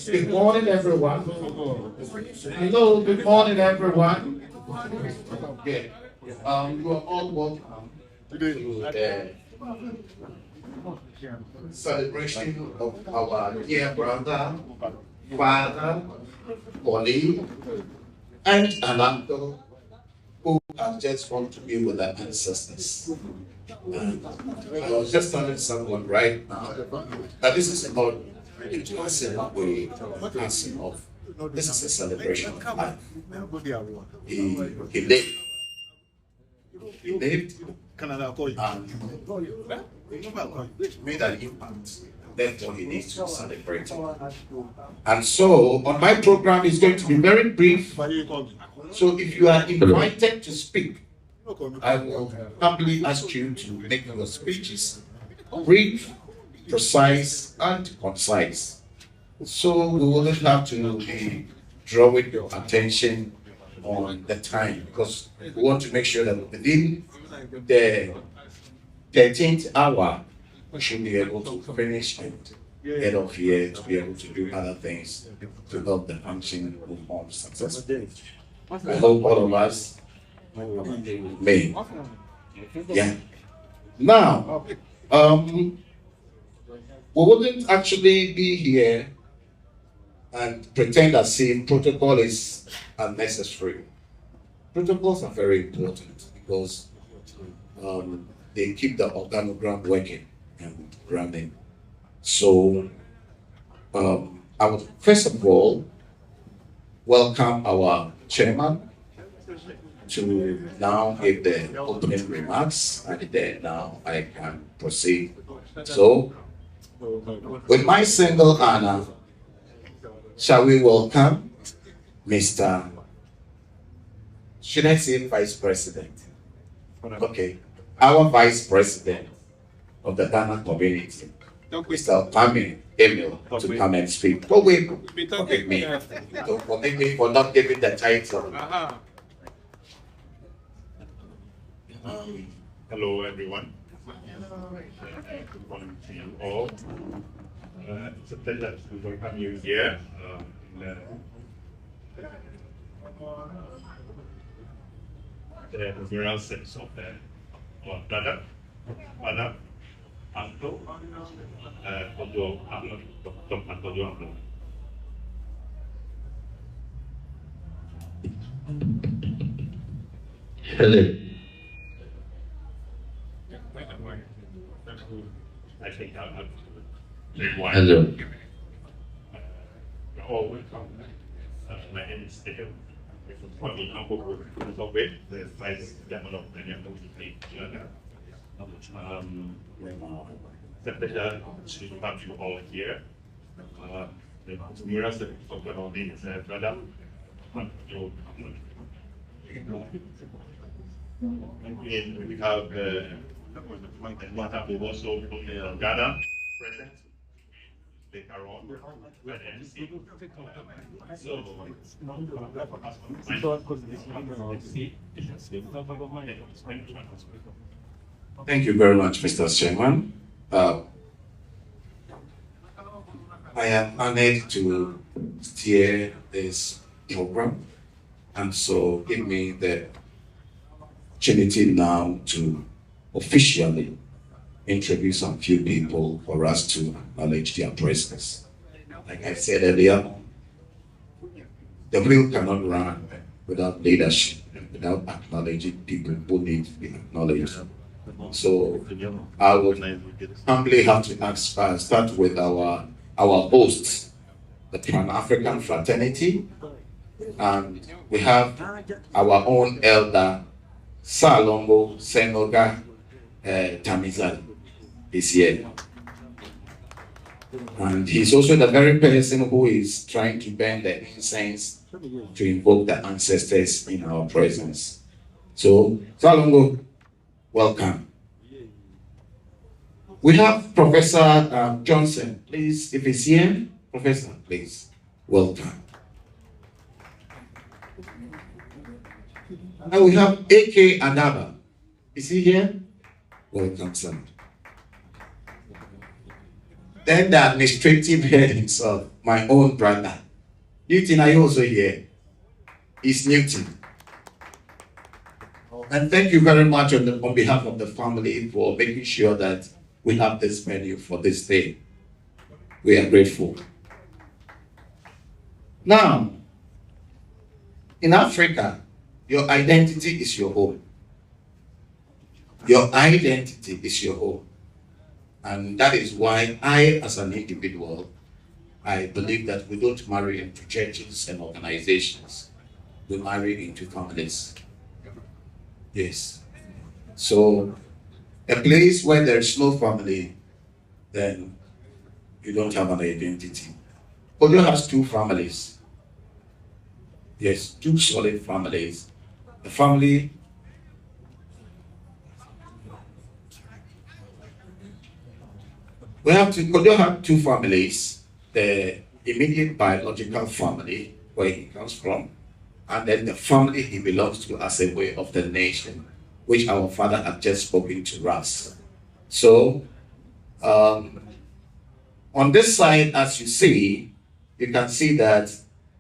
Good morning, everyone. Hello, good morning, everyone. Okay. You are all welcome to the celebration of our dear brother, father, colleague, and an uncle who have just gone to be with their ancestors. And I was just telling someone right now that this is about a passing away, passing off. This is a celebration of life. He lived. He lived and made an impact. Therefore, he needs to celebrate. And so, on my program, is going to be very brief. So, if you are invited to speak, I will humbly ask you to make your speeches brief, precise, and concise. So we will have to be drawing your attention on the time, because we want to make sure that within the 13th hour, we should be able to finish and get off here to be able to do other things to help the function move on successfully. I hope all of us may. Yeah. Now, we wouldn't actually be here and pretend as if protocol is unnecessary. Protocols are very important because they keep the organogram working and running. So, I would first of all welcome our chairman to now give the opening remarks, and then now I can proceed. So, with my single honor, shall we welcome Mr. Should I say Vice President? Okay, our Vice President of the Ghana community, Mr. Kwame Emil, to come and speak. Oh wait, forgive me. Don't forgive me for not giving the title. Hello, everyone. Good morning to you all. It's a pleasure to welcome you here in the memorial service of our brother, father, uncle, Kojo, Dr. Kojo Ablode. Hello. I think I'll have to say one. Hello. You're all welcome. My name is Kojo. I'm the uncle of the Vice Chairman of the Ghana. It's a pleasure to have you all here. The memorial service of Ablode is a brother. We have who also from Ghana present later on at MC. Thank you very much, Mr. Chairman. I am honored to steer this program, and so give me the opportunity now to officially introduce a few people for us to acknowledge their presence. Like I said earlier, the wheel cannot run without leadership, without acknowledging people who need to be acknowledged. So I would humbly have to start with our hosts, the Pan-African Fraternity, and we have our own elder, Salongo Sengoga Tamizal, is here. And he's also the very person who is trying to burn the incense to invoke the ancestors in our presence. So, Salongo, welcome. We have Professor Johnson, please, if he's here. Professor, please, welcome. And we have A.K. Adaba. Is he here? Welcome, sir. Then the administrative head himself, my own brother. Newton, are you also here? It's Newton. And thank you very much on behalf of the family for making sure that we have this menu for this day. We are grateful. Now, in Africa, your identity is your home. Your identity is your home. And that is why I, as an individual, I believe that we don't marry into churches and organizations. We marry into families. Yes. So, a place where there is no family, then you don't have an identity. Kojo has two families. Yes, two solid families. The family Kojo have two families. The immediate biological family, where he comes from, and then the family he belongs to as a way of the nation, which our father had just spoken to us. So, on this side, as you see, you can see that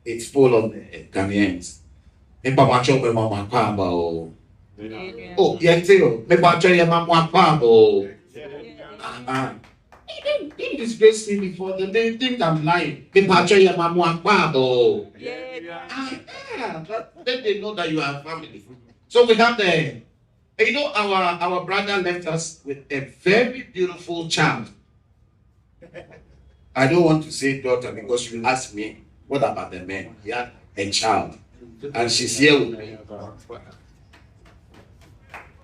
it's full of Ghanaians. Oh, yeah, They disgrace me before them. They think I'm lying. Then they know that you are family. So we have our brother left us with a very beautiful child. I don't want to say daughter because you asked me, what about the man? He had a child. And she's here with me.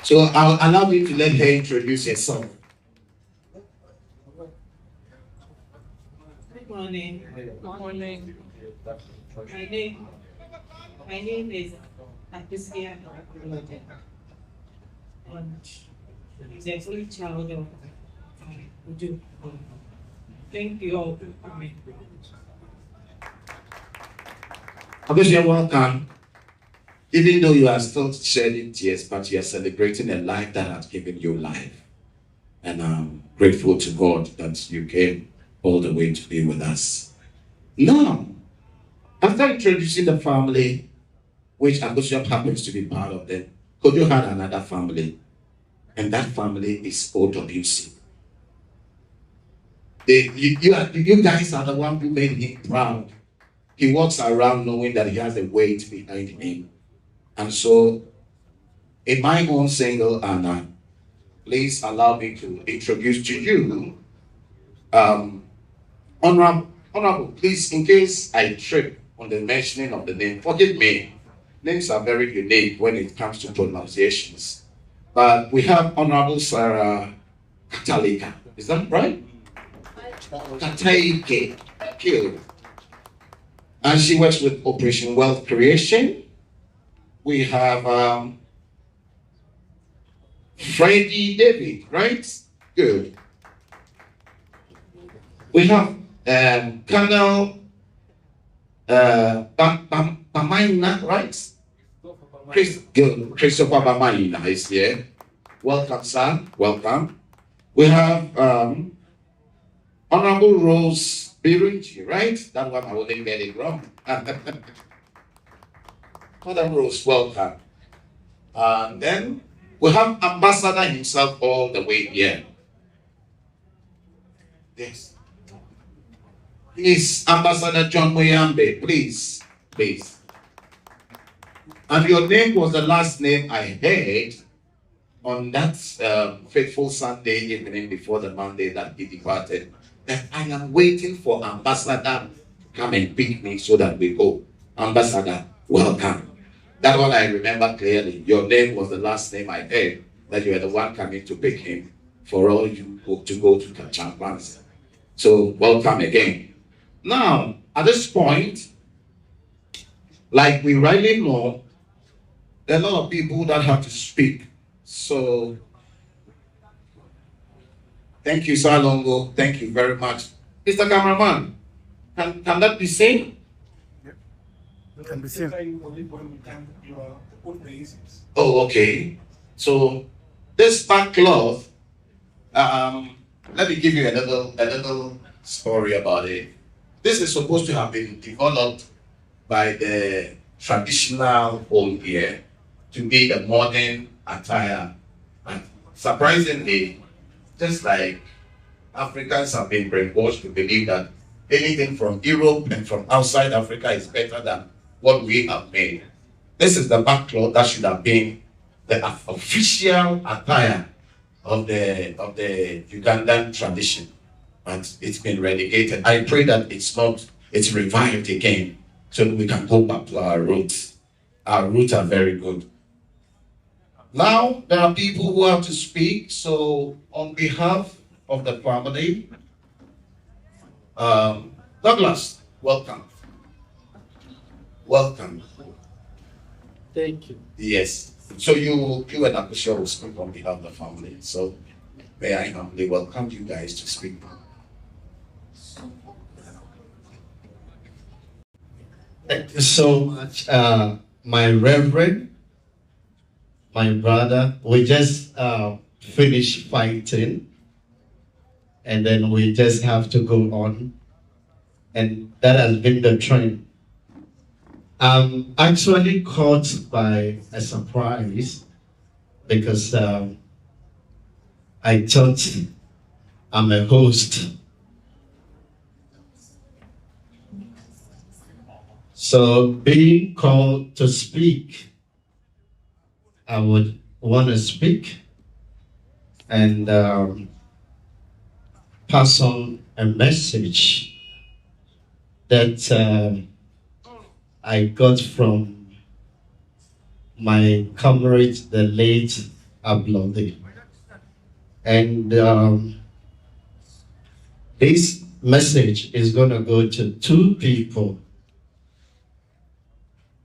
So I'll allow you to let her introduce herself. Good morning. Good morning. My name is Ablode. And he's a full child of Kojo. Thank you all for coming. Ablode, you're welcome. Even though you are still shedding tears, but you are celebrating a life that has given you life. And I'm grateful to God that you came all the way to be with us. Now, after introducing the family, which Ablode happens to be part of them, Kojo had another family, and that family is OWC. You guys are the one who made him proud. He walks around knowing that he has a weight behind him. And so, in my own single, Anna, please allow me to introduce to you, Honorable, please, in case I trip on the mentioning of the name, forgive me. Names are very unique when it comes to pronunciations. But we have Honorable Sarah Katalika. Is that right? Kataike. Thank you. And she works with Operation Wealth Creation. We have Freddie David, right? Good. We have Colonel Bamaina, right? Christopher Bamaina is here. Welcome, sir. Welcome. We have Honorable Rose Birunji, right? That one I only get it wrong. Madam Rose, welcome. And then we have Ambassador himself all the way here. Yes. Please, Ambassador John Muyambe, please. And your name was the last name I heard on that fateful Sunday evening before the Monday that he departed. That I am waiting for Ambassador to come and pick me so that we go. Ambassador, welcome. That one I remember clearly. Your name was the last name I heard, that you were the one coming to pick him for all you to go to Kachampansi. So welcome again. Now, at this point, like we rightly know, there are a lot of people that have to speak. So, thank you, Sir Longo. Thank you very much. Mr. Cameraman, can that be seen? Yep. It can be seen. Oh, okay. So, this back cloth, let me give you a little story about it. This is supposed to have been developed by the traditional home here to be a modern attire. And surprisingly, just like Africans have been brainwashed to believe that anything from Europe and from outside Africa is better than what we have made. This is the backcloth that should have been the official attire of the Ugandan tradition, and it's been relegated. I pray that it's revived again, so that we can go back to our roots. Our roots are very good. Now there are people who have to speak. So on behalf of the family, Douglas, welcome. Welcome. Thank you. Yes. So you and Akusha will speak on behalf of the family. So may I humbly welcome you guys to speak. Thank you so much, my reverend, my brother. We just finished fighting, and then we just have to go on, and that has been the trend. I'm actually caught by a surprise because I thought I'm a host. So being called to speak, I would want to speak and pass on a message that I got from my comrade, the late Ablode. And this message is going to go to two people.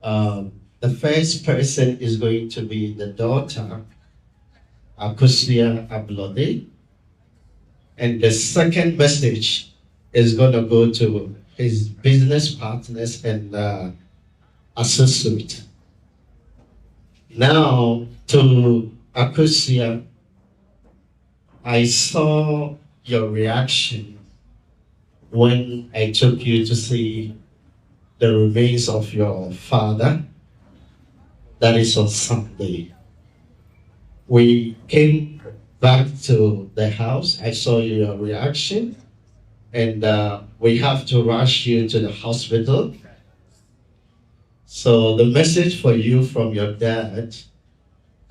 The first person is going to be the daughter, Akusia Ablode. And the second message is going to go to his business partners and associate. Now, to Akusia, I saw your reaction when I took you to see the remains of your father. That is on Sunday. We came back to the house. I saw your reaction, and we have to rush you to the hospital. So the message for you from your dad,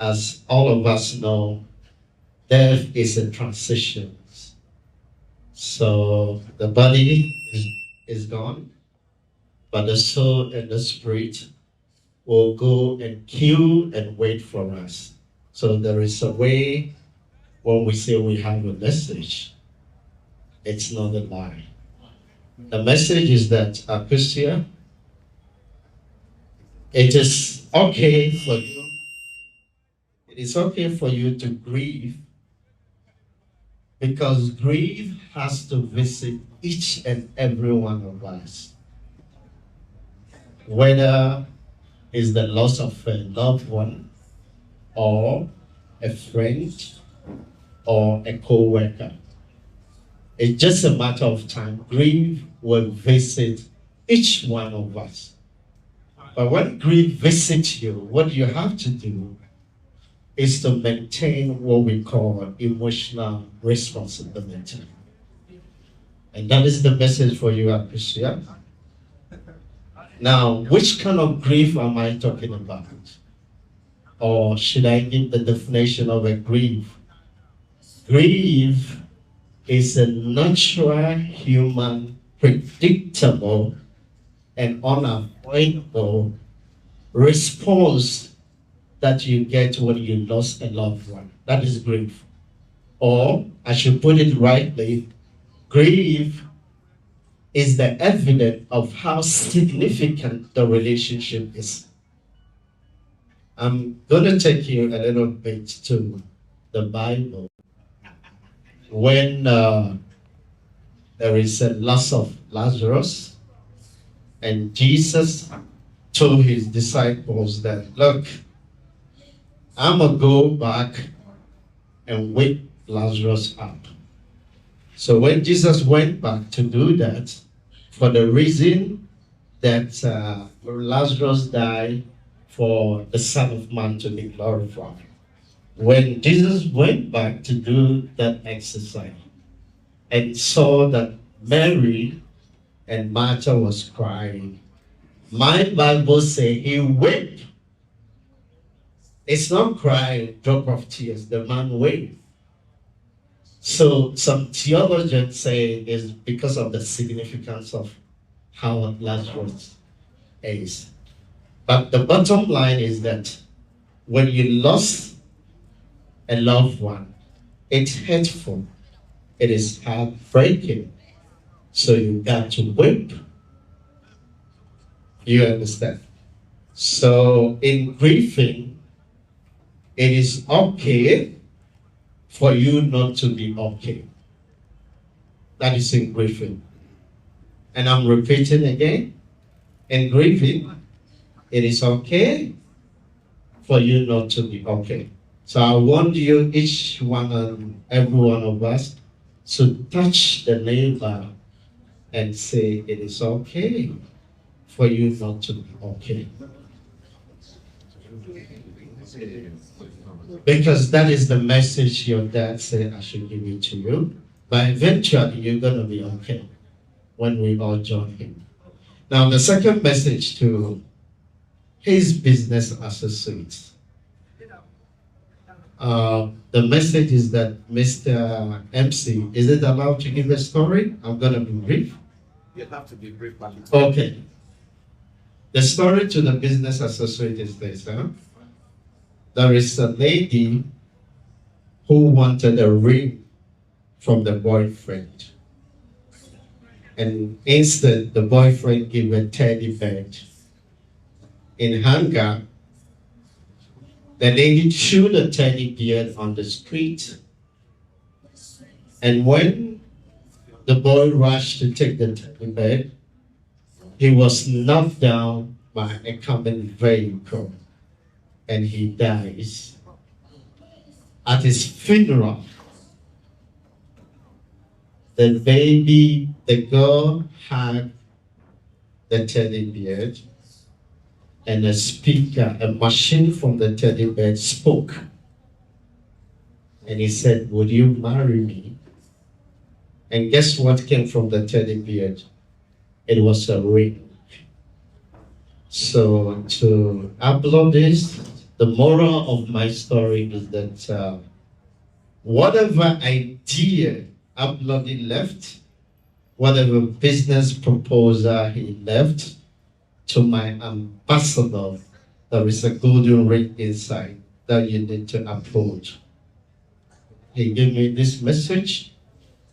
as all of us know, death is a transition. So the body is gone, but the soul and the spirit will go and queue and wait for us. So there is a way when we say we have a message, it's not a lie. The message is that, Akusia, it is okay for you. It is okay for you to grieve, because grief has to visit each and every one of us. Whether it's the loss of a loved one, or a friend, or a co-worker. It's just a matter of time. Grief will visit each one of us. But when grief visits you, what you have to do is to maintain what we call emotional responsibility. And that is the message for you, Akusia. Now, which kind of grief am I talking about? Or should I give the definition of a grief? Grief is a natural, human, predictable, and unavoidable response that you get when you lost a loved one. That is grief. Or, I should put it rightly, grief is the evidence of how significant the relationship is. I'm going to take you a little bit to the Bible. When there is a loss of Lazarus, and Jesus told his disciples that, look, I'm going to go back and wake Lazarus up. So when Jesus went back to do that, for the reason that Lazarus died for the Son of Man to be glorified. When Jesus went back to do that exercise and saw that Mary and Martha was crying, my Bible says he wept. It's not crying, drop of tears, the man wept. So some theologians say it's because of the significance of how Lazarus is. But the bottom line is that when you lost a loved one, it's hurtful. It is heartbreaking. So you got to weep. You understand? So in grieving, it is okay for you not to be okay. That is in grieving. And I'm repeating again. In grieving, it is okay for you not to be okay. So I want you, each one and every one of us, to touch the neighbor and say, it is okay for you not to be okay. Because that is the message your dad said I should give it to you. But eventually you're going to be okay when we all join him. Now the second message to his business associates. The message is that Mr. MC, is it allowed to give a story? I'm going to be brief. You have to be brief. Okay. The story to the business associate is this. There is a lady who wanted a ring from the boyfriend. And instead, the boyfriend gave a teddy bear. In hunger, the lady threw the teddy bear on the street. And when the boy rushed to take the teddy bear, he was knocked down by a coming vehicle and he dies. At his funeral, the girl had the teddy bear, and a speaker, a machine from the teddy bear spoke. And he said, would you marry me? And guess what came from the teddy bear? It was a ring. So to upload this, the moral of my story is that whatever idea Ablode left, whatever business proposal he left, to my ambassador, there is a golden ring inside that you need to approach. He gave me this message,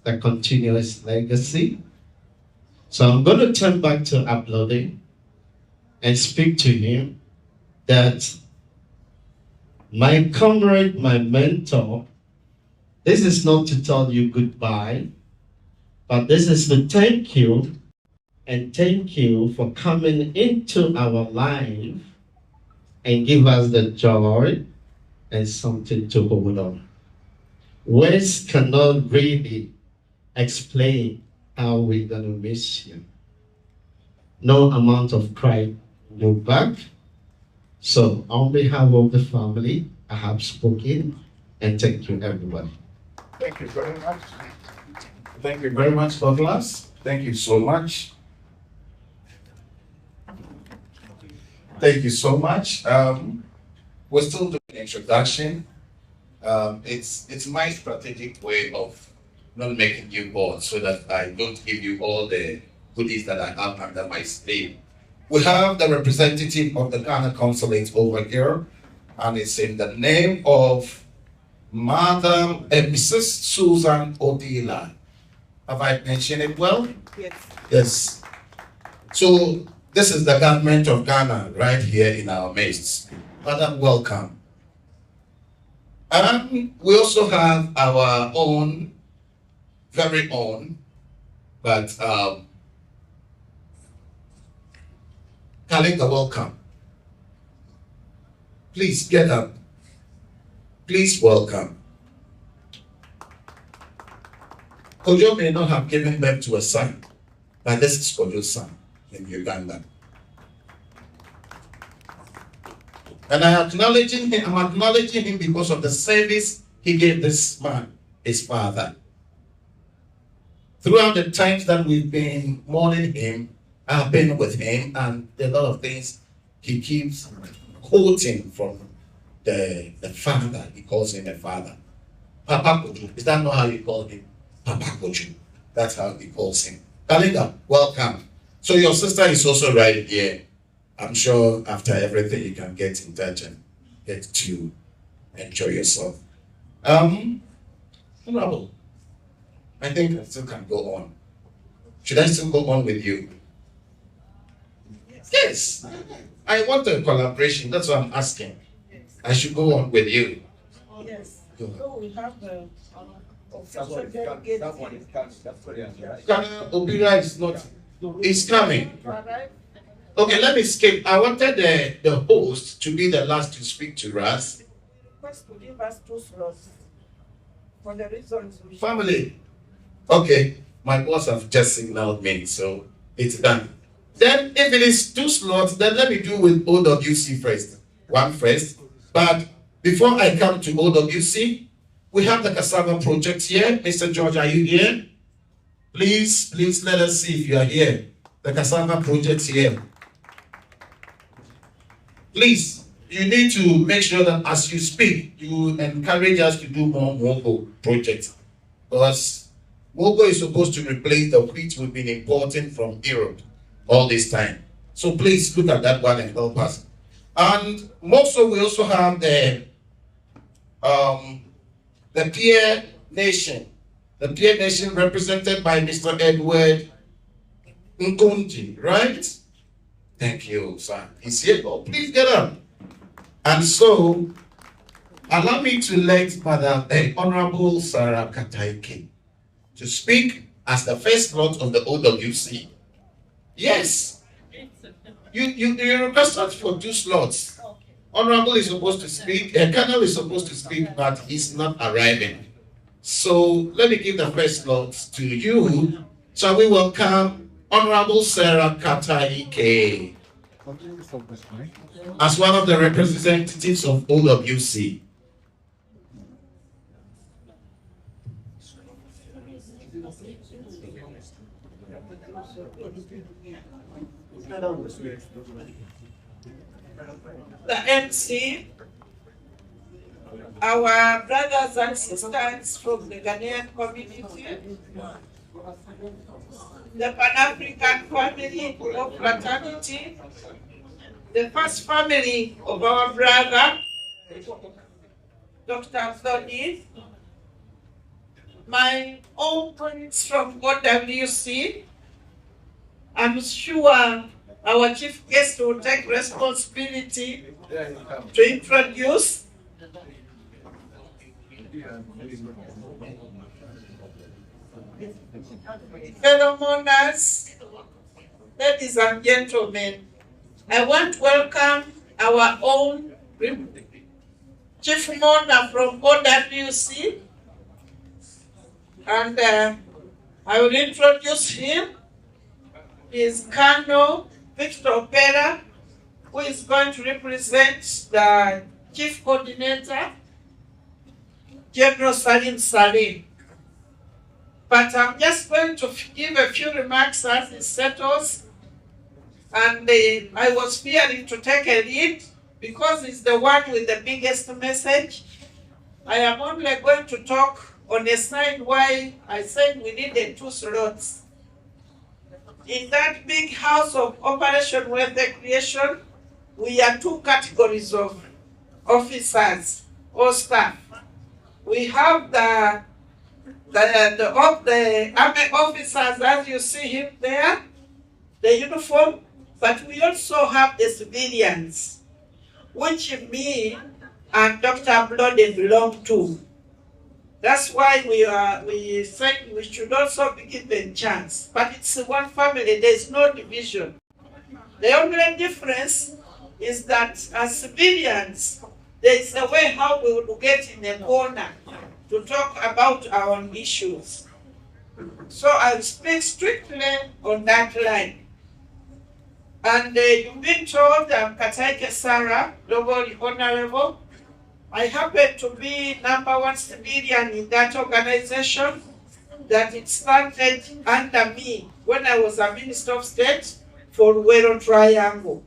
the continuous legacy. So I'm going to turn back to Ablode and speak to him that my comrade, my mentor, this is not to tell you goodbye, but this is to thank you and thank you for coming into our life and give us the joy and something to hold on. Words cannot really explain how we're going to miss you. No amount of cry will go back. So on behalf of the family, I have spoken, and thank you, everybody. Thank you very much. Thank you very much, Douglas. Thank you so much. Thank you so much. We're still doing the introduction. It's my strategic way of not making you bored so that I don't give you all the goodies that I have under my sleeve. We have the representative of the Ghana consulate over here, and it's in the name of Madam Mrs. Susan Odila. Have I mentioned it well? Yes. Yes. So this is the government of Ghana right here in our midst. Madam, welcome. And we also have our own, very own, but Kalinga, welcome. Please get up. Please welcome. Kojo may not have given birth to a son, but this is Kojo's son in Uganda. And I'm acknowledging him because of the service he gave this man, his father. Throughout the times that we've been mourning him, I've been with him, and a lot of things he keeps quoting from the father. He calls him a father. Papa Kojo. Is that not how you call him? Papa Kojo. That's how he calls him. Kalinda, welcome. So your sister is also right here. I'm sure after everything you can get in touch and get to enjoy yourself. Honorable, I think I still can go on. Should I still go on with you? Yes. I want a collaboration. That's what I'm asking. I should go on with you. Yes. Go on. So we have the Ghana Obira is not. It's coming. Okay, let me skip. I wanted the host to be the last to speak to us. Request to give us 2 slots for the reasons we Family. Okay, my boss have just signaled me, so it's done. Then if it is 2 slots, then let me do with OWC first. One first. But before I come to OWC, we have the cassava project here. Mr. George, are you here? Please let us see if you are here. The cassava project here. Please, you need to make sure that as you speak, you encourage us to do more Mogo projects. Because Mogo is supposed to replace the wheat we've been importing from Europe all this time. So please look at that one and help us. And also, we also have the Peer Nation. The Peer Nation represented by Mr. Edward Nkunti, right? Thank you, sir. He's here. Oh, please get up. And so, allow me to let Madam Honorable Sarah Kataike to speak as the first lot of the OWC. Yes. You requested for 2 slots. Honorable is supposed to speak, Colonel is supposed to speak, but he's not arriving. So let me give the first slot to you. Shall we welcome Honorable Sarah Kataike as one of the representatives of OWC. the MC, our brothers and sisters from the Ghanaian community, the Pan-African family of fraternity, the first family of our brother, Dr. Ablode, my own friends from OWC. I'm sure our chief guest will take responsibility to introduce. Fellow mourners, ladies and gentlemen, I want to welcome our own chief mourner from OWC, and I will introduce him. He is Colonel Victor Pera, who is going to represent the chief coordinator, General Salim Salim. But I'm just going to give a few remarks as it settles. And I was fearing to take a lead because it's the one with the biggest message. I am only going to talk on a side why I said we needed 2 slots. In that big house of Operation Wealth Creation, we are 2 categories of officers or staff. We have the army officers, as you see him there, the uniform, but we also have the civilians, which me and Dr. Ablode belong to. That's why we said we should also be given chance. But it's one family, there's no division. The only difference is that as civilians, there is a way how we will get in a corner to talk about our issues. So I'll speak strictly on that line. And you've been told I'm Kataike Sarah, Global Honorable. I happen to be #1 civilian in that organization, that it started under me when I was a Minister of State for Ruero Triangle.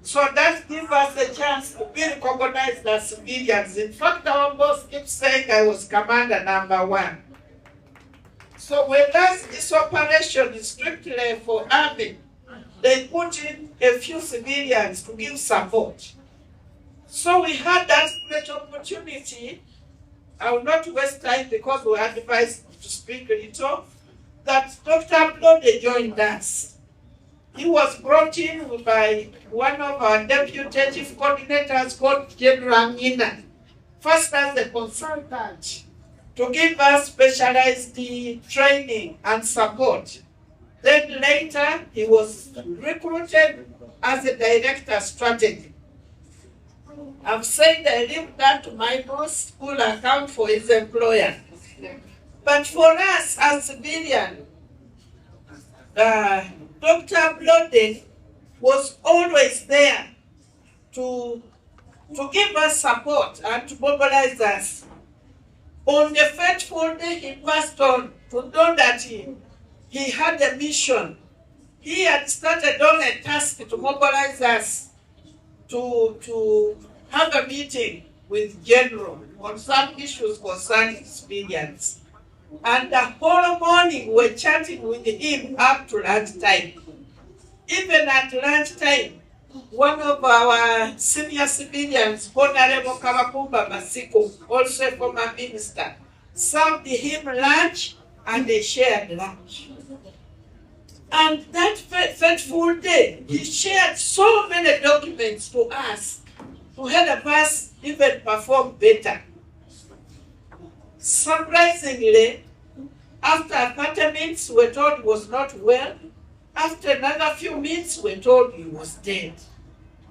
So that gives us a chance to be recognized as civilians. In fact, our boss keeps saying I was Commander #1. So whereas this operation is strictly for army, they put in a few civilians to give support. So we had that great opportunity. I will not waste time because we are advised to speak little, that Dr. Ablode joined us. He was brought in by one of our deputy chief coordinators called General Mina, first as a consultant, to give us specialized training and support. Then later, he was recruited as a director strategy. I've said I leave that to my boss, who will account for his employer. But for us as civilians, Dr. Ablode was always there to give us support and to mobilize us. On the fateful day he passed on, to know that he had a mission. He had started on a task to mobilize us to have a meeting with General on some issues concerning civilians. And the whole morning we're chatting with him up to lunchtime. Even at lunchtime, one of our senior civilians, Honorable Kawakumba Masiko, also a former minister, served him lunch and they shared lunch. And that fateful day, he shared so many documents to us to help us even perform better. Surprisingly, after 30 minutes, we were told he was not well. After another few minutes, we were told he was dead.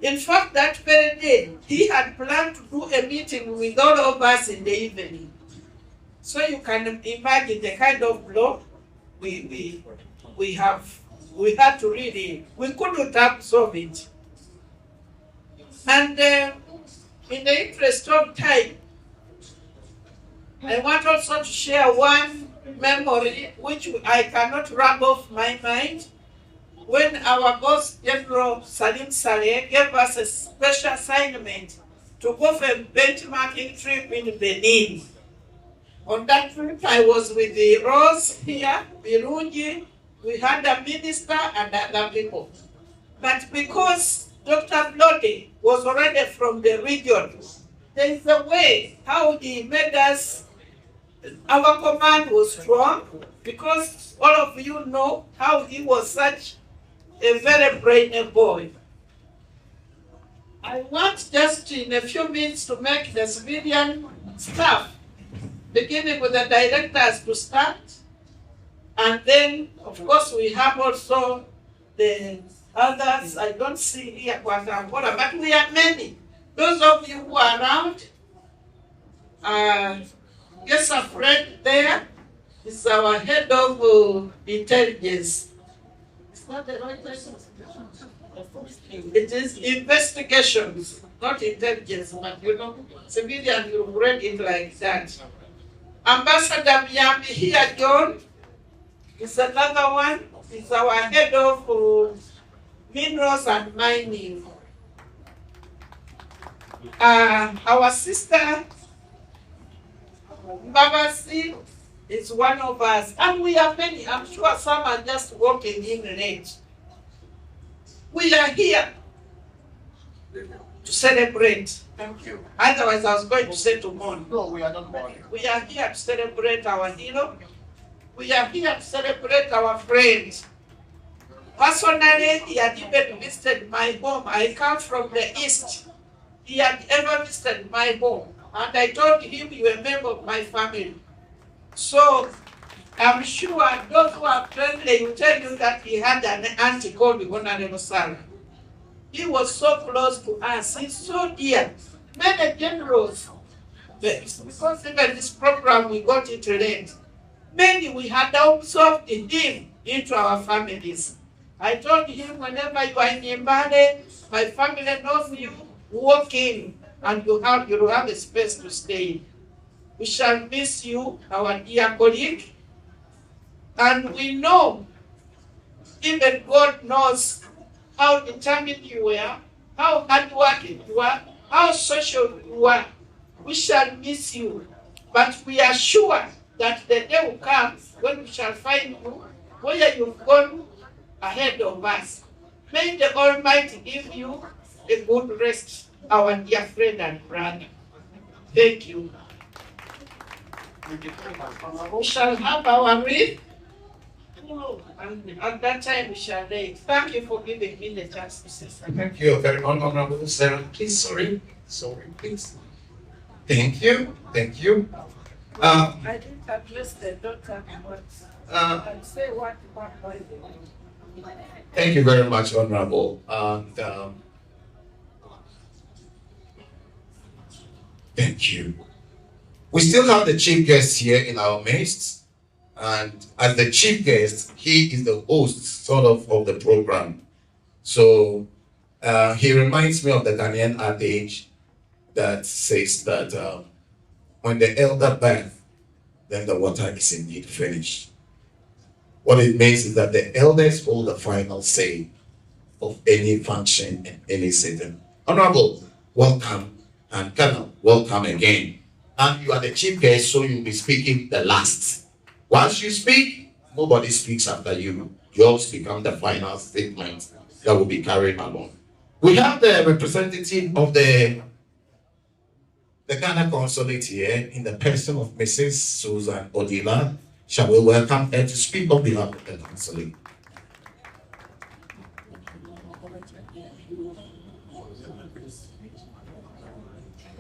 In fact, that very day, he had planned to do a meeting with all of us in the evening. So you can imagine the kind of blow we had to really, we couldn't absorb it. And in the interest of time, I want also to share one memory which I cannot rub off my mind. When our boss, General Salim Saleh, gave us a special assignment to go for a benchmarking trip in Benin. On that trip, I was with the Rose here, Birungi, we had a minister and other people. But because Dr. Ablode was already from the region, there is a way how he made us, our command was strong, because all of you know how he was such a very brainy boy. I want just in a few minutes to make the civilian staff, beginning with the directors, to start. And then, of course, we have also the others. I don't see here, but we are many. Those of you who are around, yes, a friend there is our head of intelligence. It's not the right person. It is investigations, not intelligence, but you know, civilian, you read it like that. Ambassador Miami here, John, is another one. Is our head of minerals and mining. Our sister, Babasi, is one of us. And we are many. I'm sure some are just walking in late. We are here to celebrate. Thank you. Otherwise, I was going to say to mourn. No, we are not mourning. We are here to celebrate our hero. We are here to celebrate our friends. Personally, he had even visited my home. I come from the east. He had ever visited my home. And I told him, you are a member of my family. So, I'm sure those who are friendly will tell you that he had an auntie called Honorable Sarah. He was so close to us. He's so dear. Many generals, because even this program, we got it late. Many we had absorbed him into our families. I told him, whenever you are in Mbale, my family knows you, walk in and you'll have a space to stay. We shall miss you, our dear colleague. And we know, even God knows how determined you were, how hardworking you are, how social you are. We shall miss you. But we are sure that the day will come when we shall find you where you've gone ahead of us. May the Almighty give you a good rest, our dear friend and brother. Thank you. We shall have our wreath, and at that time we shall lay. Thank you for giving me the chance to say something. Thank you, very honorable Sarah. Please, sorry, please. Thank you, thank you. I didn't address the daughter, but I'll say what. Thank you very much, Honorable. And thank you. We still have the chief guest here in our midst. And as the chief guest, he is the host, sort of the program. So he reminds me of the Ghanaian adage that says that when the elder bath, then the water is indeed finished. What it means is that the elders hold the final say of any function and any sitting. Honorable, welcome, and Colonel, welcome again. And you are the chief guest, so you'll be speaking the last. Once you speak, nobody speaks after you. Yours become the final statement that will be carried along. We have the representative of the Ghana Consulate here in the person of Mrs. Susan Odila. Shall we welcome her to speak on behalf of the Consulate?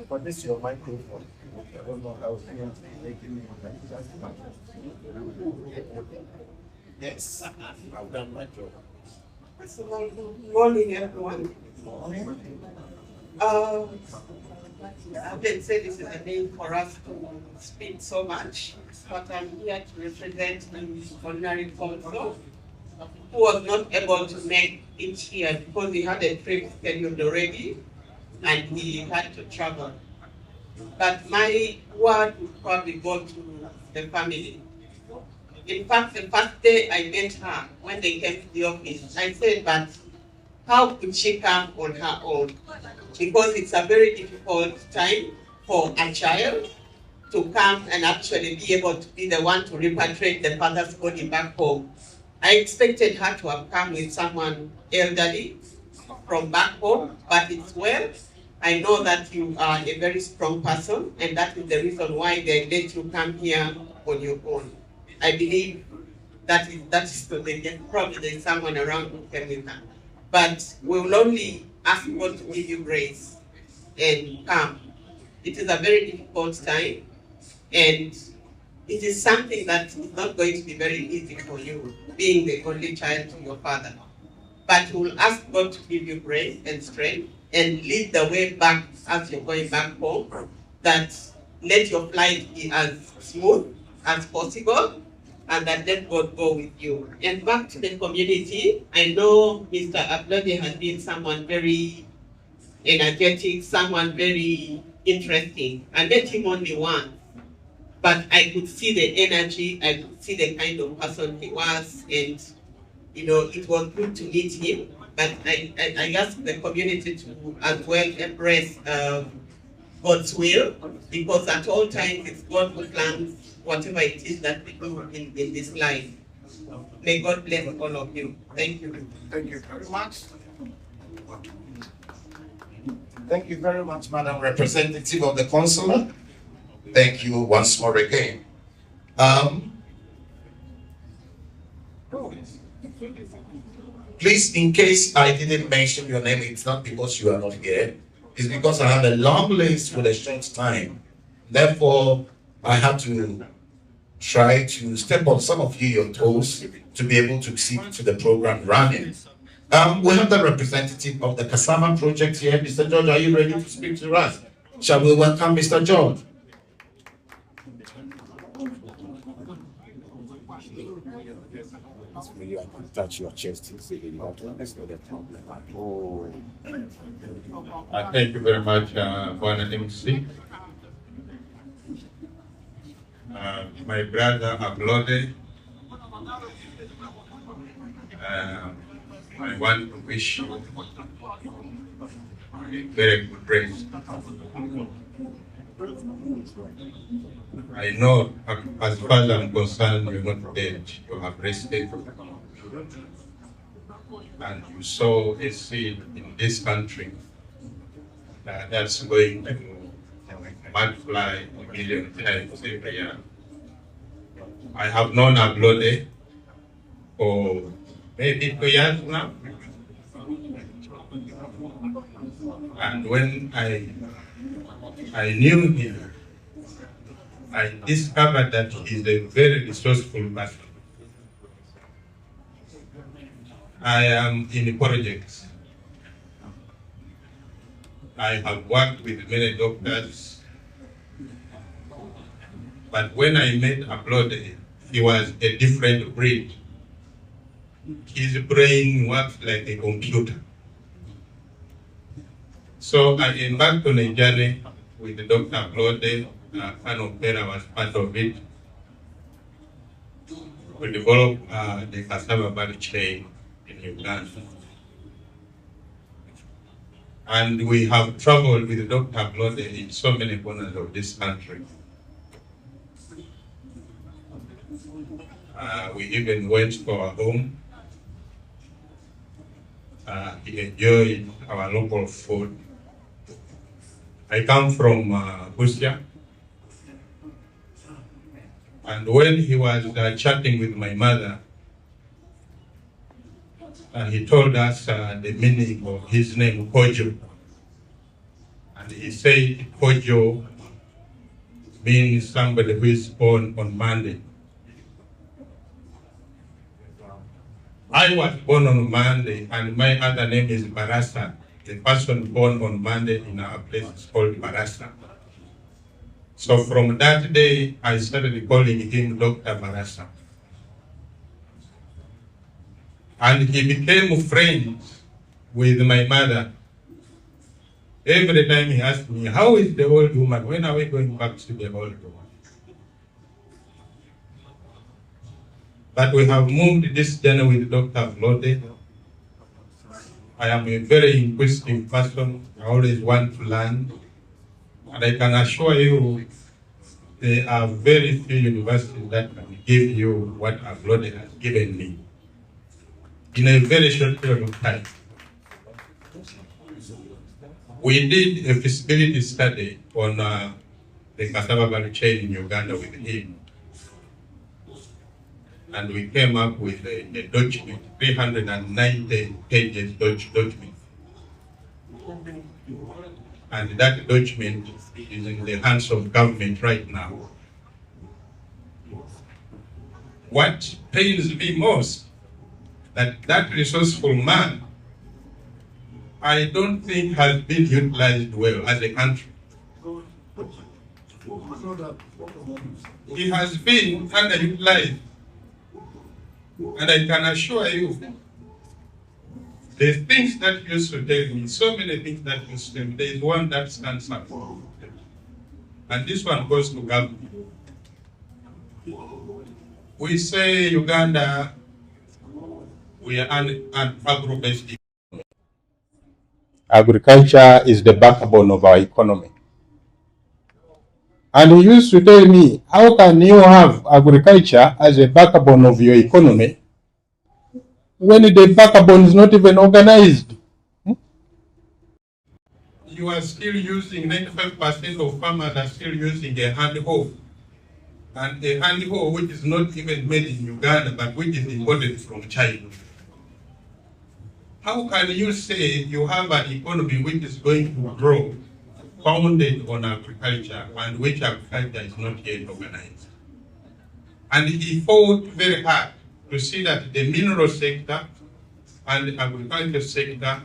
But this is your microphone. I don't know how it's making me. Yes, I've done my job. Good morning, everyone. I didn't say this is a name for us to speak so much, but I'm here to represent the ordinary council who was not able to make it here because he had a trip scheduled already and he had to travel. But my word would probably go to the family. In fact, the first day I met her, when they came to the office, I said, but how could she come on her own? Because it's a very difficult time for a child to come and actually be able to be the one to repatriate the father's body back home. I expected her to have come with someone elderly from back home, but it's well. I know that you are a very strong person, and that is the reason why they let you come here on your own. I believe that is so probably there's someone around who can with her. But we will only ask God to give you grace and come. It is a very difficult time, and it is something that is not going to be very easy for you, being the only child to your father. But we'll ask God to give you grace and strength and lead the way back as you're going back home, that let your flight be as smooth as possible, and that let God go with you. And back to the community, I know Mr. Ablode has been someone very energetic, someone very interesting. I met him only once, but I could see the energy, I could see the kind of person he was, and you know, it was good to meet him. But I ask the community to as well embrace God's will, because at all times it's God who plans whatever it is that we do in this life. May God bless all of you. Thank you. Thank you very much. Thank you very much, Madam Representative of the Consulate. Thank you once more again. Please, in case I didn't mention your name, it's not because you are not here. It's because I have a long list with a short time. Therefore, I have to try to step on some of your toes to be able to see to the program running. We have the representative of the Cassava project here. Mr. George, are you ready to speak to us? Shall we welcome Mr. George? Maybe I can touch your chest and say you have to understand the problem. Oh. Thank you very much, Bwana MC. My brother Ablode, I want to wish you a very good rest. I know, as far as I'm concerned, you're not dead. You have rested. And you sow a seed in this country that's going to multiply a million times every year. I have known Ablode for maybe 2 years now. And when I knew him, I discovered that he's a very resourceful person. I am in projects. I have worked with many doctors, but when I met Ablode, he was a different breed. His brain works like a computer. So I embarked on a journey with Dr. Ablode. Colonel Pera was part of it. We developed the cassava value chain in Uganda. And we have traveled with Dr. Ablode in so many corners of this country. We even went to our home. He enjoyed our local food. I come from Busia. And when he was chatting with my mother, he told us the meaning of his name, Kojo. And he said Kojo means somebody who is born on Monday. I was born on Monday, and my other name is Barasa. The person born on Monday in our place is called Barasa. So from that day, I started calling him Dr. Barasa. And he became friends with my mother. Every time he asked me, how is the old woman? When are we going back to the old woman? But we have moved this journey with Dr. Ablode. I am a very inquisitive person. I always want to learn. And I can assure you, there are very few universities that can give you what Ablode has given me in a very short period of time. We did a feasibility study on the cassava value chain in Uganda with him. And we came up with a document, 390 pages document. And that document is in the hands of government right now. What pains me most, that resourceful man, I don't think has been utilized well as a country. He has been underutilized. And I can assure you, the things that used to tell me, so many things that used to tell me, there is one that stands up. And this one goes to government. We say Uganda, we are an agro-based economy. Agriculture is the backbone of our economy. And he used to tell me, how can you have agriculture as a backbone of your economy when the backbone is not even organized? You are still using, 95% of farmers are still using a hand hoe. And a hand hoe which is not even made in Uganda, but which is imported from China. How can you say you have an economy which is going to grow founded on agriculture and which agriculture is not yet organized? And he fought very hard to see that the mineral sector and the agriculture sector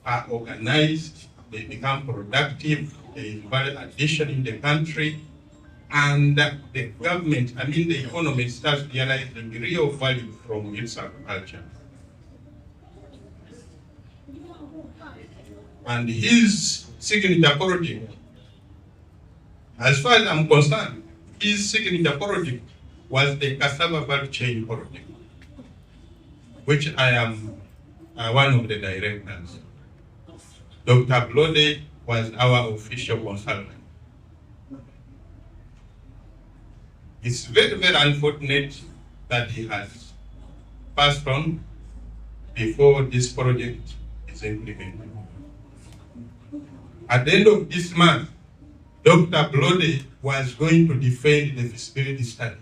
are organized, they become productive, there is value addition in the country, and the government, the economy starts realizing real value from its agriculture. And his signature project, as far as I'm concerned, his signature project was the cassava value chain project, which I am one of the directors. Dr. Ablode was our official consultant. It's very, very unfortunate that he has passed on before this project is implemented. At the end of this month, Dr. Ablode was going to defend the feasibility study.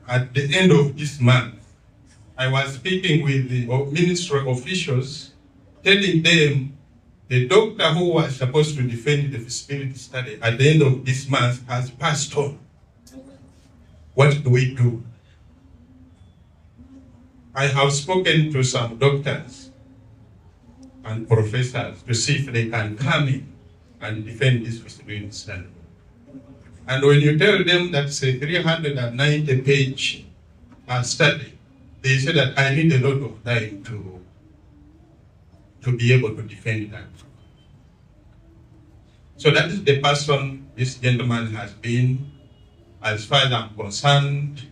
At the end of this month, I was speaking with the ministry officials, telling them the doctor who was supposed to defend the feasibility study at the end of this month has passed on. What do we do? I have spoken to some doctors and professors to see if they can come in and defend this feasibility study. And when you tell them that it's a 390-page study, they say that I need a lot of time to be able to defend that. So that is the person this gentleman has been. As far as I'm concerned,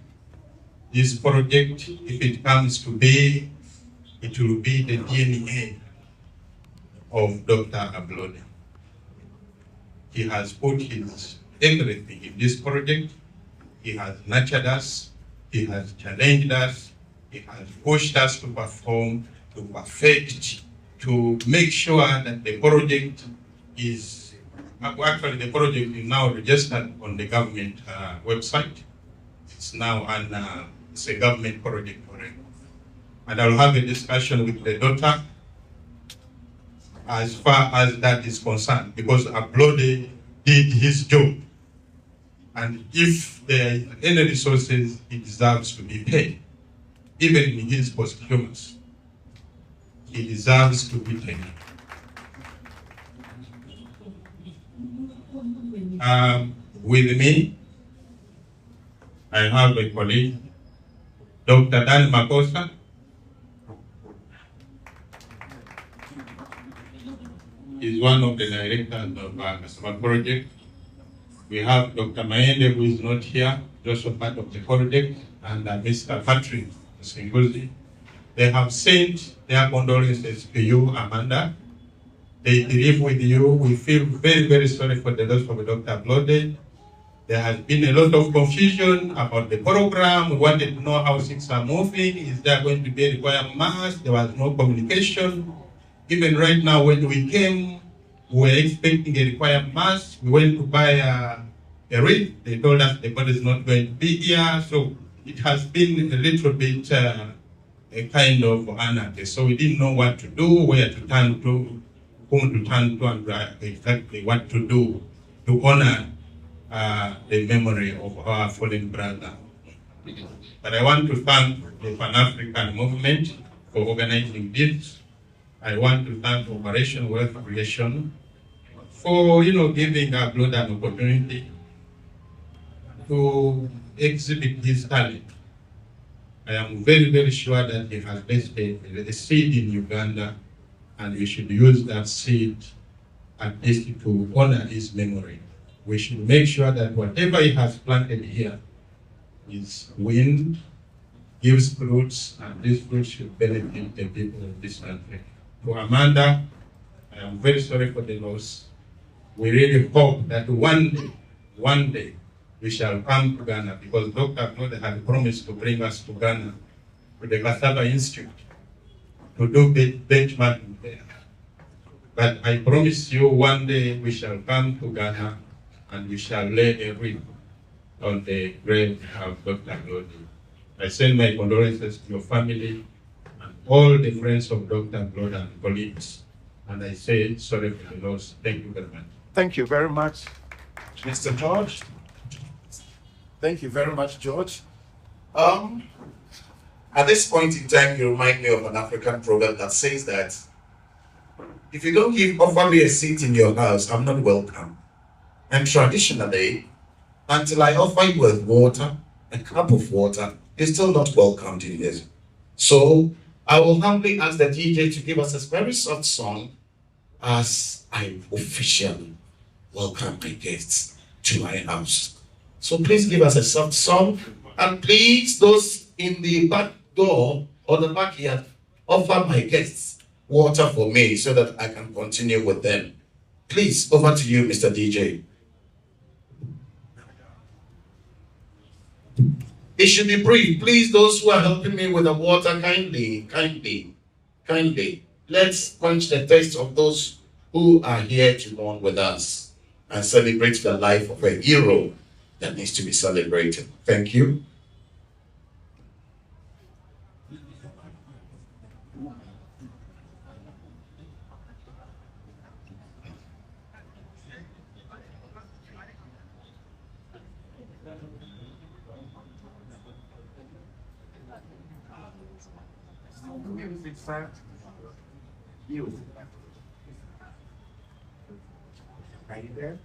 this project, if it comes to be, it will be the DNA of Dr. Ablode. He has put his everything in this project. He has nurtured us. He has challenged us. He has pushed us to perform, to perfect, to make sure that the project is, actually the project is now registered on the government website. It's now it's a government project already. And I'll have a discussion with the daughter as far as that is concerned, because Ablode did his job. And if there are any resources, he deserves to be paid. Even in his posthumous, he deserves to be paid. With me, I have a colleague, Dr. Dan Makosa. He's one of the directors of Customer Project. We have Dr. Maende, who is not here, also part of the project, and Mr. Patrick Singuzi. They have sent their condolences to you, Amanda. They believe with you. We feel very, very sorry for the loss of Dr. Ablode. There has been a lot of confusion about the program. We wanted to know how things are moving. Is there going to be a required mass? There was no communication. Even right now, when we came, we were expecting a required mass. We went to buy a wreath. They told us the body is not going to be here. So it has been a little bit a kind of anarchy. So we didn't know what to do, where to turn to, whom to turn to, and exactly what to do to honor the memory of our fallen brother. But I want to thank the Pan-African movement for organizing this. I want to thank Operation Wealth Creation for, giving Ablode an opportunity to exhibit his talent. I am very, very sure that he has placed a seed in Uganda, and we should use that seed at least to honor his memory. We should make sure that whatever he has planted here is wind, gives fruits, and these fruits should benefit the people of this country. To Amanda, I am very sorry for the loss. We really hope that one day, we shall come to Ghana, because Dr. Ablode had promised to bring us to Ghana, to the Cassava Institute, to do benchmarking there. But I promise you, one day we shall come to Ghana and we shall lay a wreath on the grave of Dr. Ablode. I send my condolences to your family and all the friends of Dr. Ablode and colleagues. And I say sorry for the loss. Thank you very much. Thank you very much, Mr. George. Thank you very much, George. At this point in time, you remind me of an African proverb that says that if you don't offer me a seat in your house, I'm not welcome. And traditionally, until I offer you with water, a cup of water, it's still not welcomed in this. So I will humbly ask the DJ to give us a very soft song as I officially welcome my guests to my house. So please give us a soft song, and please, those in the back door or the backyard, offer my guests water for me so that I can continue with them. Please, over to you, Mr. DJ. It should be brief. Please, those who are helping me with the water, kindly, let's quench the thirst of those who are here to mourn with us and celebrate the life of a hero that needs to be celebrated. Thank you. Right there.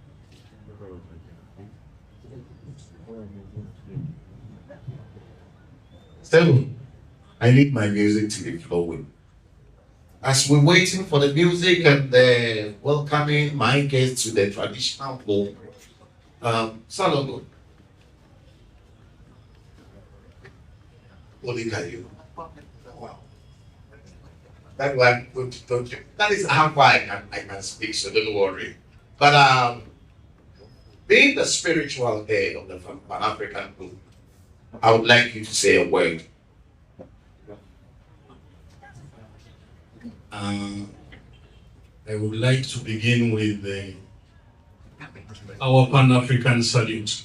Still, I need my music to be flowing. As we're waiting for the music and welcoming my guests to the traditional home, Salomon, Olikayo. Wow. That one, don't you? That is how I can speak, so don't worry. But being the spiritual head of the Pan-African group, I would like you to say a word. I would like to begin with our Pan-African salute.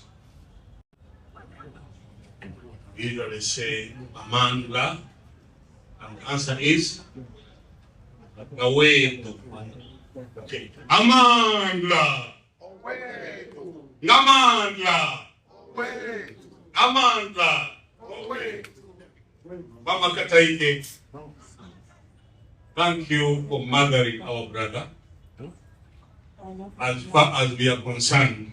We usually say Amandla, and the answer is away. Okay. Amandla. Amandla. Amandla. Mama Kataike. Thank you for mothering our brother. As far as we are concerned,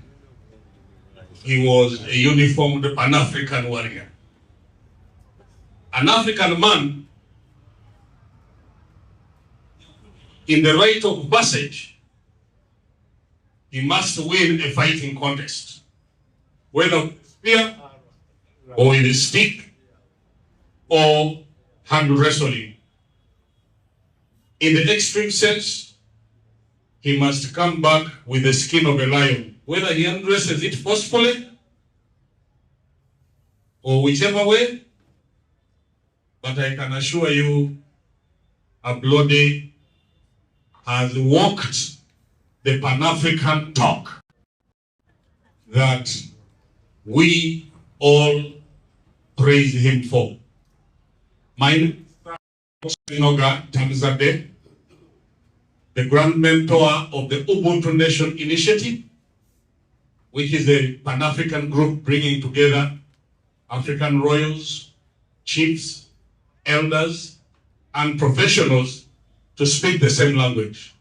he was a uniformed Pan-African warrior. An African man in the rite of passage, he must win a fighting contest, whether with spear or with a stick or hand wrestling. In the extreme sense, he must come back with the skin of a lion, whether he undresses it forcefully or whichever way. But I can assure you, Ablode has walked the Pan-African talk that we all praise him for. My name is Tamzade, the Grand Mentor of the Ubuntu Nation Initiative, which is a Pan-African group bringing together African royals, chiefs, elders, and professionals to speak the same language.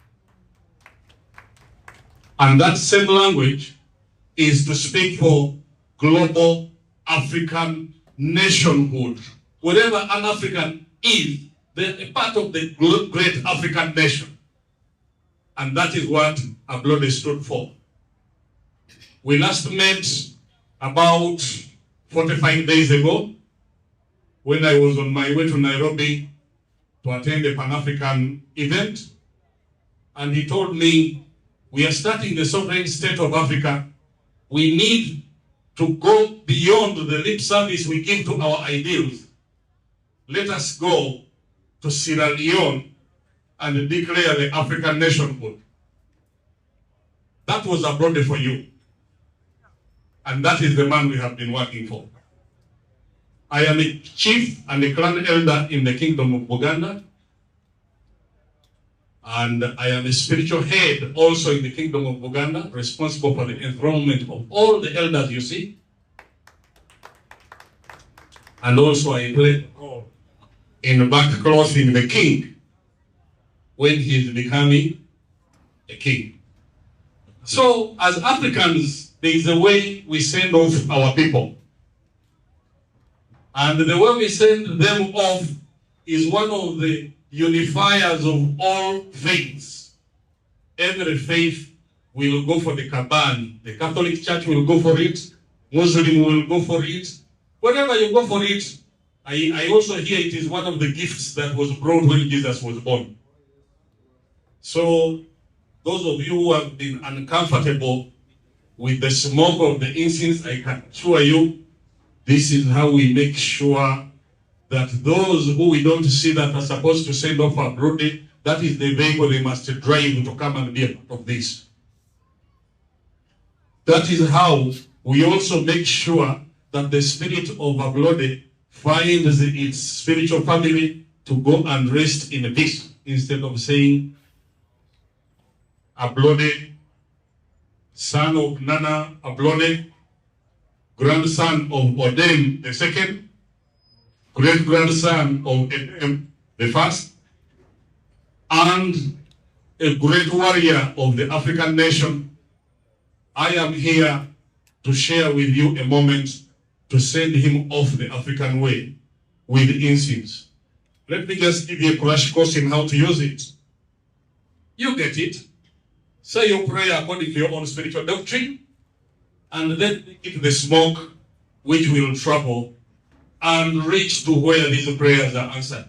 And that same language is to speak for global African nationhood. Wherever an African is, they're a part of the great African nation. And that is what Ablode stood for. We last met about 45 days ago when I was on my way to Nairobi to attend a Pan-African event. And he told me, we are starting the sovereign state of Africa. We need to go beyond the lip service we give to our ideals. Let us go to Sierra Leone and declare the African nationhood. That was Ablode for you. And that is the man we have been working for. I am a chief and a clan elder in the Kingdom of Buganda. And I am a spiritual head also in the Kingdom of Buganda, responsible for the enthronement of all the elders you see. And also I play in back clothing the king when he is becoming a king. So, as Africans, there is a way we send off our people. And the way we send them off is one of the unifiers of all faiths. Every faith will go for the Kaban. The Catholic Church will go for it. Muslim will go for it. Whenever you go for it, I also hear it is one of the gifts that was brought when Jesus was born. So, those of you who have been uncomfortable with the smoke of the incense, I can assure you, this is how we make sure that those who we don't see that are supposed to send off Ablode, that is the vehicle they must drive to come and be a part of this. That is how we also make sure that the spirit of Ablode finds its spiritual family to go and rest in peace, instead of saying, Ablode, son of Nana Ablode, grandson of Odem II, great-grandson of Edem the First, and a great warrior of the African nation. I am here to share with you a moment to send him off the African way with incense. Let me just give you a crash course in how to use it. You get it. Say your prayer according to your own spiritual doctrine, and then take the smoke which will travel and reach to where these prayers are answered.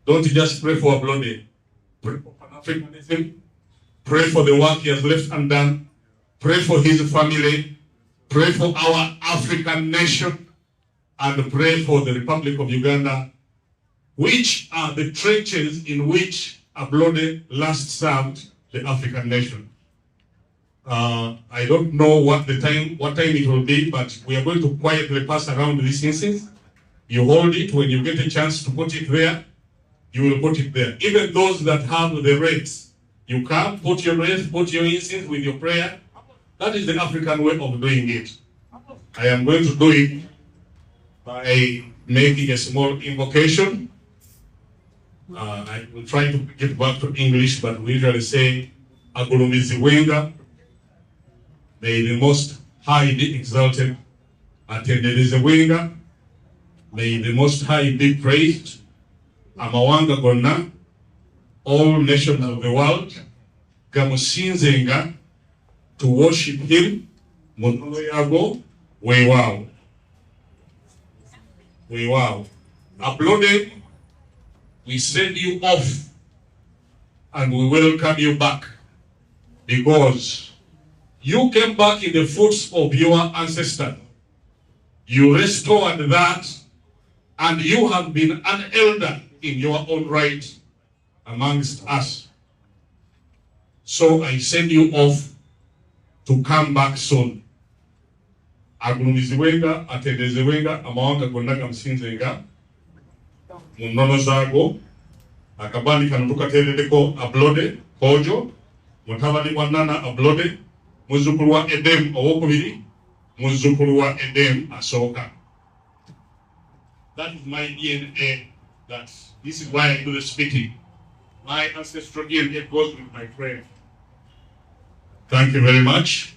Don't just pray for Ablode. Pray for Pan-Africanism. Pray for the work he has left undone. Pray for his family. Pray for our African nation. And pray for the Republic of Uganda, which are the trenches in which Ablode last served the African nation. I don't know what time it will be, but we are going to quietly pass around this incense. You hold it. When you get a chance to put it there, you will put it there. Even those that have the wreaths, you come, put your wreath, put your incense with your prayer. That is the African way of doing it. I am going to do it by making a small invocation. I will try to get back to English, but we usually say, Agulumizi Wenga, may the Most High be exalted. Atendelize Wenga, may the Most High be praised. Amawanga Gonna, all nations of the world, Gamusinzenga, to worship him, Monowe Yago, Wewaw. Wewaw. Ablode, we send you off and we welcome you back, because you came back in the footsteps of your ancestors. You restored that, and you have been an elder in your own right amongst us. So I send you off to come back soon. Agulumiziwenga, atendezewenga, amawanga gondaga msinzenga, munono zago, akabani kanutuka teleleko Ablode, Kojo, mutabani wanana Ablode, muzukulu wa Edem owokubiri, muzukulu wa Edem asoka. That is my DNA. This is why I do the speaking. My ancestral DNA goes with my prayer. Thank you very much.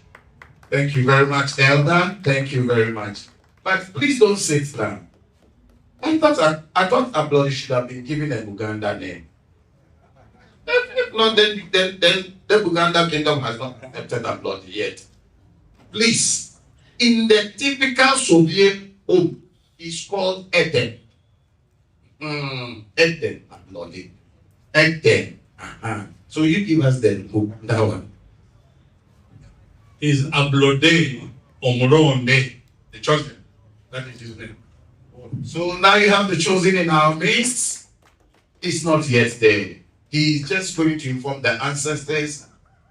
Thank you very much, Elder. Thank you very much. But please don't sit down. I thought Ablode should have been given a Buganda name. If not, then the Buganda kingdom has not accepted Ablode yet. Please, in the typical Soviet home, it's called Eden. Eden Ablode. Eden. So you give us the Buganda one. Is Ablode Omronde, the chosen. That is his name. So now you have the chosen in our midst. It's not yet there. He is just going to inform the ancestors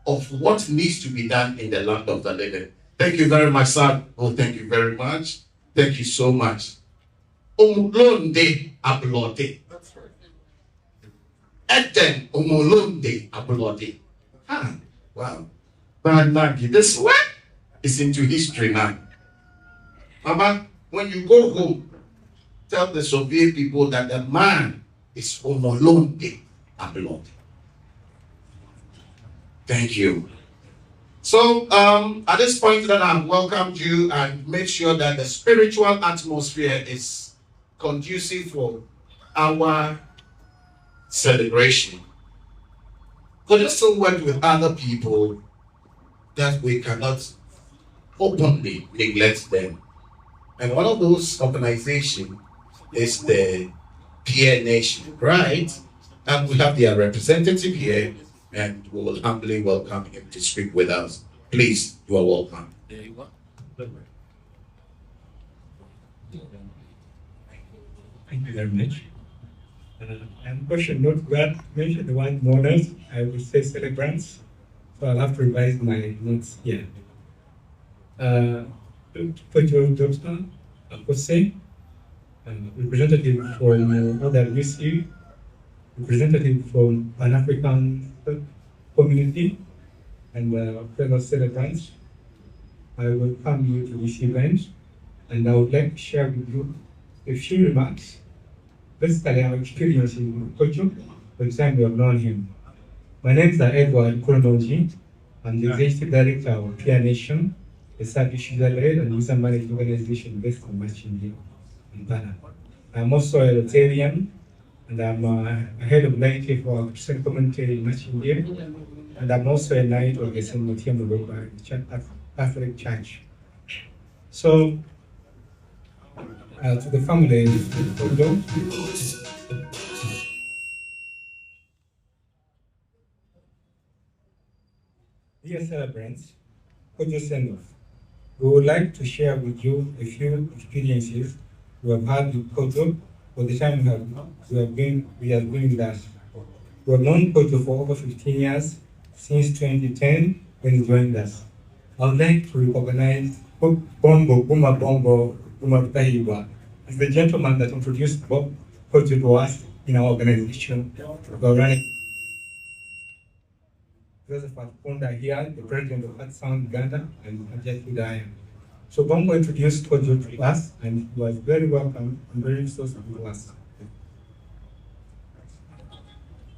of what needs to be done in the land of the living. Thank you very much, sir. Oh, thank you very much. Thank you so much. Omronde Ablode. That's right. Eden Omronde Ablode. Wow. This one is into history now. Mama, when you go home, tell the Soviet people that the man is Omolonde Ablode. Thank you. So at this point that I've welcomed you and made sure that the spiritual atmosphere is conducive for our celebration, could you still work with other people that we cannot openly neglect them? And one of those organizations is the Peer Nation, right? And we have their representative here, and we will humbly welcome him to speak with us. Please, you are welcome. There you are. Thank you very much. I'm question not well mentioned the word mourners, I would say celebrants. So I'll have to revise my notes here. Kojo Dr. Akose, representative from OWC, representative from Pan-African community, and fellow celebrants. I welcome you to this event, and I would like to share with you a few remarks. Basically, our experience in Kojo, for the time we have known him. My name is Edward Chronology. I'm the executive director of Peer Nation, a service-led and user-managed organization based in Machindi, in Ghana. I'm also a Rotarian, and I'm a head of Laity for Christian community in Machindi, and I'm also a knight of the St. Mutiamu Catholic Church. So, to the family of Kojo, dear celebrants, Kojo send-off, we would like to share with you a few experiences we have had with Kojo for the time we have been with us. We have known Kojo for over 15 years, since 2010 when he joined us. I would like to recognize Bongo Buma Bongo Buma Tahiwa as the gentleman that introduced Kojo to us in our organization. We are running Joseph Aponda here, the president of Heart Sound Uganda, and Ajay Kudaya. So Bongo introduced Kojo to us, and he was very welcome and very resourceful to us.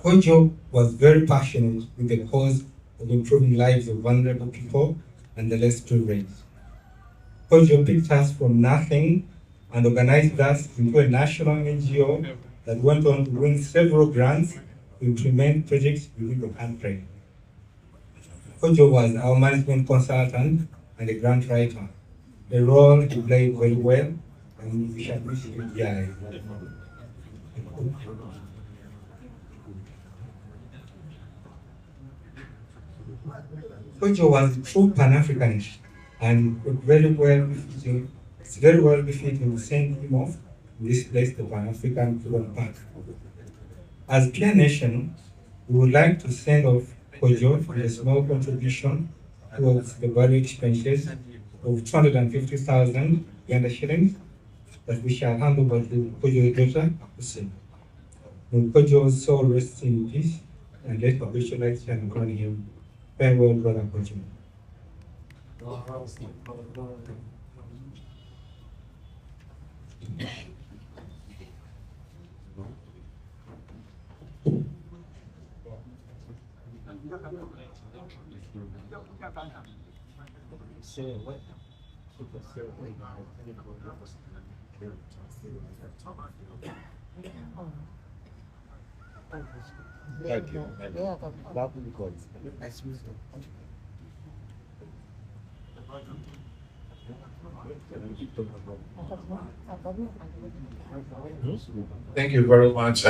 Kojo was very passionate with the cause of improving lives of vulnerable people and the less privileged. Kojo picked us from nothing and organized us into a national NGO that went on to win several grants to implement projects within the country. Kojo was our management consultant and a grant writer, a role he played very well, and we shall miss him dearly. Kojo was a true Pan-Africanist and it's very well befitting to send him off in this place, the Pan-African Freedom Park. As Peer Nation, we would like to send off Kojo for a small contribution towards the value expenses of 250,000 Uganda shillings that we shall hand over to Kojo's daughter, Akuse. May Kojo's soul rest in peace, and let perpetual light shine upon him. Farewell, brother Kojo. Thank you. That will be good. Thank you very much,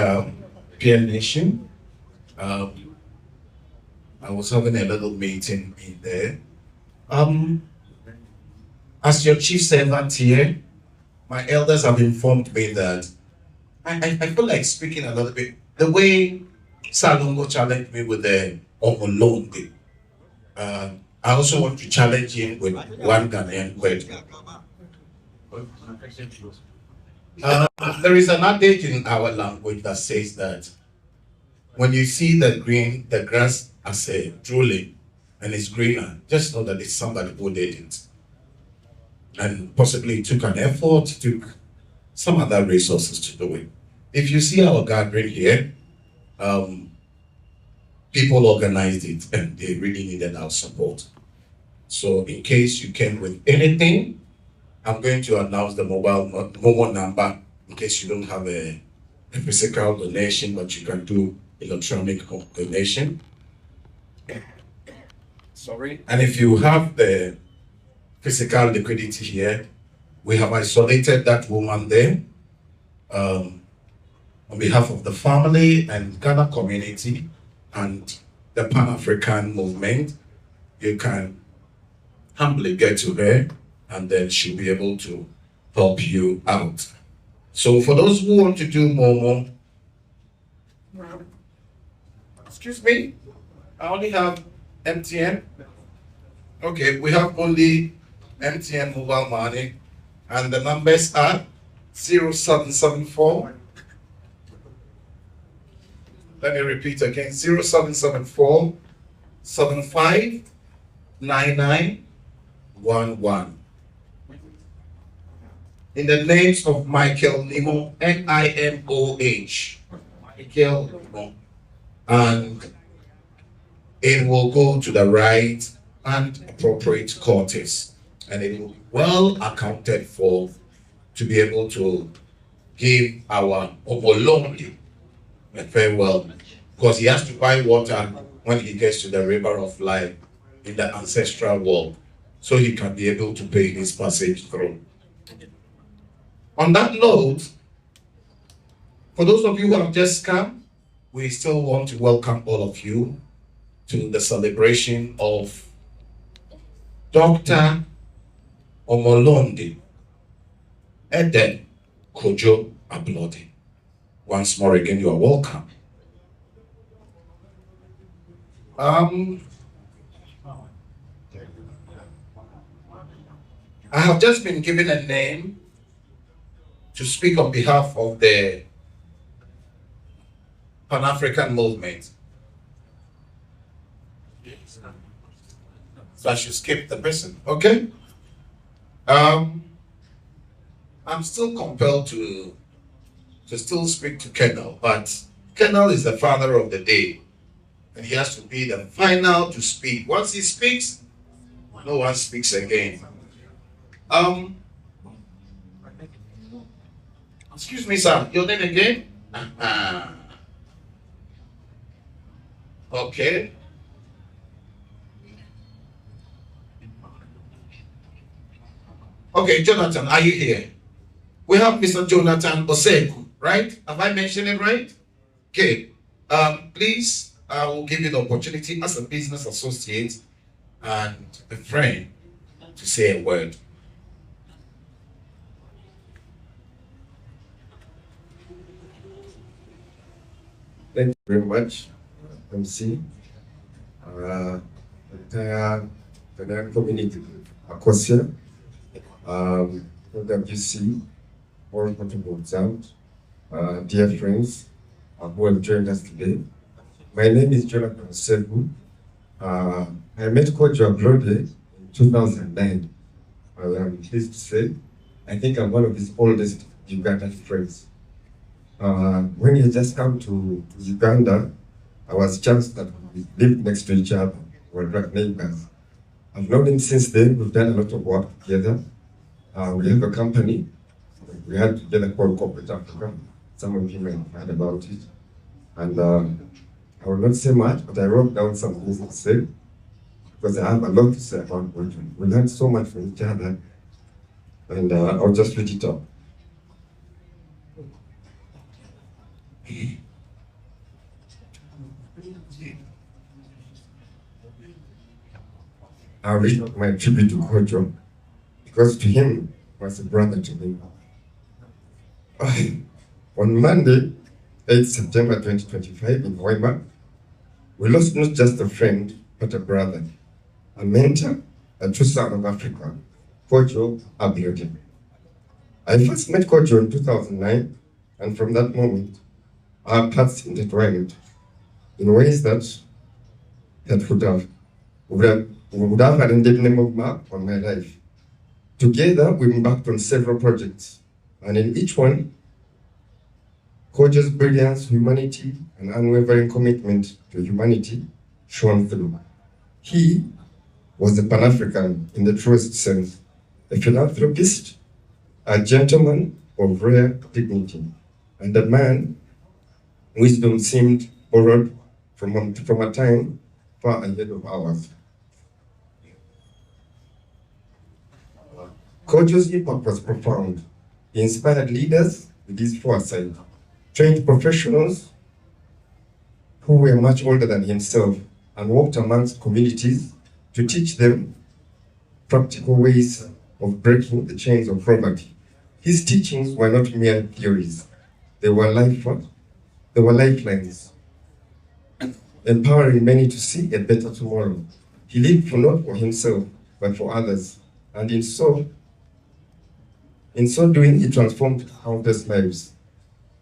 Peer Nation. I was having a little meeting in there. As your chief servant here, my elders have informed me that I feel like speaking a little bit. The way Salongo challenged me with the Omolonde, I also want to challenge him with one Ghanaian question. There is an adage in our language that says that when you see the grass as a drooling and it's greener, just know that it's somebody who did it. And possibly took an effort, took some other resources to do it. If you see our gathering here, people organized it and they really needed our support. So in case you came with anything, I'm going to announce the mobile number in case you don't have a physical donation, but you can do electronic donation. Sorry. And if you have the physical liquidity here, we have isolated that woman there on behalf of the family and Ghana community and the Pan-African movement. You can humbly get to her and then she'll be able to help you out. So for those who want to do more, excuse me, I only have MTN. Okay, we have only MTN mobile money and the numbers are 0774. Let me repeat again, 0774 759911. In the names of Michael Nimo, Nimoh, Michael Nimo, and it will go to the right and appropriate quarters, and it will be well accounted for to be able to give our Obolongi a farewell, because he has to buy water when he gets to the river of life in the ancestral world, so he can be able to pay his passage through. On that note, for those of you who have just come, we still want to welcome all of you to the celebration of Dr. Omolondi Eden Kojo Ablode. Once more again, you are welcome. I have just been given a name to speak on behalf of the Pan-African movement. So I should skip the person, okay? I'm still compelled to still speak to Colonel, but Colonel is the father of the day, and he has to be the final to speak. Once he speaks, no one speaks again. Excuse me, sir. Your name again? Okay. Okay, Jonathan, are you here? We have Mr. Jonathan Oseku, right? Have I mentioned it right? Okay. Please, I will give you the opportunity as a business associate and a friend to say a word. Thank you very much, MC. Entire Ghanaian community, Akosia, WC, all portable sound, dear friends who have joined us today. My name is Jonathan Sebu. I met Kojo Ablode in 2009. I'm pleased to say, I think I'm one of his oldest Ugandan friends. When he just come to Uganda, I was chanced that we lived next to each other. We were like neighbors. I've known him since then. We've done a lot of work together. We have a company we had together called Corporate Africa. Some of you may have heard about it. And I will not say much, but I wrote down some things to say, because I have a lot to say about Kojo. We learned so much from each other, and I'll just read it up. I'll read my tribute to Kojo, because to him was a brother to me. On Monday, 8 September 2025 in Hoima, we lost not just a friend, but a brother, a mentor, a true son of Africa, Kojo Ablode. I first met Kojo in 2009, and from that moment, our paths intertwined in ways that would have an indelible mark on my life. Together, we embarked on several projects, and in each one, Kojo's brilliance, humanity, and unwavering commitment to humanity shone through. He was a Pan-African in the truest sense, a philanthropist, a gentleman of rare dignity, and a man wisdom seemed borrowed from a time far ahead of ours. Kojo's impact was profound. He inspired leaders with his foresight, trained professionals who were much older than himself, and walked amongst communities to teach them practical ways of breaking the chains of poverty. His teachings were not mere theories. They were lifelines, empowering many to see a better tomorrow. He lived not for himself, but for others. And in so doing, he transformed countless lives.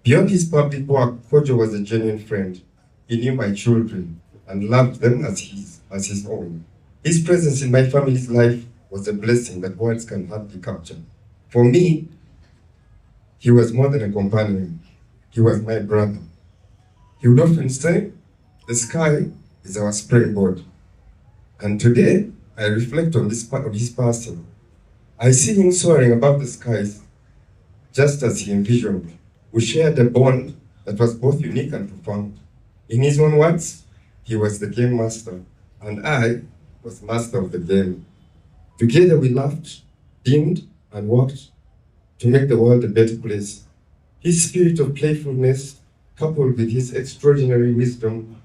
Beyond his public work, Kojo was a genuine friend. He knew my children and loved them as his own. His presence in my family's life was a blessing that words can hardly capture. For me, he was more than a companion. He was my brother. He would often say, the sky is our springboard. And today, I reflect on his passing. I see him soaring above the skies, just as he envisioned. We shared a bond that was both unique and profound. In his own words, he was the game master, and I was master of the game. Together we laughed, dreamed, and worked to make the world a better place. His spirit of playfulness, coupled with his extraordinary wisdom,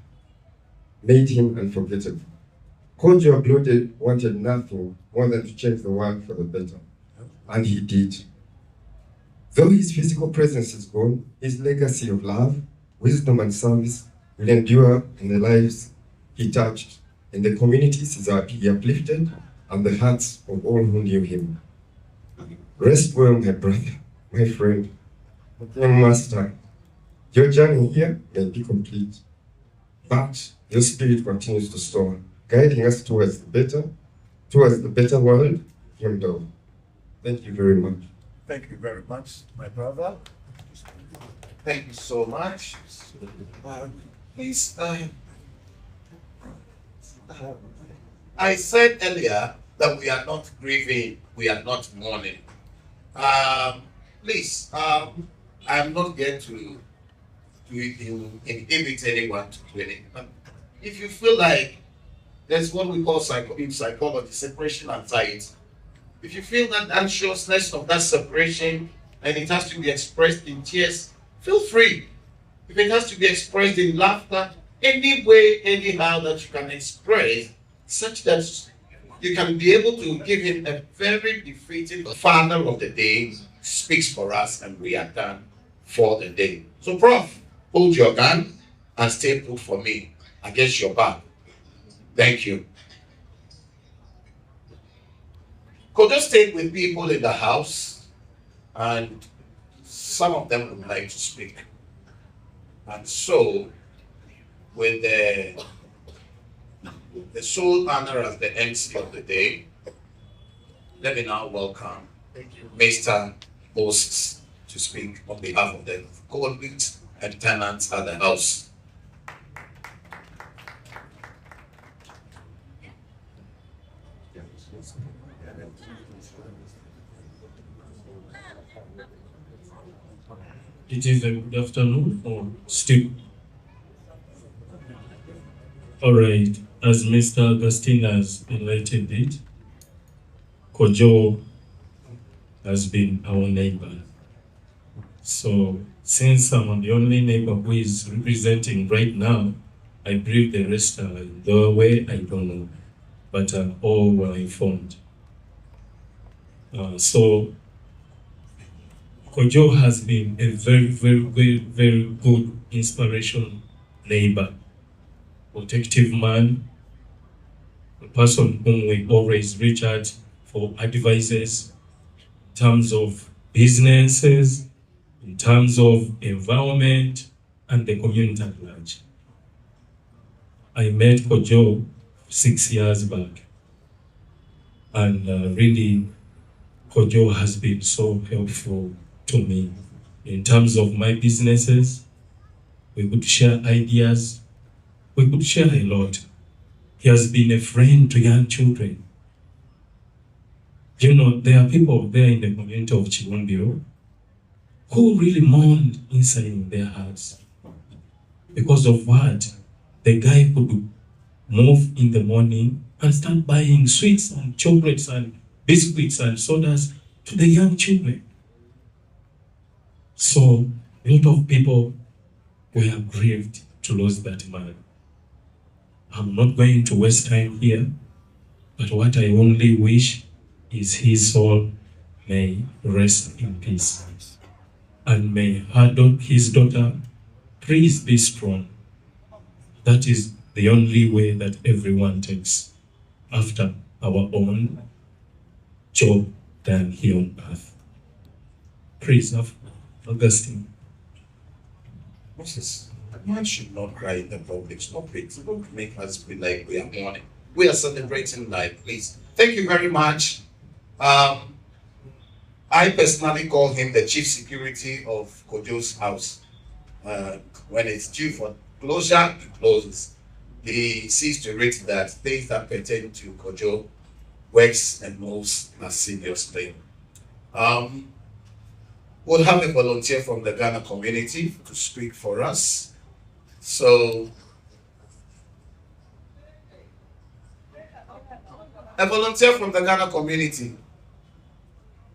made him unforgettable. Kojo Ablode wanted nothing more than to change the world for the better, and he did. Though his physical presence is gone, his legacy of love, wisdom, and service will endure in the lives he touched, in the communities he uplifted, and the hearts of all who knew him. Rest well, my brother, my friend, my master. Your journey here may be complete, but your spirit continues to soar, guiding us towards the better world from now. Thank you very much. Thank you very much, my brother. Thank you so much. Please, I said earlier that we are not grieving, we are not mourning. Please, I'm not going to inhibit anyone to do anything. But if you feel like there's what we call in psychology, separation anxiety. If you feel that anxiousness of that separation and it has to be expressed in tears, feel free. If it has to be expressed in laughter, any way, anyhow that you can express, such that you can be able to give him a very defeating father of the day, speaks for us, and we are done for the day. So, Prof, hold your gun and stay put for me against your back. Thank you. Kojo stayed with people in the house, and some of them would like to speak. And so, with the sole honor as the MC of the day, let me now welcome Mr. Moses to speak on behalf of the colleagues and tenants at the house. It is a good afternoon or still. All right, as Mr. Augustine has enlightened it, Kojo has been our neighbor. So since I'm the only neighbor who is representing right now, I believe the rest are the way, I don't know, but all were informed. So Kojo has been a very, very, very, very good inspiration neighbor, protective man, a person whom we always reach out for advices in terms of businesses, in terms of environment, and the community at large. I met Kojo 6 years back, and really, Kojo has been so helpful to me in terms of my businesses. We could share ideas, we could share a lot. He has been a friend to young children. You know, there are people there in the community of Chibumbiro who really mourned inside in their hearts because of what? The guy could move in the morning and start buying sweets and chocolates and biscuits and sodas to the young children. So a lot of people were grieved to lose that man. I'm not going to waste time here, but what I only wish is his soul may rest in peace. And may his daughter please be strong. That is the only way that everyone takes after our own job done here on earth. Praise of Augustine. Moses, a man should not cry in the public. Stop it. Don't make us feel like we are mourning. We are celebrating life, please. Thank you very much. I personally call him the chief security of Kojo's house. When it's due for closure, he closes. He sees to it that things that pertain to Kojo works and moves seriously. We'll have a volunteer from the Ghana community to speak for us. So, a volunteer from the Ghana community.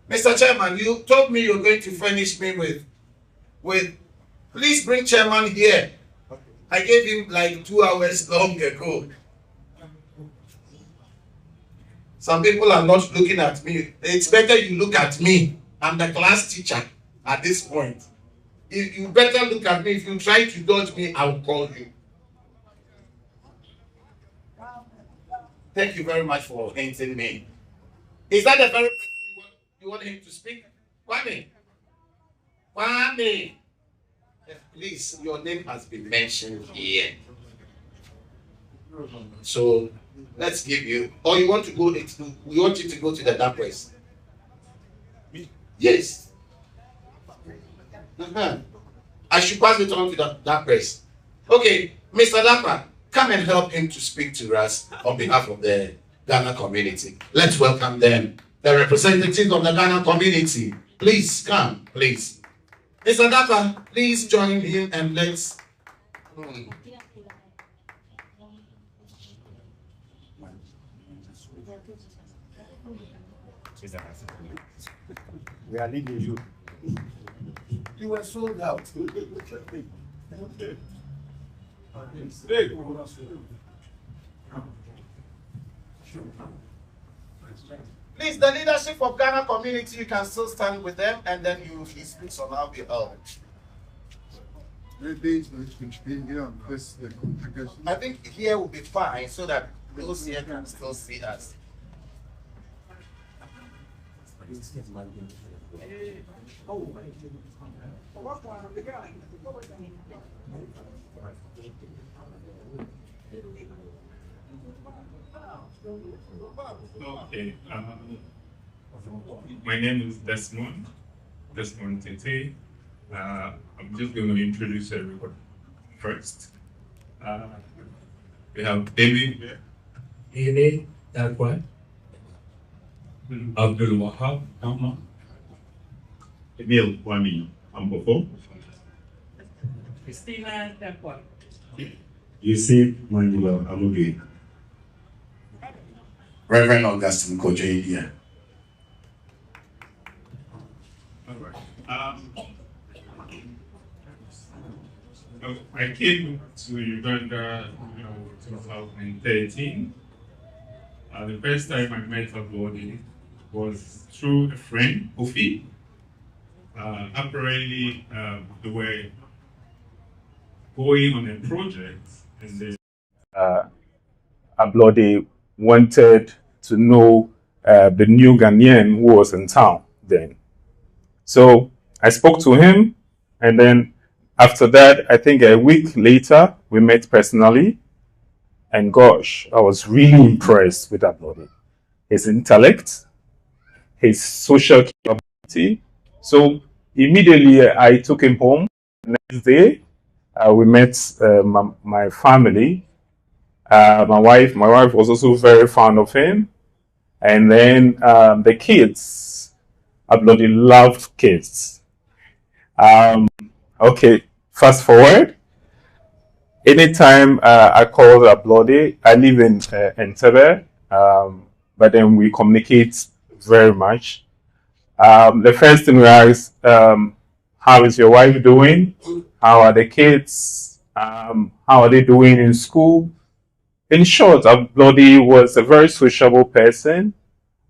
Mr. Chairman, you told me you're going to furnish me with please bring Chairman here. I gave him like 2 hours long ago. Some people are not looking at me. It's better you look at me. I'm the class teacher at this point. You better look at me. If you try to dodge me, I'll call you. Thank you very much for hinting me. Is that the very person you want him to speak? Kwame? Kwame? Please, your name has been mentioned here. So let's give you, or you want to go, we want you to go to the dark place. Yes. I should pass it on to the dark place. Okay, Mr. Dapa, come and help him to speak to us on behalf of the Ghana community. Let's welcome them. The representatives of the Ghana community. Please come, please. Mr. Dapa, please join him and let's. We are leading you. You were sold out. Please, the leadership of Ghana community, you can still stand with them and then he speaks on our behalf. I think here will be fine so that those here can still see us. Okay, my name is Desmond Tete. I'm just going to introduce everybody first. We have David Ele Dakwa, Abdul Wahab Kama, Emil Kwame Ambofo, Christina Dakwa, Yusuf Manuel Ablode, Reverend Augustine Kojo here. All right. I came to Uganda, 2013. The first time I met Ablode was through a friend, Ofi. Apparently, they were going on a project, and then Ablode wanted to know the new Ghanaian who was in town then. So I spoke to him, and then after that, I think a week later, we met personally. And gosh, I was really impressed with Ablode. His intellect, his social capability. So immediately I took him home. The next day, we met my family. My wife was also very fond of him. And then the kids, Ablode loved kids. Okay, fast forward. Anytime I call Ablode, I live in Entebbe, but then we communicate very much. The first thing we ask, how is your wife doing? How are the kids? How are they doing in school? In short, Ablode was a very sociable person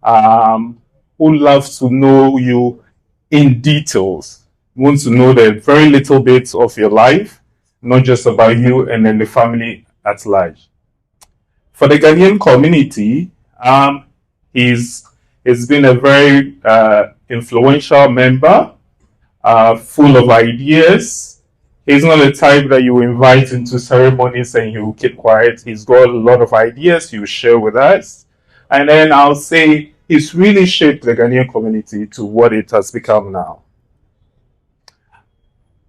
who loves to know you in details, wants to know the very little bits of your life, not just about you and then the family at large. For the Ghanaian community, he's been a very influential member, full of ideas. He's not the type that you invite into ceremonies and he will keep quiet. He's got a lot of ideas he will share with us. And then I'll say he's really shaped the Ghanaian community to what it has become now.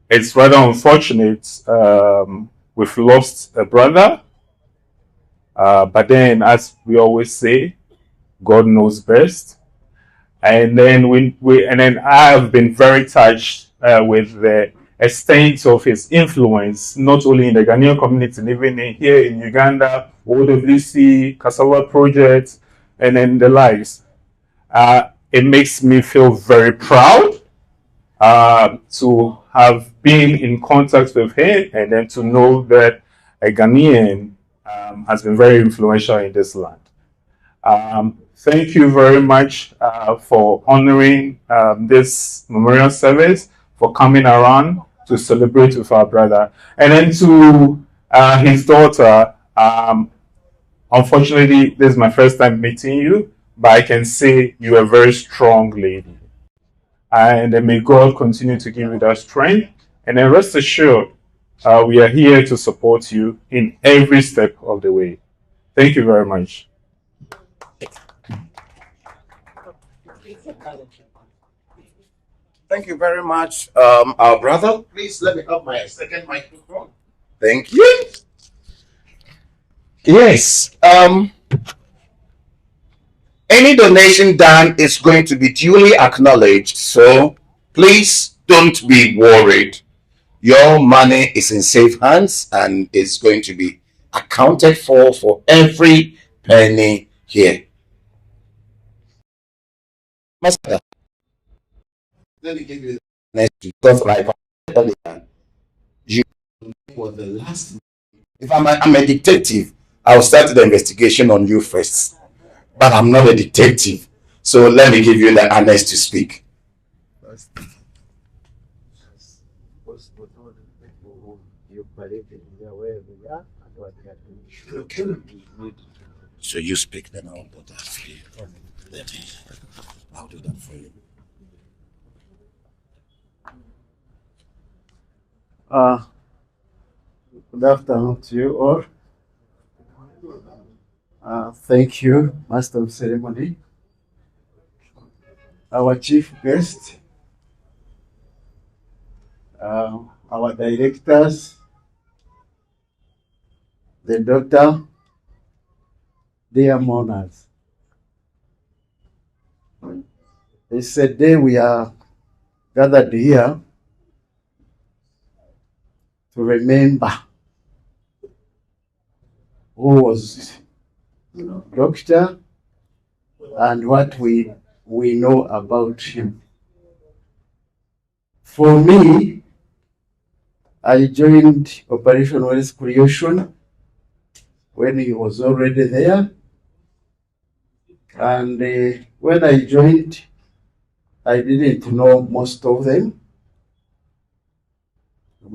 It's rather unfortunate we've lost a brother. But then, as we always say, God knows best. And then I have been very touched with the extent of his influence, not only in the Ghanaian community, even here in Uganda, OWC, Cassava Project, and then the likes. It makes me feel very proud to have been in contact with him, and then to know that a Ghanaian has been very influential in this land. Thank you very much for honoring this memorial service, for coming around to celebrate with our brother. And then to his daughter, unfortunately, this is my first time meeting you, but I can say you're a very strong lady. And may God continue to give you that strength. And then rest assured, we are here to support you in every step of the way. Thank you very much. Thank you very much, our brother. Please let me have my second microphone. Thank you. Yes. Any donation done is going to be duly acknowledged, so please don't be worried. Your money is in safe hands and is going to be accounted for every penny here. Master, let me give you the next, because like earlier, you were the last. If I'm a detective, I'll start the investigation on you first. But I'm not a detective, so let me give you the honest to speak. Okay. So you speak, then I'll do that for you. I'll do that for you. Good afternoon to you all. Thank you, Master of Ceremony, our chief guest, our directors, the doctor, dear mourners. It's a day we are gathered here to remember who was doctor and what we know about him. For me, I joined Operation Wealth Creation when he was already there, and when I joined, I didn't know most of them.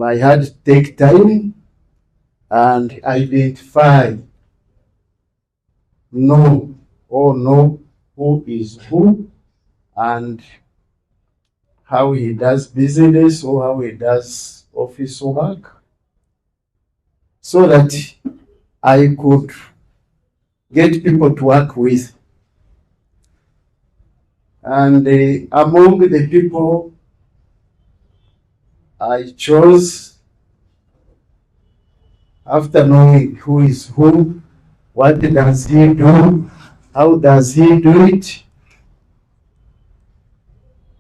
I had to take time and identify, know who is who and how he does business or how he does office work, so that I could get people to work with. And among the people I chose, after knowing who is who What does he do? How does he do it?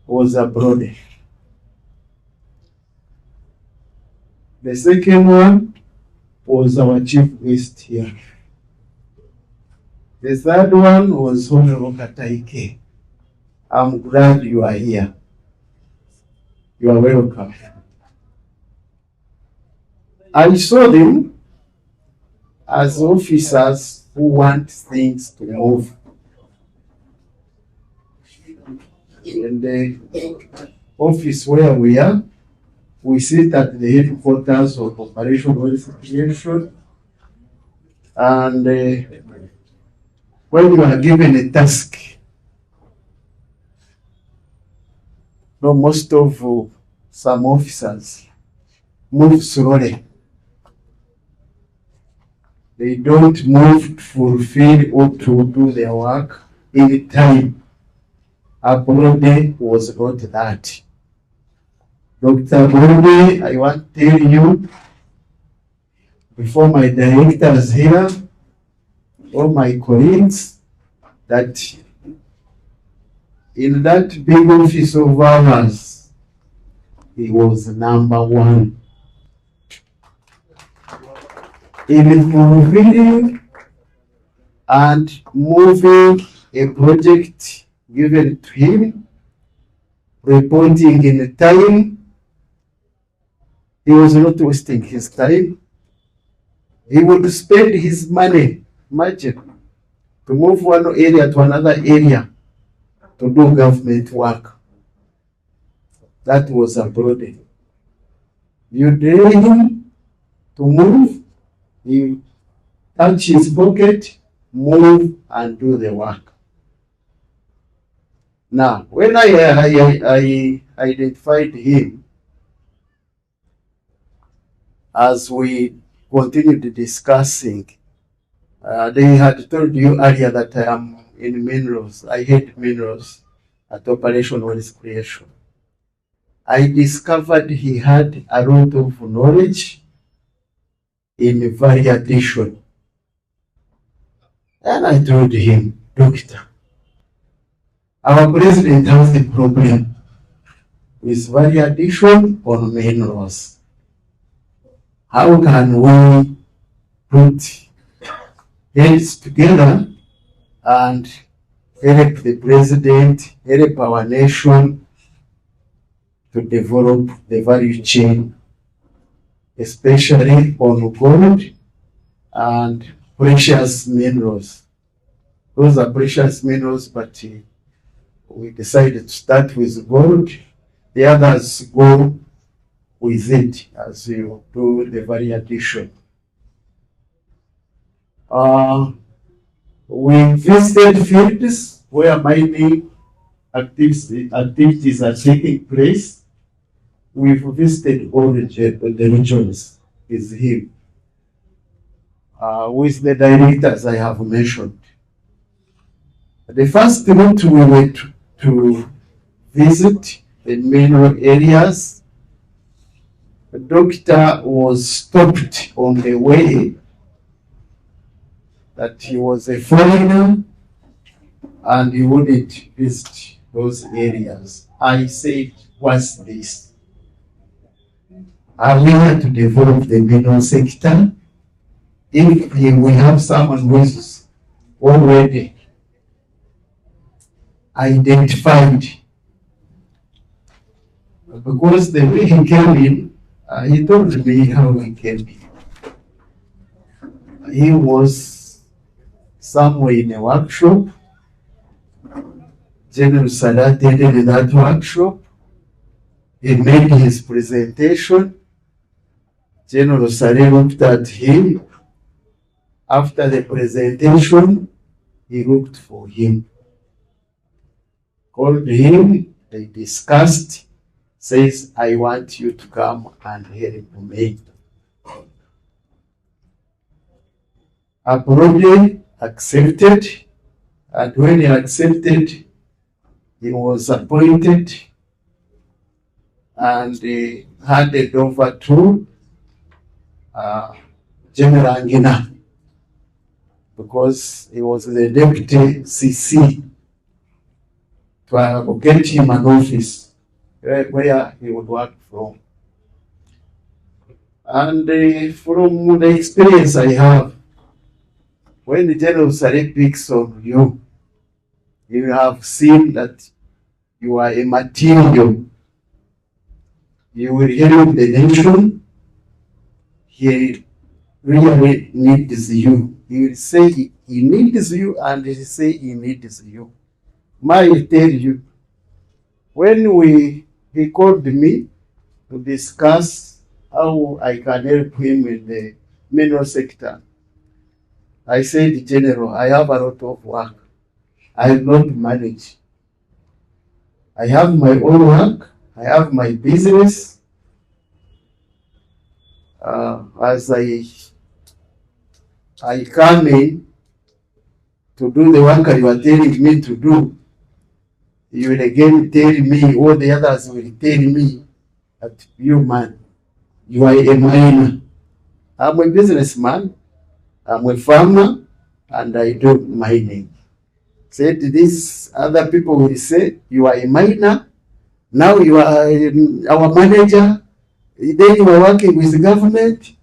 Was Ablode. The second one was our chief guest here. The third one was Honorable Kataike. I'm glad you are here. You are welcome. I saw them as officers who want things to move. In the office where we are, we sit at the headquarters of Operation Creation, and when you are given a task, most of some officers move slowly. They don't move to fulfill or to do their work in time. Ablode was not that. Dr. Ablode, I want to tell you, before my directors here, all my colleagues, that in that big office of ours, he was number one. In fulfilling and moving a project given to him, reporting in time, he was not wasting his time. He would spend his money, imagine, to move one area to another area to do government work. That was Ablode. You dare him to move, he touch his pocket, move and do the work. Now, when I identified him, as we continued discussing, they had told you earlier that I am in minerals. I hate minerals at Operation Wealth Creation. I discovered he had a lot of knowledge in variation. And I told him, Doctor, our president has a problem with variation on minerals. How can we put heads together and help the president, help our nation to develop the value chain, especially on gold and precious minerals? Those are precious minerals, but we decided to start with gold. The others go with it as you do the variation. We visited fields where mining activities are taking place. We've visited all the regions with him, with the directors I have mentioned. The first route we went to visit the mineral areas, the doctor was stopped on the way that he was a foreigner and he wouldn't visit those areas. I said, what's this? Are we here to develop the mineral sector? If we have someone who is already identified, because the way he came in, he told me how he came in. He was somewhere in a workshop. General Sada attended in that workshop. He made his presentation. General Sada looked at him. After the presentation, he looked for him. Called him, they discussed, says, I want you to come and help me. Ablode accepted, and when he accepted, he was appointed and handed over to General Angina. because he was the deputy CC to get him an office where he would work from. And from the experience I have, when the General Sare picks on you, you have seen that you are a material. You will help the nation. He really needs you. He will say he needs you, and he will say he needs you. I will tell you, when he called me to discuss how I can help him in the mineral sector, I said, General, I have a lot of work. I will not manage. I have my own work. I have my business. As I come in to do the work you are telling me to do, you will again tell me, all the others will tell me that you, man, you are a miner. I'm a businessman, I'm a farmer, and I do mining. Said these other people will say, you are a miner, now you are our manager, then you are working with the government.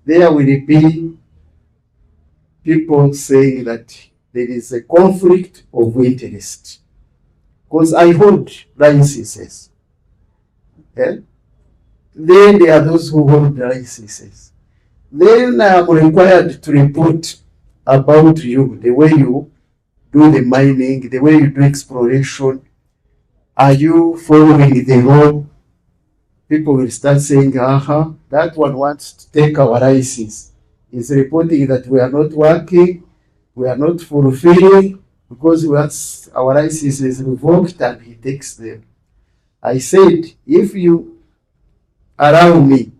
There will be people saying that there is a conflict of interest. Because I hold licenses. Yeah? Then there are those who hold licenses. Then I am required to report about you, the way you do the mining, the way you do exploration. Are you following the law? People will start saying, that one wants to take our license. He's reporting that we are not working, we are not fulfilling, because our license is revoked and he takes them. I said, if you allow me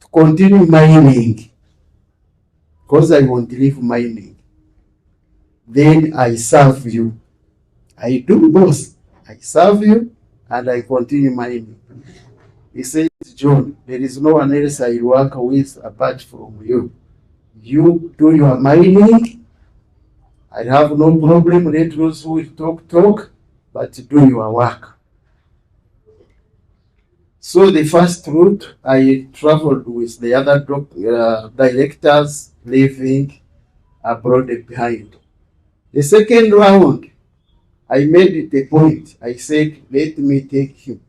to continue mining, because I won't leave mining, then I serve you. I do both. I serve you and I continue mining. He said, John, there is no one else I work with apart from you. You do your mining. I have no problem. Let those who will talk, but do your work. So the first route, I traveled with the other directors, leaving Ablode behind. The second round, I made it a point. I said, let me take him.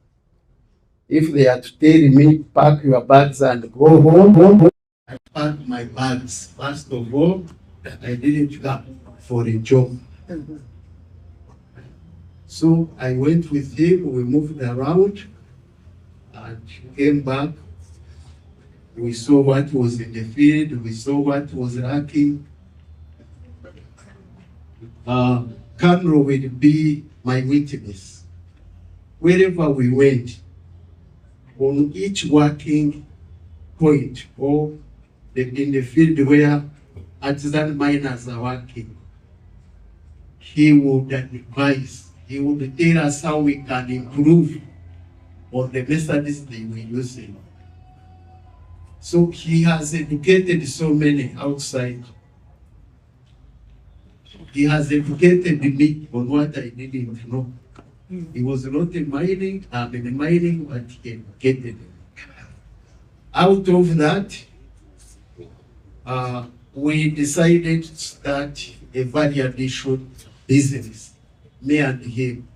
If they are to tell me, pack your bags and go home, I packed my bags. First of all, I didn't come for a job. So I went with him, we moved around, and came back. We saw what was in the field, we saw what was lacking. Conroe will be my witness. Wherever we went, on each working point or in the field where artisan miners are working, he would advise, he would tell us how we can improve on the methods they were using. So he has educated so many outside. He has educated me on what I didn't know. He was not in mining, I'm in mining, but he educated me. Out of that, we decided to start a value addition business, me and him.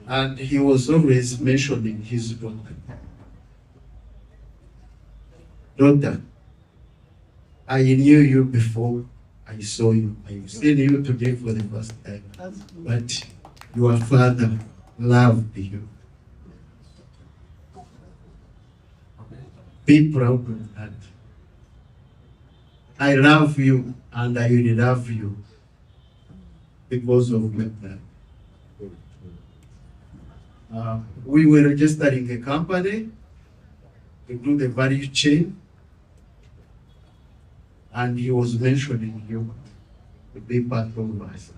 And he was always mentioning his daughter. Daughter, I knew you before I saw you. I've seen you today for the first time. But your father loved you. Be proud of that. I love you and I will love you because of that. We were registering a company to do the value chain, and he was mentioning you to be part of us.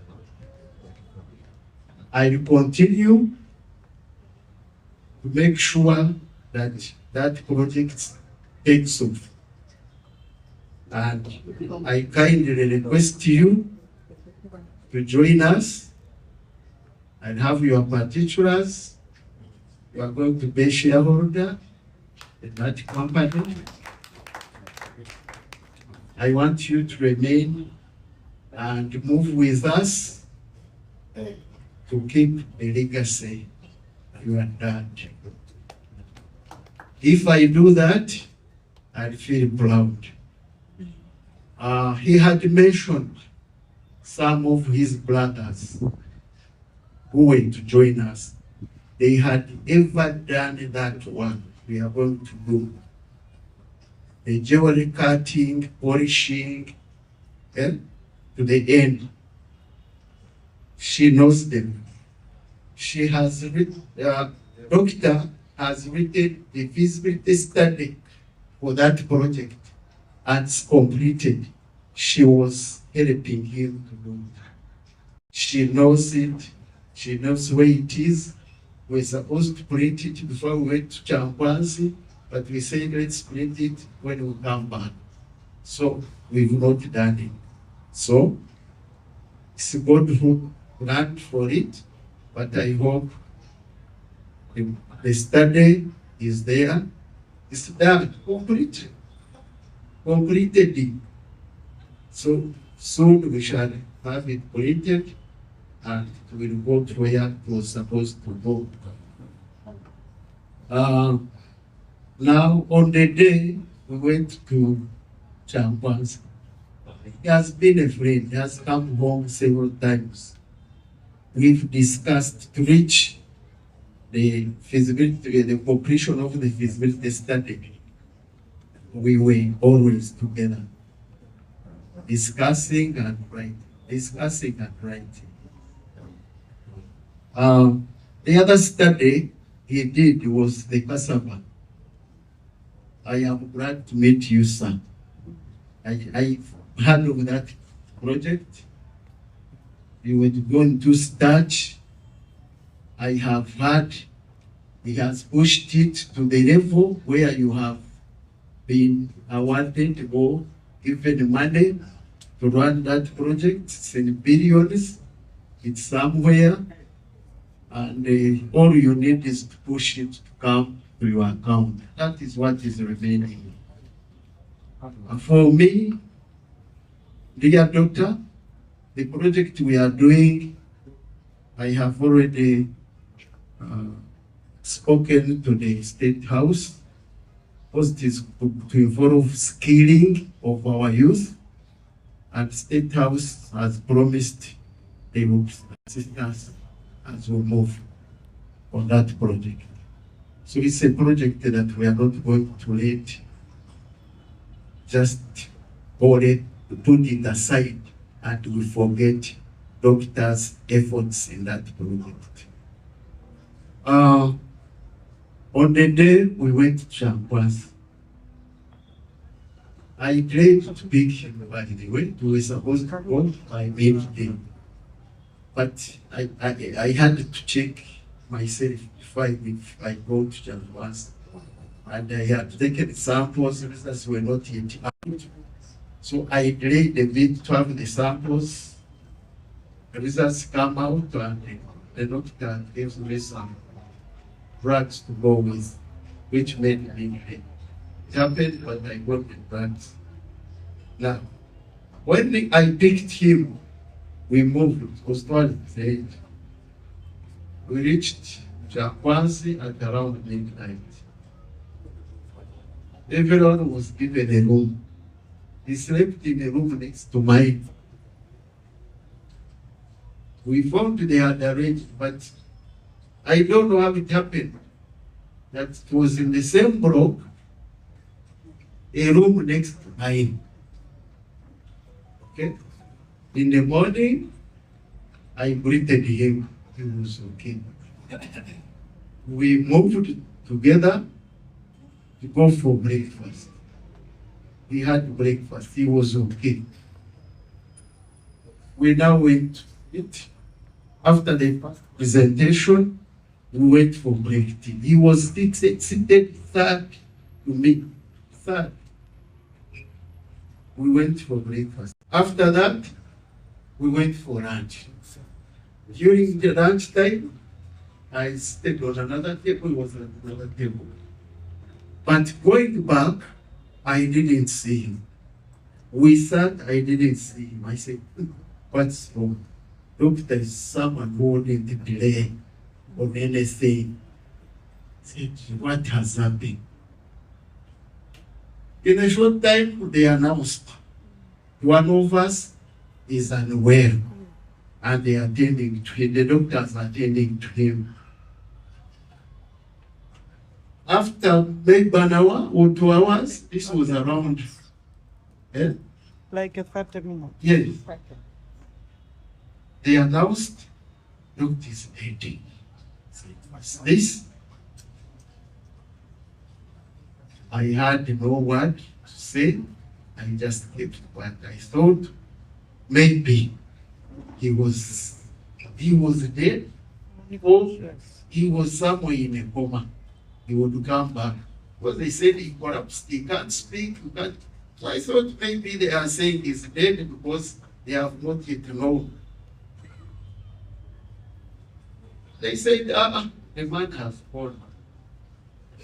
I will continue to make sure that that project takes off. And I kindly request you to join us and have your particulars. You are going to be a shareholder in that company. I want you to remain and move with us to keep the legacy you have done. If I do that, I feel proud. He had mentioned some of his brothers who were to join us. They had ever done that one we are going to do. The jewelry cutting, polishing, to the end. She knows them. She has written, doctor has written the feasibility study for that project and it's completed. She was helping him to do it. She knows it. She knows where it is. We're supposed to print it before we went to Champanzi, but we said let's print it when we come back. So we've not done it. So it's God who planned for it, but I hope the study is there. It's done, completed. So soon we shall have it printed and it will go to where it was supposed to go. Now, on the day we went to Champanzi, he has been a friend. He has come home several times. We've discussed to reach the feasibility, the completion of the feasibility study. We were always together, discussing and writing. The other study he did was the cassava. I am glad to meet you, sir. I handled that project. You were going to starch. I have heard he has pushed it to the level where you have been awarded or given money to run that project. It's in billions. It's somewhere. And all you need is to push it to come to your account. That is what is remaining. For me, dear doctor, the project we are doing, I have already spoken to the State House, because it is to involve skilling of our youth, and State House has promised they will assist us as we move on that project. So it's a project that we are not going to let just put it aside and we forget doctors' efforts in that project. On the day we went to Champanzi, I tried to pick him, by the way. We were supposed to go by midday. But I had to check myself if I go to Champanzi. And I had taken samples, results were not yet out. So I delayed a bit to have the samples. The results come out and the doctor gives me some drugs to go with, which made me pay. It happened, but I got the drugs. Now, when I picked him, we moved, because toward the age. We reached Champanzi at around midnight. Everyone was given a room. He slept in a room next to mine. We found they had arranged, but I don't know how it happened. That it was in the same block, a room next to mine. Okay? In the morning, I greeted him. He was okay. We moved together to go for breakfast. He had breakfast. He was okay. We now went to eat. After the presentation, we went for break tea. He was seated third to me. Third. we went for breakfast. After that, we went for lunch. During the lunch time, I stayed on another table, was on another table. But going back, I didn't see him. We sat, I didn't see him. I said, what's wrong? Look, there's someone who didn't delay on anything. I said, what has happened? In a short time, they announced one of us is unwell, and they are attending to him. The doctors are attending to him. After maybe an hour or 2 hours, this was around. Like a 30 minutes. Yes. They announced, doctor is bleeding. What's this? I had no word to say. I just kept what I thought. Maybe he was dead, or he was somewhere in a coma. He would come back. Because they said he collapsed, he can't speak, he can't. So I thought maybe they are saying he's dead because they have not yet known. They said, the man has gone.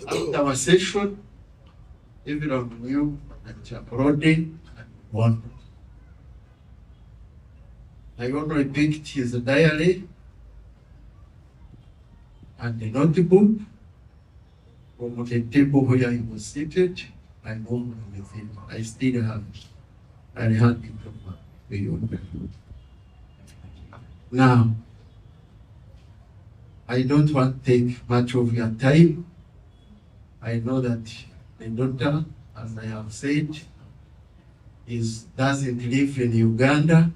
After our session, everyone knew that Ablode had gone. I only picked his diary and the notebook from the table where he was seated. I moved with him. I still have I hand it over to you. Now, I don't want to take much of your time. I know that the daughter, as I have said, doesn't live in Uganda.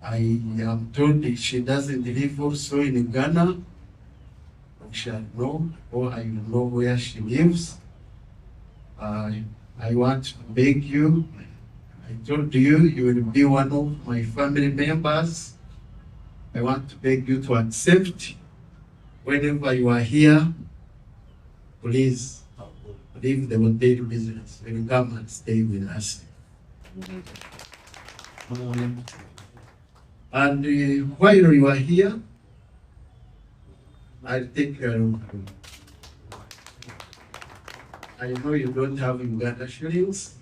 I am told she doesn't live also in Ghana. I shall know, or I will know where she lives. I want to beg you. I told you, you will be one of my family members. I want to beg you to accept. Whenever you are here, please leave the hotel business and come and stay with us. And while you are here, I'll take care of you. I know you don't have Uganda shillings.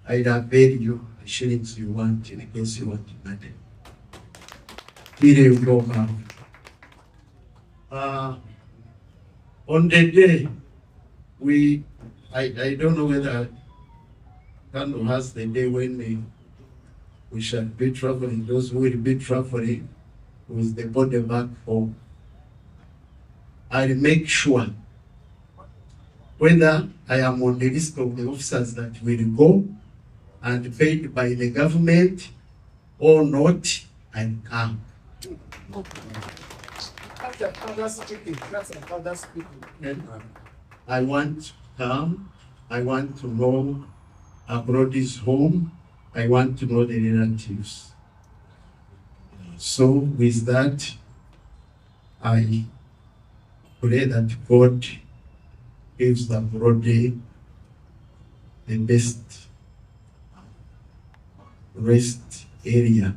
I'd have paid you the shillings you want in case you want Uganda. Here you go now. On the day, I don't know whether Kano has the day when we shall be traveling, those who will be traveling with the body back home. I'll make sure whether I am on the list of the officers that will go and paid by the government or not, I'll come. That's a father speaking. I want to come. I want to know Ablode's home. I want to know the relatives. So with that, I pray that God gives Ablode the best rest area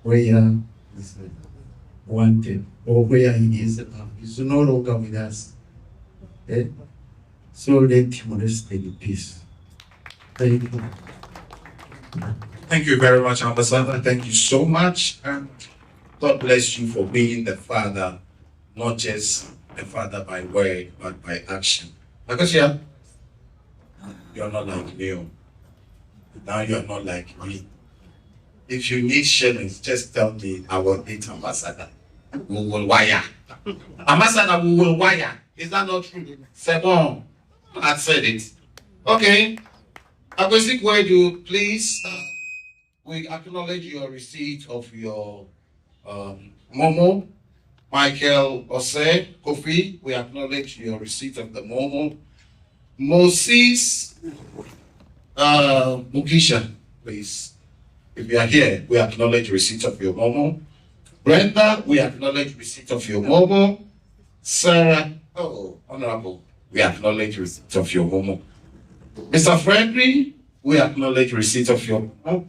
where he's wanted, or where he is now. He's no longer with us. So let him rest in peace. Thank you. Thank you very much, Ambassador. Thank you so much. And God bless you for being the father, not just the father by word, but by action. Because you're not like me. Now you're not like me. If you need shillings, just tell me. I will eat Ambassador. We will wire. Ambassador, we will wire. Is that not true? C'est bon. I said it. Okay. Akwesik, where you please, we acknowledge your receipt of your Momo. Michael Ose, Kofi, we acknowledge your receipt of the Momo. Moses Mugisha, please. If you are here, we acknowledge receipt of your Momo. Brenda, we acknowledge receipt of your Momo. Sarah, Honorable, we acknowledge receipt of your Momo. Mr. Frederick, we acknowledge receipt of your momo.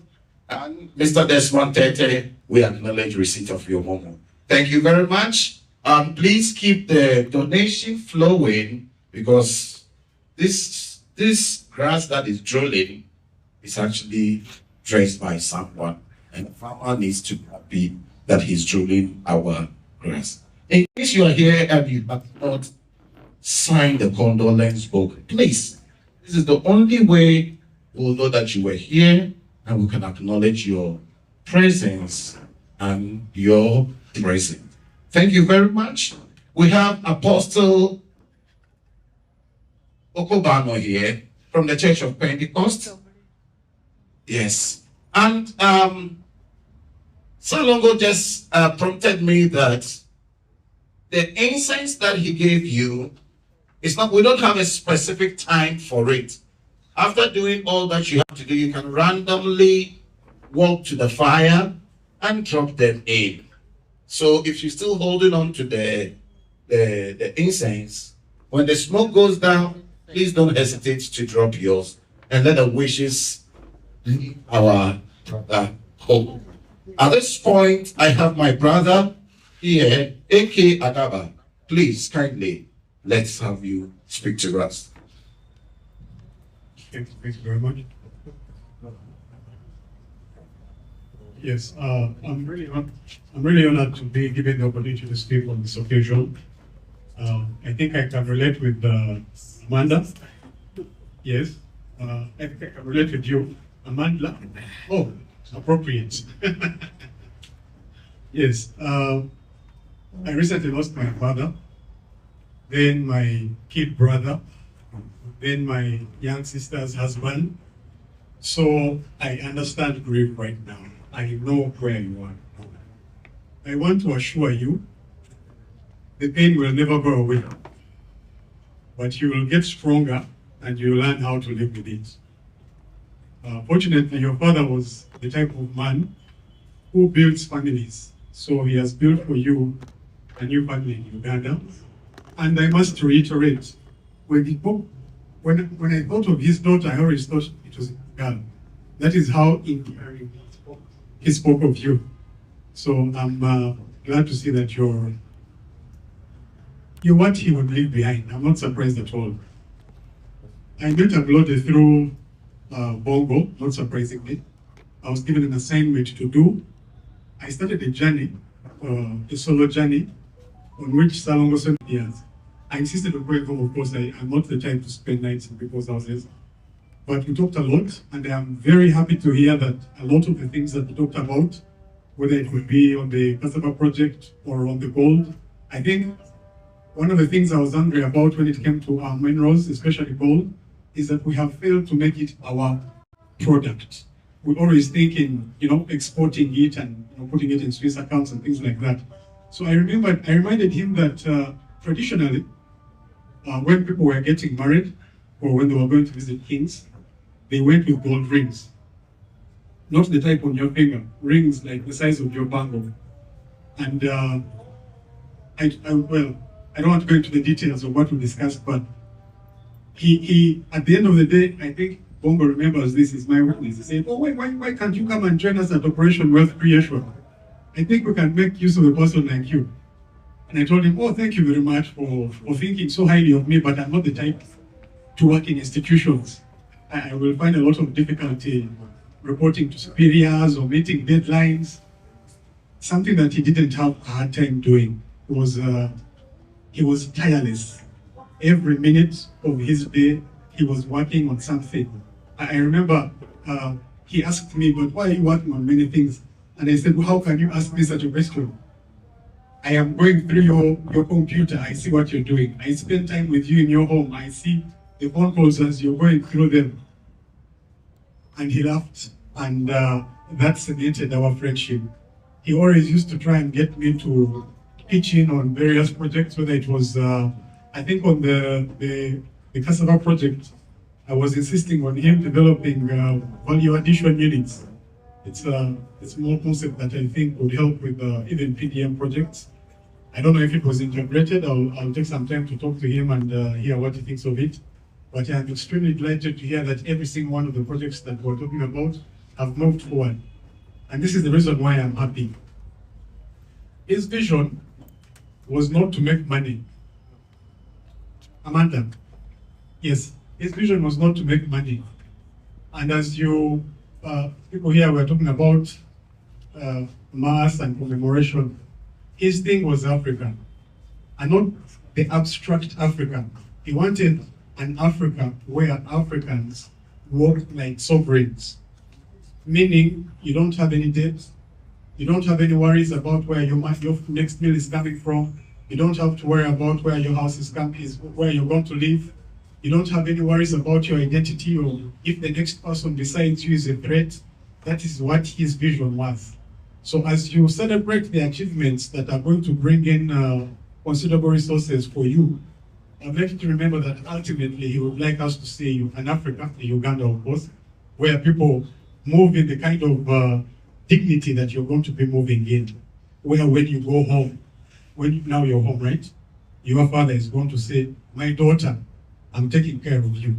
And Mr. Desmond Tete, we acknowledge receipt of your momo. Thank you very much. Please keep the donation flowing, because this grass that is drilling is actually dressed by someone, and the farmer needs to be happy that he's drilling our grass. In case you are here and you have not signed the condolence book, please, this is the only way we'll know that you were here, and we can acknowledge your presence and your presence. Thank you very much. We have Apostle Okobano here from the Church of Pentecost. Yes. And Salongo just prompted me that the incense that he gave you, it's not, we don't have a specific time for it. After doing all that you have to do, you can randomly walk to the fire and drop them in. So if you're still holding on to the incense, when the smoke goes down, please don't hesitate to drop yours and let the wishes leave our home. At this point, I have my brother here, A.K. Adaba. Please, kindly, let's have you speak to us. Thank you very much. Yes, I'm really honored to be given the opportunity to speak on this occasion. I think I can relate with Amanda. Yes, I think I can relate with you, Amanda. Oh, appropriate. Yes, I recently lost my father, then my kid brother, then my young sister's husband. So I understand grief right now. I know where you are. I want to assure you, the pain will never go away, but you will get stronger and you will learn how to live with it. Fortunately, your father was the type of man who builds families. So he has built for you a new family in Uganda. And I must reiterate, when I thought of his daughter, I always thought it was a girl. That is how endearing he spoke of you. So I'm glad to see that you're what he would leave behind. I'm not surprised at all. I met Ablode through Bongo, not surprisingly. I was given an assignment to do. I started a journey, a solo journey, on which Salongo spent years. I insisted on going home. Of course, I'm not the type to spend nights in people's houses. But we talked a lot, and I'm very happy to hear that a lot of the things that we talked about, whether it would be on the cassava project or on the gold, I think one of the things I was angry about when it came to our minerals, especially gold, is that we have failed to make it our product. We're always thinking, exporting it and putting it in Swiss accounts and things like that. So I reminded him that traditionally, when people were getting married or when they were going to visit kings, they went with gold rings. Not the type on your finger, rings like the size of your bangle. And I don't want to go into the details of what we discussed, but he at the end of the day, I think Bongo remembers this is my witness. He said, why can't you come and join us at Operation Wealth Creation? I think we can make use of a person like you. And I told him, thank you very much for thinking so highly of me, but I'm not the type to work in institutions. I will find a lot of difficulty reporting to superiors or meeting deadlines. Something that he didn't have a hard time doing was he was tireless. Every minute of his day, he was working on something. I remember he asked me, but why are you working on many things? And I said, how can you ask me such a question? I am going through your computer. I see what you're doing. I spend time with you in your home. I see the phone calls as you're going through them. And he laughed, and that cemented our friendship. He always used to try and get me to pitch in on various projects, whether it was, I think on the cassava project, I was insisting on him developing value addition units. It's a small concept that I think would help with even PDM projects. I don't know if it was integrated. I'll take some time to talk to him and hear what he thinks of it. But I'm extremely delighted to hear that every single one of the projects that we're talking about have moved forward. And this is the reason why I'm happy. His vision was not to make money. Amanda, yes, his vision was not to make money. And as you people here were talking about mass and commemoration, his thing was Africa, and not the abstract Africa. He wanted an Africa where Africans worked like sovereigns, meaning you don't have any debt, you don't have any worries about where your next meal is coming from, you don't have to worry about where your house is where you're going to live, you don't have any worries about your identity or if the next person besides you is a threat. That is what his vision was. So as you celebrate the achievements that are going to bring in considerable resources for you, I'd like you to remember that ultimately he would like us to see an Africa, Uganda of course, where people move in the kind of dignity that you're going to be moving in. Where when you go home, now you're home, right? Your father is going to say, my daughter, I'm taking care of you.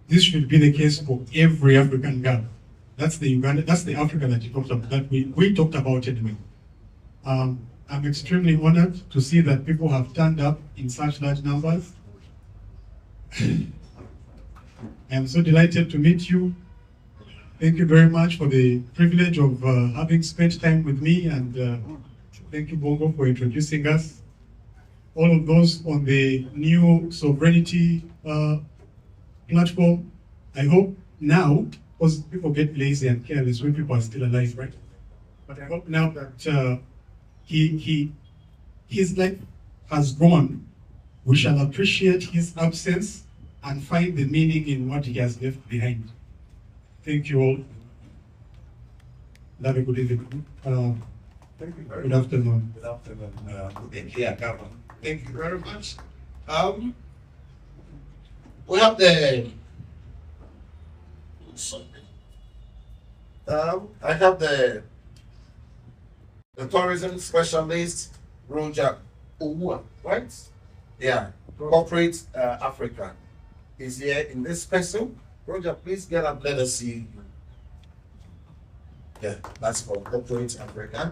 This should be the case for every African girl. That's the Uganda, that's the Africa that you talked about, that we talked about anyway. I'm extremely honored to see that people have turned up in such large numbers. I am so delighted to meet you. Thank you very much for the privilege of having spent time with me, and thank you, Bongo, for introducing us. All of those on the new sovereignty platform, I hope now, because people get lazy and careless when people are still alive, right? But I hope now that his life has gone, we shall appreciate his absence and find the meaning in what he has left behind. Thank you all. Have a good evening. Thank you very Good much. afternoon. Good afternoon. Thank you very much. We have I have the tourism specialist, Roger Uwa, right? Yeah, corporate Africa is here in this special. Roger, please get up, let us see. Yeah, that's for corporate Africa.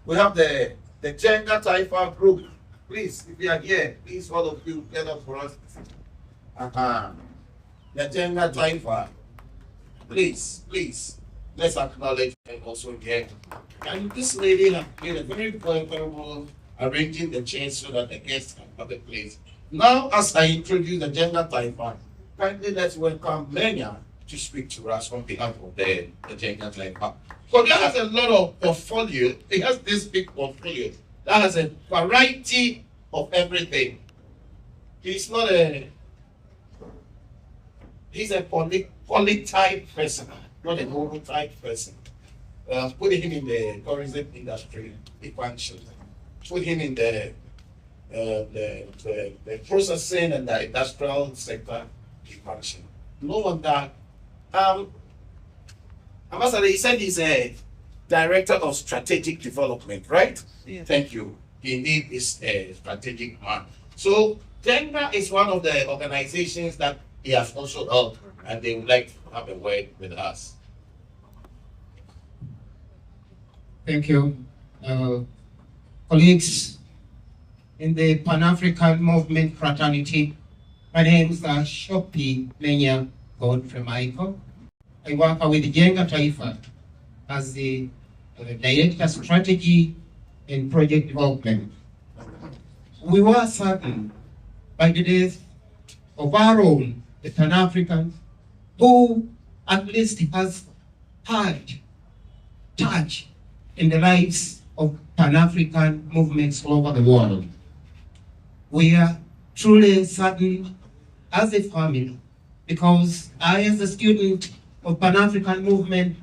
We have the Jenga Taifa group. Please, if you are here, please all of you get up for us. The Jenga Taifa. Please, let's acknowledge and also here. And this lady has been a very comfortable arranging the chairs so that the guests can have a place. Now, as I introduce the Jenga Taifa, kindly let's welcome Lenya to speak to us on behalf of the Jenga Taifa. Kojo has a lot of portfolio. He has this big portfolio that has a variety of everything. He's a poly-type person, not a mono-type person. Put him in the tourism industry, he functions. Put him in the processing and the industrial sector, he functions. No wonder. Ambassador, he said he's a director of strategic development, right? Yeah. Thank you. He indeed is a strategic man. So Jenga is one of the organizations that he has also helped, and they would like to have a word with us. Thank you. Colleagues in the Pan-African Movement Fraternity, my name is Shopi Menya Godfrey Michael. I work with Jenga Taifa as the Director Strategy and Project Development. We were saddened by the death of our own, the Pan-Africans, who at least has had touch in the lives of Pan-African movements all over the world. We are truly saddened as a family because I, as a student of Pan-African movement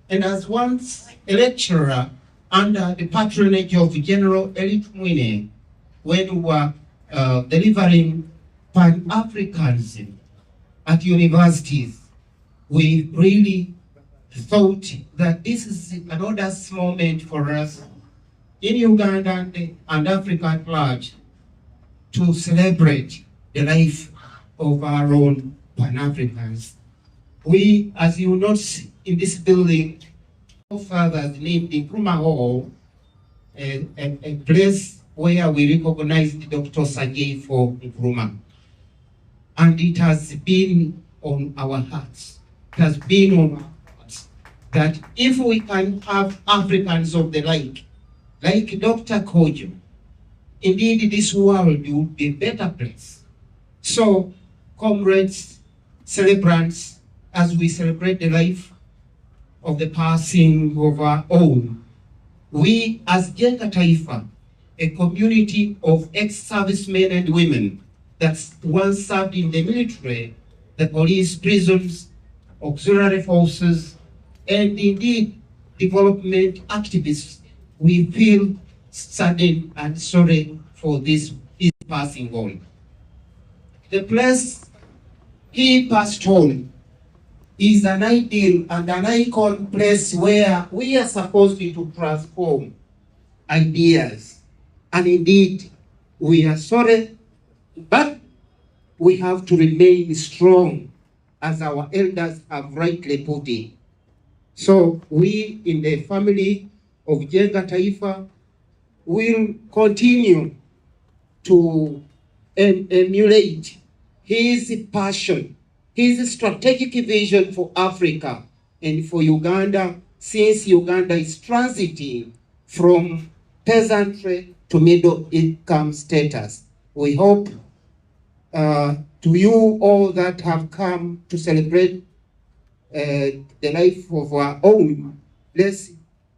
and as once a lecturer under the patronage of General Elite Mwine, when we were delivering Pan-Africanism at universities, we really thought that this is an audacious moment for us in Uganda and Africa at large to celebrate the life of our own Pan-Africans. We, as you notice in this building, fathers named Nkrumah Hall, a place where we recognized Dr. Sergei for Nkrumah. And it has been on our hearts. It has been on our hearts that if we can have Africans of the like Dr. Kojo, indeed this world would be a better place. So, comrades, celebrants, as we celebrate the life of the passing of our own, we as Jenga Taifa, a community of ex-servicemen and women that once served in the military, the police, prisons, auxiliary forces, and indeed development activists, we feel saddened and sorry for this passing on. The place he passed on is an ideal and an icon place where we are supposed to transform ideas. And indeed, we are sorry, but we have to remain strong, as our elders have rightly put it. So we in the family of Jenga Taifa will continue to emulate his passion, his strategic vision for Africa and for Uganda, since Uganda is transiting from peasantry to middle income status. We hope to you all that have come to celebrate the life of our own, let's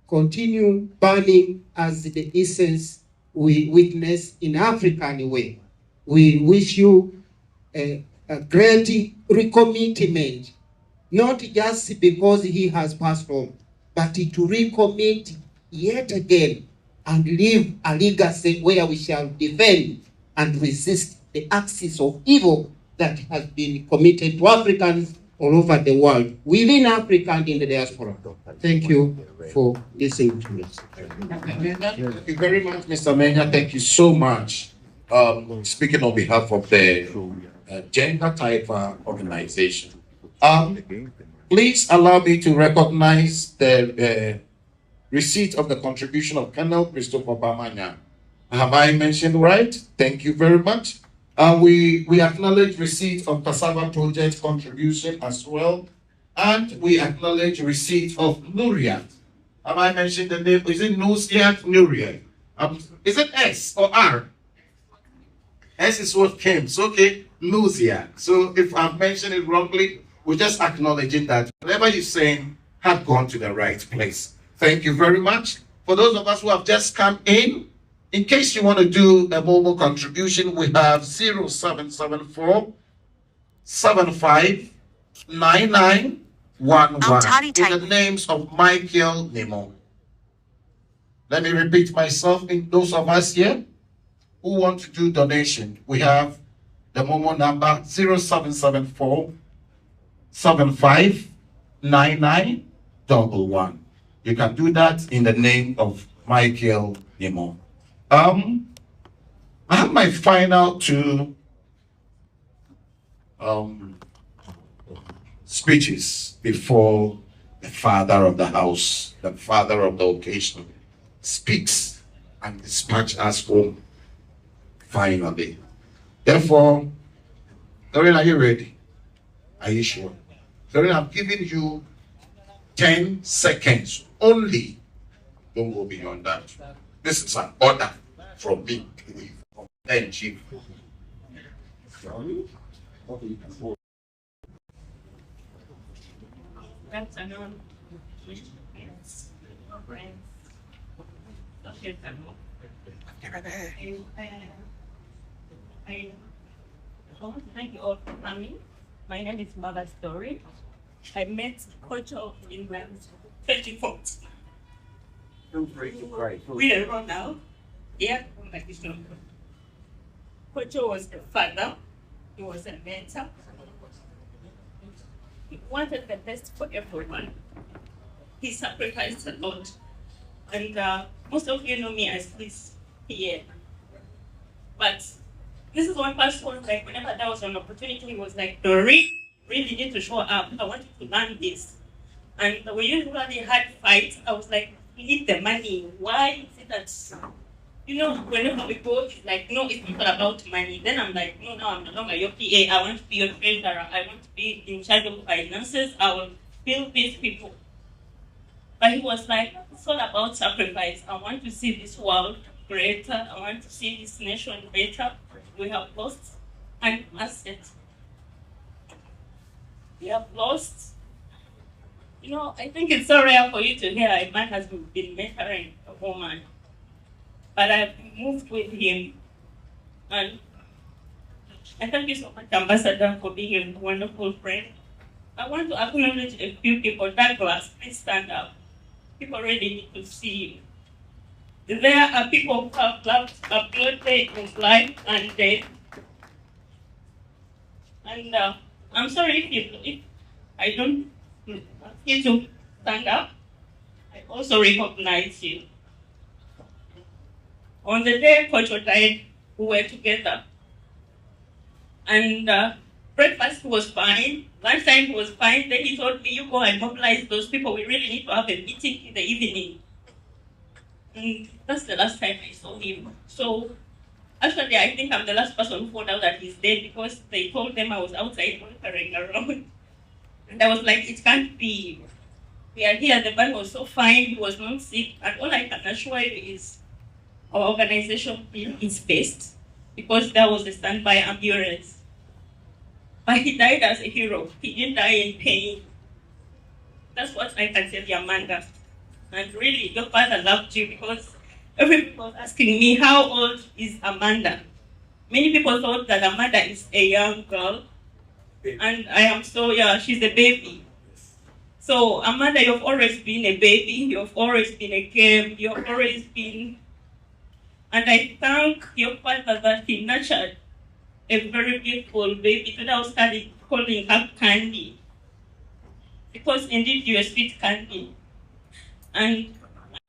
continue burning as the essence we witness in African way. We wish you a great recommitment, not just because he has passed on, but to recommit yet again and leave a legacy where we shall defend and resist the axis of evil that has been committed to Africans all over the world, within Africa and in the diaspora. Thank you for listening to us. Thank you very much, Mr. Menya. Thank you so much. Speaking on behalf of the Jenga Taifa organization, please allow me to recognize the receipt of the contribution of Colonel Christopher Bamanya. Have I mentioned right? Thank you very much. We acknowledge receipt of Cassava Project contribution as well. And we acknowledge receipt of Nuriat. Have I mentioned the name? Is it Nuriat? Nuriat. Is it S or R? S is what came. So, okay, Nuriat. So if I've mentioned it wrongly, we're just acknowledging that whatever you're saying have gone to the right place. Thank you very much. For those of us who have just come in case you want to do a mobile contribution, we have 0774 75 9911 in the names of Michael Nemo. Let me repeat myself. In those of us here who want to do donation, we have the Momo number 0774 75 9911. You can do that in the name of Michael Nemo. I have my final two speeches before the father of the house, the father of the occasion, speaks and dispatch us home finally. Therefore, Doreen, are you ready? Are you sure? Doreen, I'm giving you 10 seconds only. Don't go beyond that. This is an order from me, from the chief. Good afternoon, friends. I want to thank you all for coming. My name is Mother Story. I met Kojo in 2014. We are around now. Yeah, Kojo was a father. He was a mentor. He wanted the best for everyone. He sacrificed a lot. And most of you know me as this here. But This is one person, like, whenever there was an opportunity, he was like, no, really need to show up. I want you to learn this. And we usually had fights. I was like, we need the money. Why is it that, you know, whenever we go, it's like, no, it's not about money. Then I'm like, no, I'm no longer your PA. I want to be your treasurer. I want to be in charge of finances. I will build these people. But he was like, it's all about sacrifice. I want to see this world greater. I want to see this nation better. We have lost an asset. We have lost. You know, I think it's so rare for you to hear a man has been mentoring a woman. But I've moved with him. And I thank you so much, Ambassador, for being a wonderful friend. I want to acknowledge a few people. Douglas, please stand up. People really need to see you. There are people who have loved Ablode in life and death. And I'm sorry if I don't ask you to stand up. I also recognize you. On the day Kojo died, we were together. And breakfast was fine, lunchtime was fine. Then he told me, you go and mobilize those people. We really need to have a meeting in the evening. And that's the last time I saw him. So actually, I think I'm the last person who found out that he's dead because they told them I was outside wandering around. And I was like, it can't be. We are here, the man was so fine, he was not sick. And all I can assure you is our organization is best because there was a standby ambulance. But he died as a hero. He didn't die in pain. That's what I can tell you, Amanda. And really, your father loved you because everybody was asking me, how old is Amanda? Many people thought that Amanda is a young girl. And I am so, yeah, she's a baby. So, Amanda, you've always been a baby. You've always been a girl. You've always been... And I thank your father that he nurtured a very beautiful baby. Today I was calling her Candy. Because indeed you are sweet Candy. And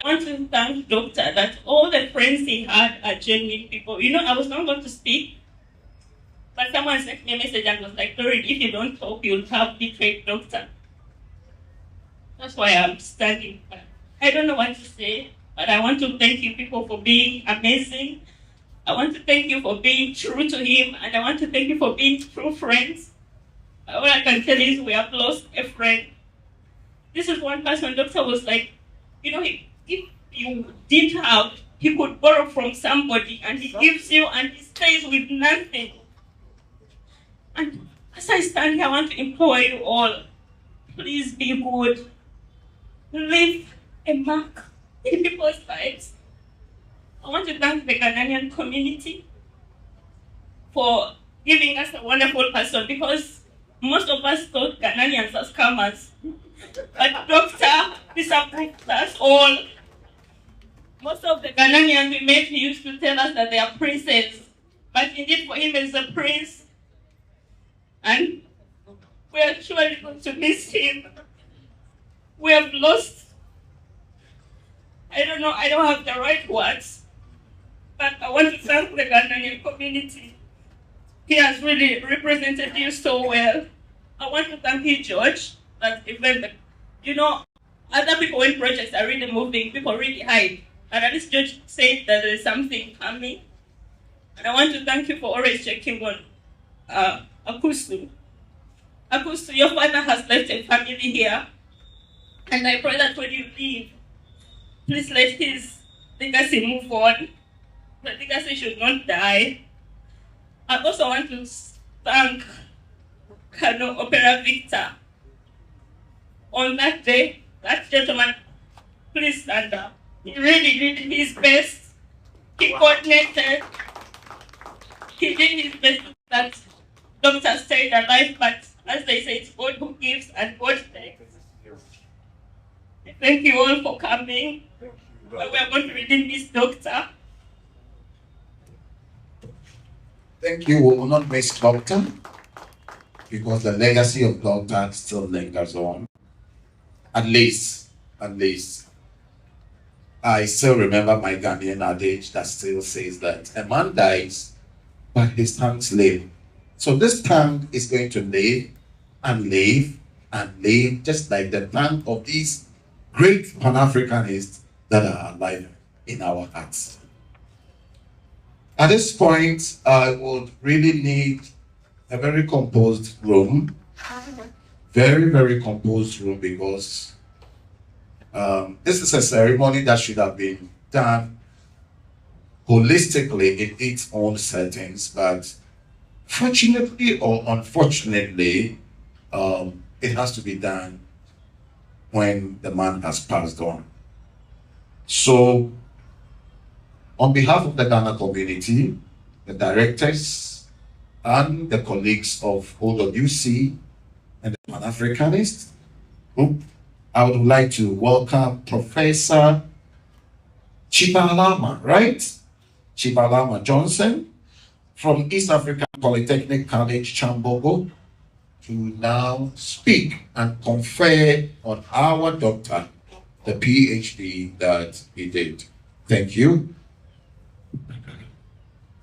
I want to thank Doctor that all the friends he had are genuine people. You know, I was not going to speak, but someone sent me a message and was like, Doreen, if you don't talk, you'll have betrayed Doctor. That's why I'm standing back. I don't know what to say, but I want to thank you people for being amazing. I want to thank you for being true to him, and I want to thank you for being true friends. All I can tell you is we have lost a friend. This is one person, Doctor was like, you know, if you didn't have, he could borrow from somebody, and he gives you, and he stays with nothing. And as I stand here, I want to implore you all, please be good. Leave a mark in people's lives. I want to thank the Ghanaian community for giving us a wonderful person because most of us thought Ghanaians as scammers. But Doctor disapproved us all. Most of the Ghanaians we met, he used to tell us that they are princes. But indeed for him is a prince. And we are surely going to miss him. We have lost, I don't know, I don't have the right words, but I want to thank the Ghanaian community. He has really represented you so well. I want to thank you, George, that even, you know, other people when projects are really moving, people really hide. And at least George said that there is something coming. And I want to thank you for always checking on Akusu. Akusu, your father has left a family here. And I pray that when you leave, please let his legacy move on. The legacy should not die. I also want to thank Colonel Opera Victor. On that day, that gentleman, please stand up. He really did his best. He coordinated. He did his best that Doctor stayed alive, but as they say, it's God who gives and God takes. Thank you all for coming. We are going to redeem this Doctor. Thank you. We will not miss Doctor because the legacy of Doctor still lingers on. At least, I still remember my Ghanaian adage that still says that a man dies but his tanks live. So this tank is going to live and live and live, just like the tank of these great Pan-Africanists that are alive in our hearts. At this point, I would really need a very composed room, very, very composed room, because this is a ceremony that should have been done holistically in its own settings, but fortunately or unfortunately, it has to be done when the man has passed on. So, on behalf of the Ghana community, the directors, and the colleagues of OWC and the Pan-Africanist group, I would like to welcome Professor Chibalama, right? Chibalama Johnson from East African Polytechnic College, Chambogo, to now speak and confer on our doctor the PhD that he did. Thank you.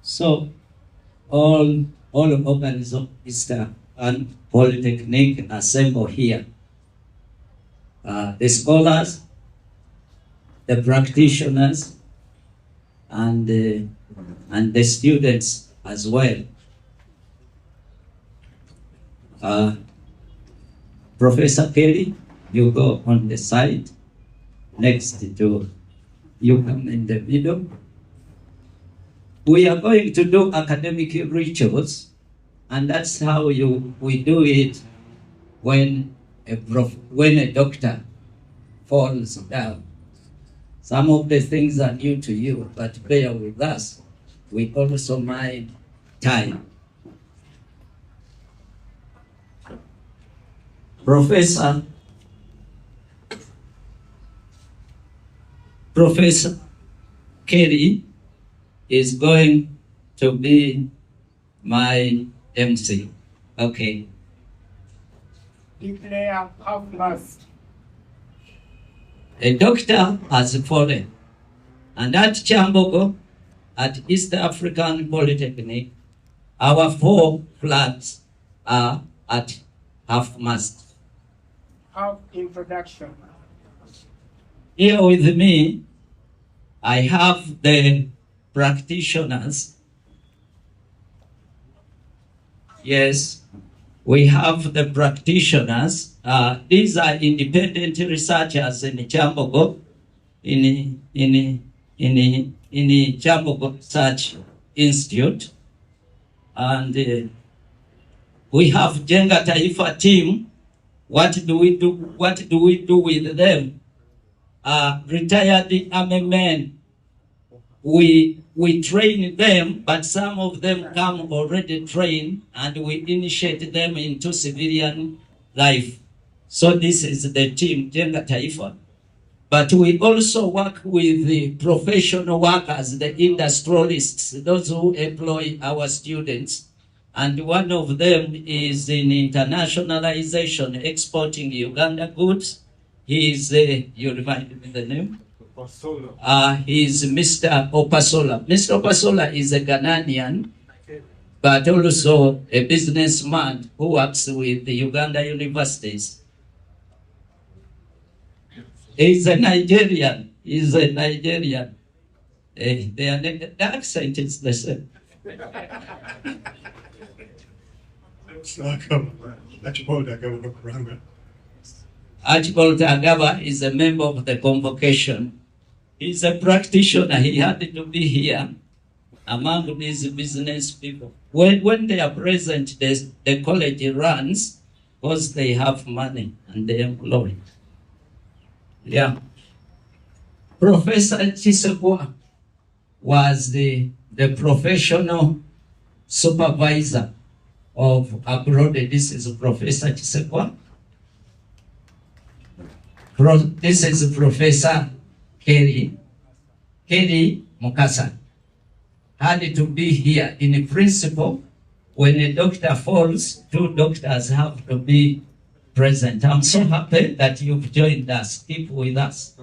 So, all organisms and Polytechnic assemble here. The scholars, the practitioners, and the students as well. Professor Kelly, you go on the side next to you, come in the middle. We are going to do academic rituals, and that's how we do it when a doctor falls down. Some of the things are new to you, but bear with us. We also mind time. Professor Kelly is going to be my MC. Okay. Declare half-mast. A doctor has fallen, and at Chambogo, at East African Polytechnic, our 4 flags are at half-mast. Half introduction. Here with me, I have the practitioners. Yes, we have the practitioners. These are independent researchers in Chambogo, in Chambogo Research Institute, and we have Jenga Taifa team. What do we do? What do we do with them? Retired army men. We train them, but some of them come already trained, and we initiate them into civilian life. So this is the team, Jenga Taifa. But we also work with the professional workers, the industrialists, those who employ our students. And one of them is in internationalization, exporting Uganda goods. He is, you remind me the name? He is Mr. Opasola. Mr. Opasola is a Ghanaian, but also a businessman who works with the Uganda universities. He's a Nigerian. He's a Nigerian. The accent is the same. Archibald Agaba is a member of the convocation. He's a practitioner. He had to be here among these business people. When they are present, the college runs because they have money and they employ. Yeah. Professor Chisekwa was the professional supervisor of Ablode. This is Professor Chisekwa. This is Professor Kelly Mukasa. Had to be here. In principle, when a doctor falls, 2 doctors have to be present. I'm so happy that you've joined us. Keep with us.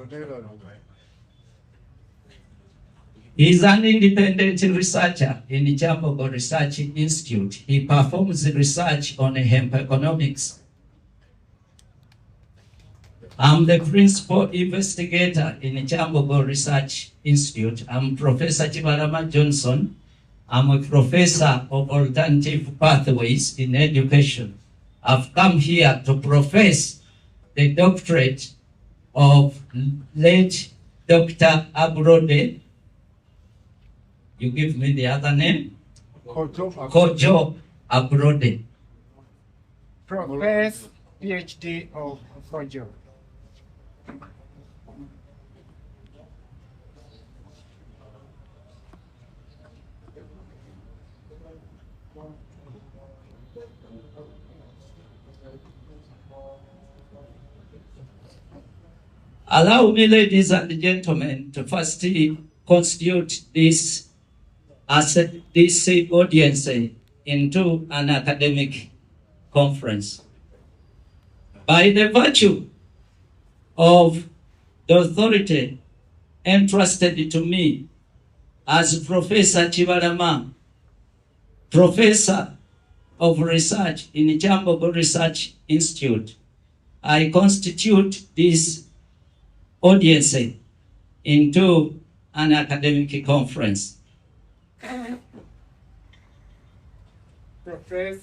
He is an independent researcher in the Chambogo Research Institute. He performs research on hemp economics. I'm the principal investigator in the Chambogo Research Institute. I'm Professor Chibalama Johnson. I'm a professor of alternative pathways in education. I've come here to profess the doctorate of late Dr. Ablode. You give me the other name? Kojo Ablode. Professor PhD of Kojo. Allow me, ladies and gentlemen, to first constitute this audience into an academic conference. By the virtue of the authority entrusted to me as Professor Chibalama, Professor of Research in the Chambogo Research Institute, I constitute this audience into an academic conference. Professor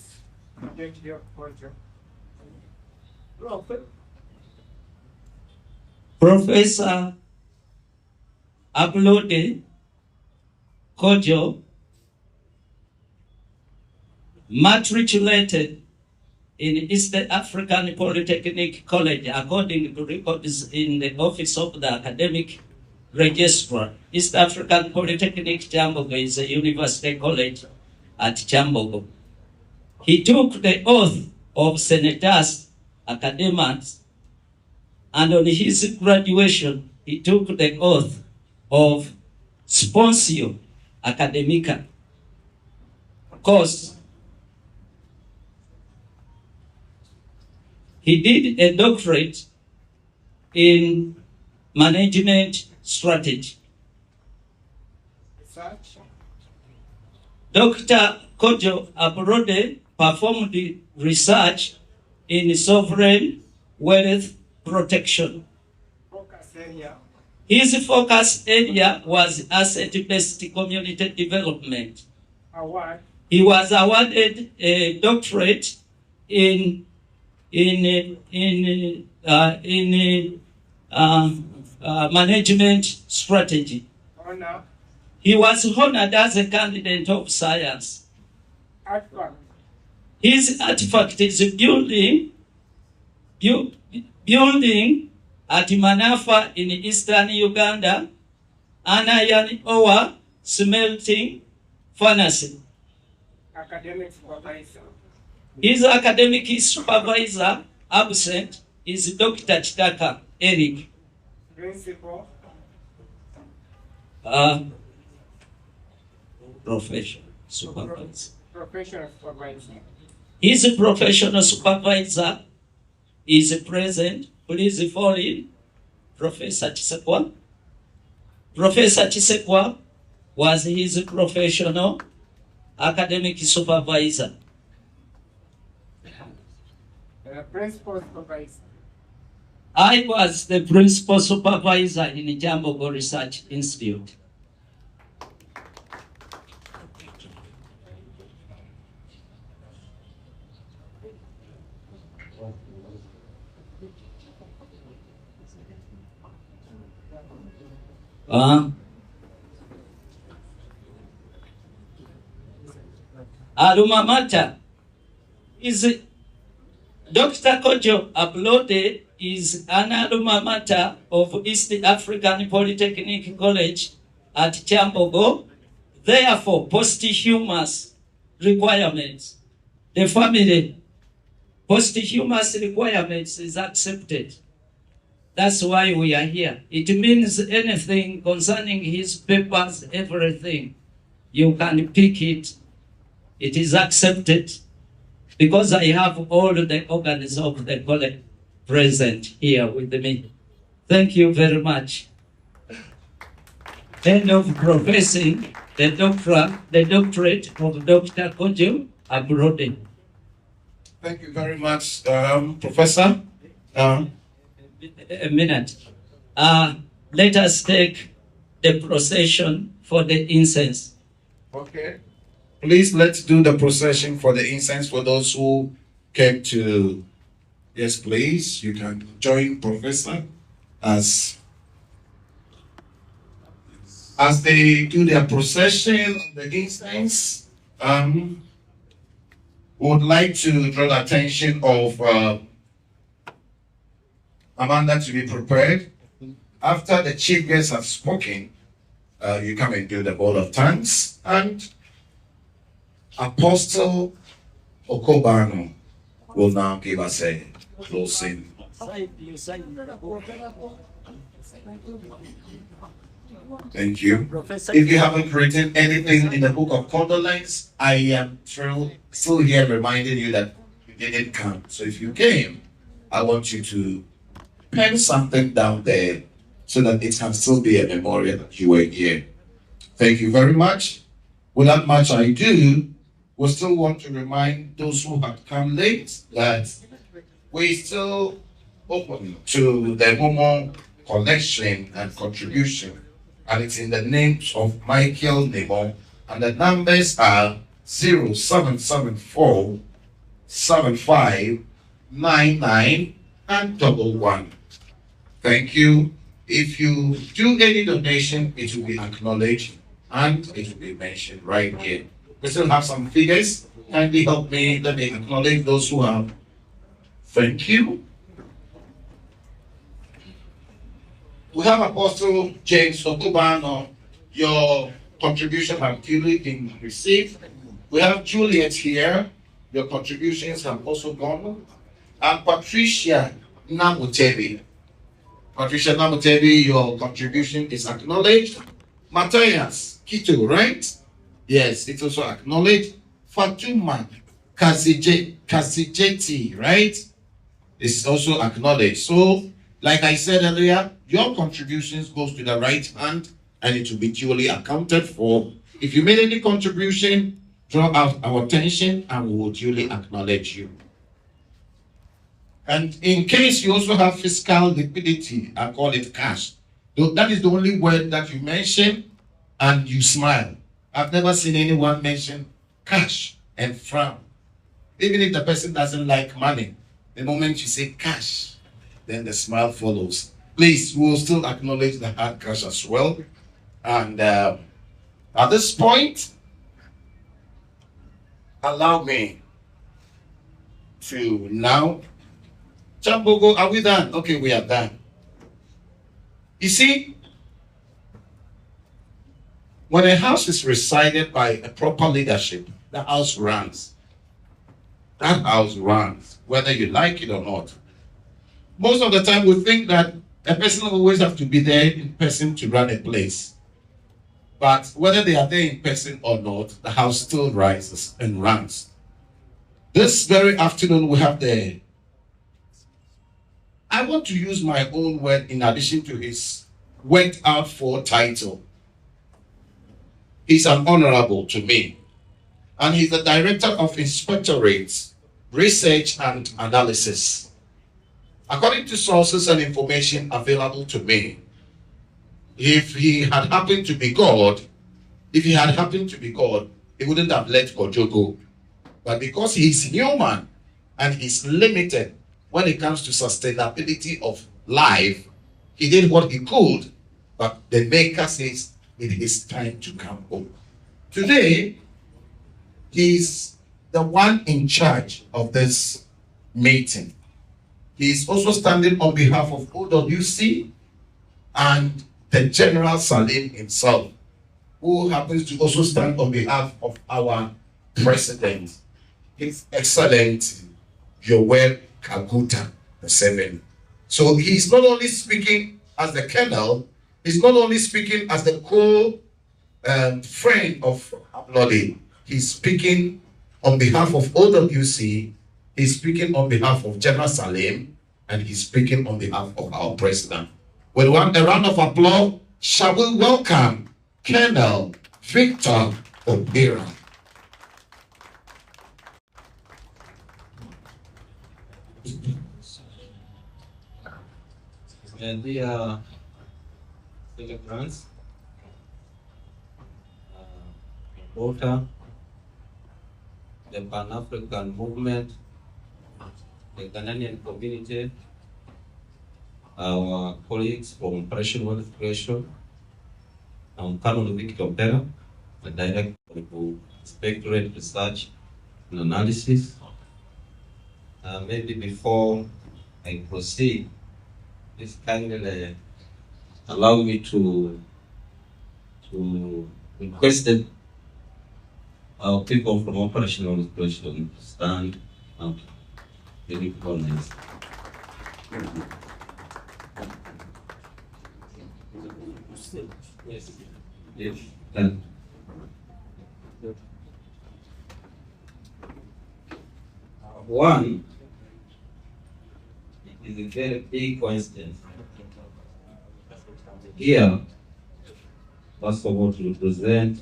PhD of Kojo. Professor Ablode Kojo matriculated in East African Polytechnic College according to records in the Office of the Academic Registrar. East African Polytechnic Chambogo is a university college at Chambogo. He took the oath of senators, academics, and on his graduation, he took the oath of sponsio academica. Of course, he did a doctorate in management strategy. Research. Dr. Kojo Ablode performed research in sovereign wealth protection. Focus area. His focus area was asset-based community development. Award. He was awarded a doctorate in management strategy. Honor. He was honored as a candidate of science. Artifact. His artifact is building at Manafa in eastern Uganda, an iron ore smelting furnace. Academic supervisor. His academic supervisor, absent, is Dr. Chitaka Eric. Principal. Professional supervisor. Professional supervisor. His professional supervisor is present. Please fall in. Professor Chisekwa. Professor Chisekwa was his professional academic supervisor. Principal supervisor. I was the principal supervisor in the Chambogo Research Institute. Alma mater is Dr. Kojo Ablode is an alma mater of East African Polytechnic College at Chambogo. Therefore, posthumous requirements, the family posthumous requirements is accepted. That's why we are here. It means anything concerning his papers, everything, you can pick it. It is accepted because I have all the organs of the college present here with me. Thank you very much. and of professing the doctorate of Dr. Kojo Ablode. Thank you very much, Professor. A minute. Let us take the procession for the incense. Okay. Please, let's do the procession for the incense for those who came to. Yes, please. You can join Professor as they do their procession of the incense. Would like to draw the attention of Amanda to be prepared. After the chief guests have spoken, you come and do the bowl of thanks, and Apostle Okobano will now give us a closing. Thank you. If you haven't written anything in the book of condolence, I am still here reminding you that you didn't come. So if you came, I want you to pen something down there so that it can still be a memorial that you were here. Thank you very much. Without much ado, we still want to remind those who have come late that we're still open to the Momo collection and contribution. And it's in the names of Michael Nebo. And the numbers are 0774 7599 and 11. Thank you. If you do any donation, it will be acknowledged and it will be mentioned right here. We still have some figures. Kindly help me. Let me acknowledge those who have. Thank you. We have Apostle James Okubano. Your contribution have duly been received. We have Juliet here. Your contributions have also gone. And Patricia Namutebi. Patricia Namutebi, your contribution is acknowledged. Matthias Kito, right? Yes, it's also acknowledged. Fatuma Kasijeti, right? It's also acknowledged. So, like I said earlier, your contributions goes to the right hand and it will be duly accounted for. If you made any contribution, draw out our attention and we will duly acknowledge you. And in case you also have fiscal liquidity, I call it cash. That is the only word that you mention and you smile. I've never seen anyone mention cash and frown. Even if the person doesn't like money, the moment you say cash, then the smile follows. Please, we will still acknowledge the hard cash as well. And at this point, allow me to now. Chambogo, are we done? Okay, we are done. You see, when a house is resided by a proper leadership, the house runs. That house runs, whether you like it or not. Most of the time, we think that a person always has to be there in person to run a place. But whether they are there in person or not, the house still rises and runs. This very afternoon, we have I want to use my own word in addition to his worked out for title. He's an honorable to me. And he's the Director of Inspectorates, Research and Analysis. According to sources and information available to me, if he had happened to be God, he wouldn't have let Kojo go. But because he's human and he's limited when it comes to sustainability of life, he did what he could, but the Maker says it is time to come home. Today, he's the one in charge of this meeting. He's also standing on behalf of OWC and the General Salim himself, who happens to also stand on behalf of our President, His Excellency Joel Kaguta VII. So he's not only speaking as the Colonel, he's not only speaking as the friend of Ablode, he's speaking on behalf of OWC, he's speaking on behalf of General Salim, and he's speaking on behalf of our President. With a round of applause, shall we welcome Colonel Victor Obera. And dear celebrants, daughter, the Pan-African movement, the Ghanaian community, our colleagues from Operation Wealth Creation. I'm Colonel Victor Obera, the Director of Inspectorate Research and Analysis. Maybe before I proceed, please kindly allow me to request that our people from Operational Exploration stand and be recognized. Yes. Yes. One, it is a very big coincidence. Here, first of all, to represent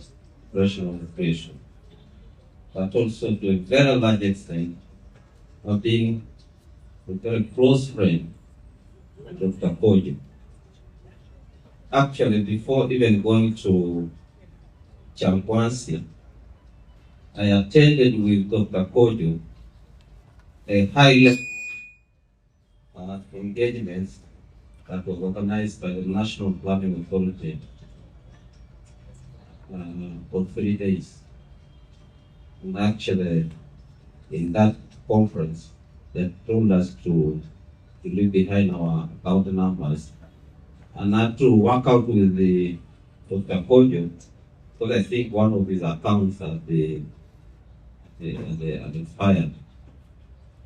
Operational Creation, but also to a very large extent of being a very close friend of Dr. Kojo. Actually, before even going to Champwansi, I attended with Dr. Kojo a high-level engagement that was organized by the National Planning Authority for 3 days. And actually, in that conference, they told us to leave behind our account numbers and not to work out with the Dr. Kojo, because I think one of his accounts had expired.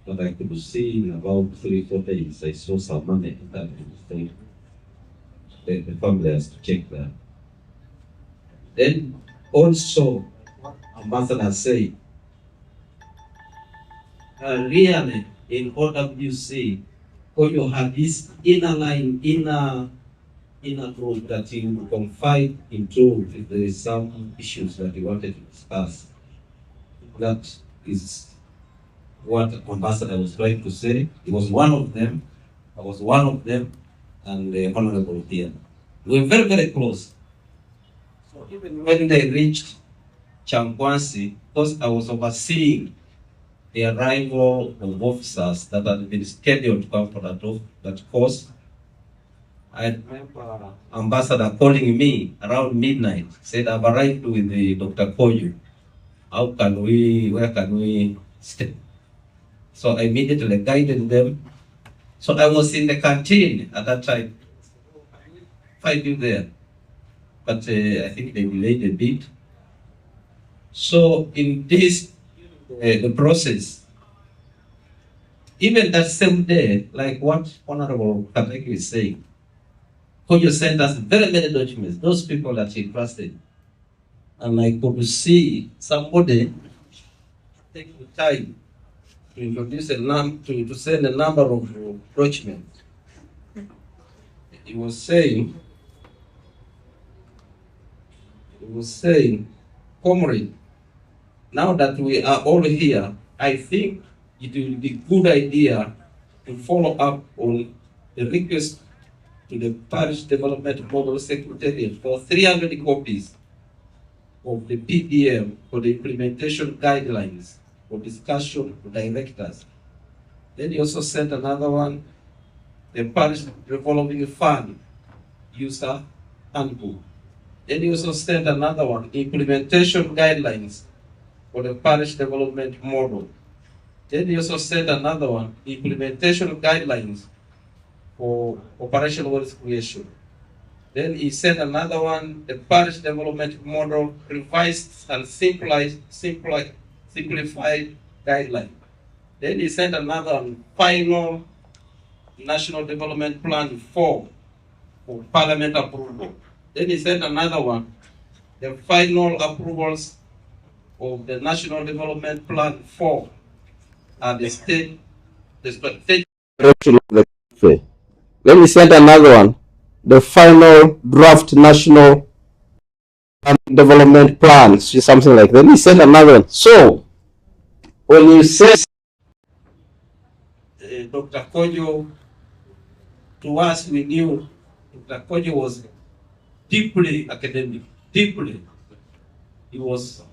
But I could see in about 3-4 days, I saw some money that the family has to check that. Then also, Ambassador said, really in OWC, Kojo had this inner line, inner group that he would confide into if there is some issues that he wanted to discuss. That is what Ambassador was trying to say. He was one of them. I was one of them, and the Honorable here. We were very, very close. So even when they reached Champwansi, because I was overseeing the arrival of officers that had been scheduled to come for that course, I remember Ambassador calling me around midnight, said, I've arrived with the Dr. Kojo. Where can we stay? So I immediately guided them. So I was in the canteen at that time. Find you there. But I think they delayed a bit. So in this, the process, even that same day, like what Honorable Kateki is saying, Kojo sent us very many documents, those people that he trusted. And I could see somebody take the time to introduce to send a number of approachments. He was saying, Comrade, now that we are all here, I think it will be a good idea to follow up on the request to the Parish Development Model Secretariat for 300 copies of the PDM for the implementation guidelines for discussion to directors. Then he also sent another one, the Parish Revolving Fund User Handbook. Then he also sent another one, implementation guidelines for the Parish Development Model. Then he also sent another one, implementation guidelines for Operational Wealth Creation. Then he sent another one, the Parish Development Model revised and simplified guideline. Then he sent another one, final National Development Plan 4 for Parliament approval. Then he sent another one, the final approvals of the National Development Plan 4 at the state direction of the country. Then he sent another one, the final draft national development plans, something like that. He said another one. So, when you say Dr. Kojo, to us, we knew Dr. Kojo was deeply academic, deeply. He was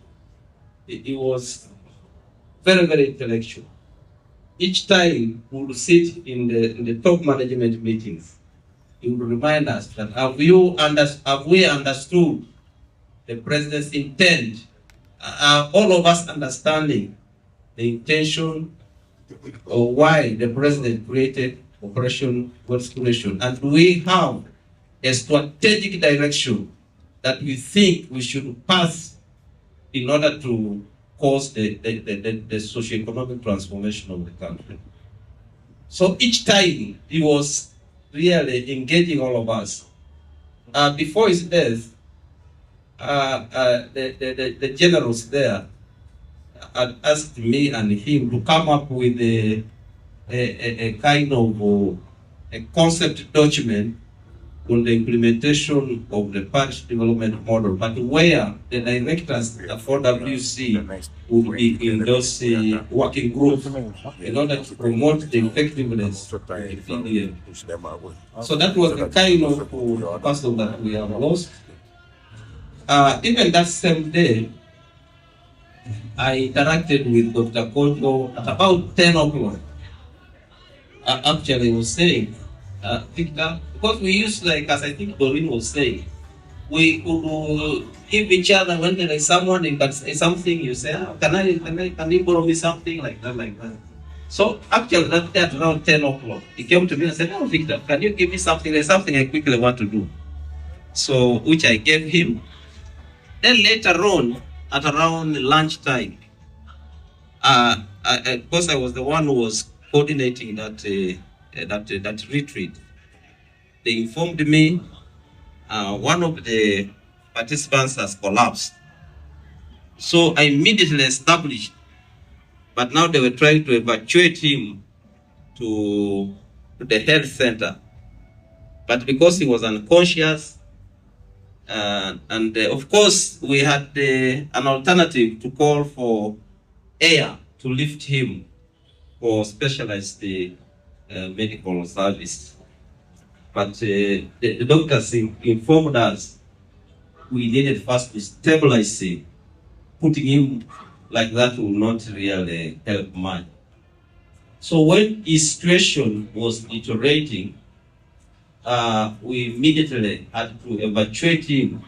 very, very intellectual. Each time we would sit in the top management meetings, he would remind us that have we understood the president's intent? Are all of us understanding the intention or why the president created Operation Wealth Creation? And do we have a strategic direction that we think we should pass in order to cause the socio-economic transformation of the country? So each time he was really engaging all of us. Before his death, the generals there had asked me and him to come up with a kind of a concept document on the implementation of the patch development model, but where the directors for WC would be in those working groups in order to promote the effectiveness of the PDM. So that was the kind of person that we have lost. Even that same day, I interacted with Dr. Kojo at about 10 o'clock. Actually, he was saying, Victor, because we used, like, as I think Doreen was saying, we could give each other when there is someone who can say something, you say, can you borrow me something, like that. So actually, that day at around 10 o'clock, he came to me and said, oh, Victor, can you give me something? There's something I quickly want to do. So, which I gave him. Then later on, at around lunchtime, because I was the one who was coordinating that retreat, they informed me one of the participants has collapsed. So I immediately established, but now they were trying to evacuate him to the health center. But because he was unconscious, and of course we had an alternative to call for air to lift him for specialized medical service. But the doctors informed us we needed first to stabilize him. Putting him like that will not really help much. So when his situation was deteriorating, we immediately had to evacuate him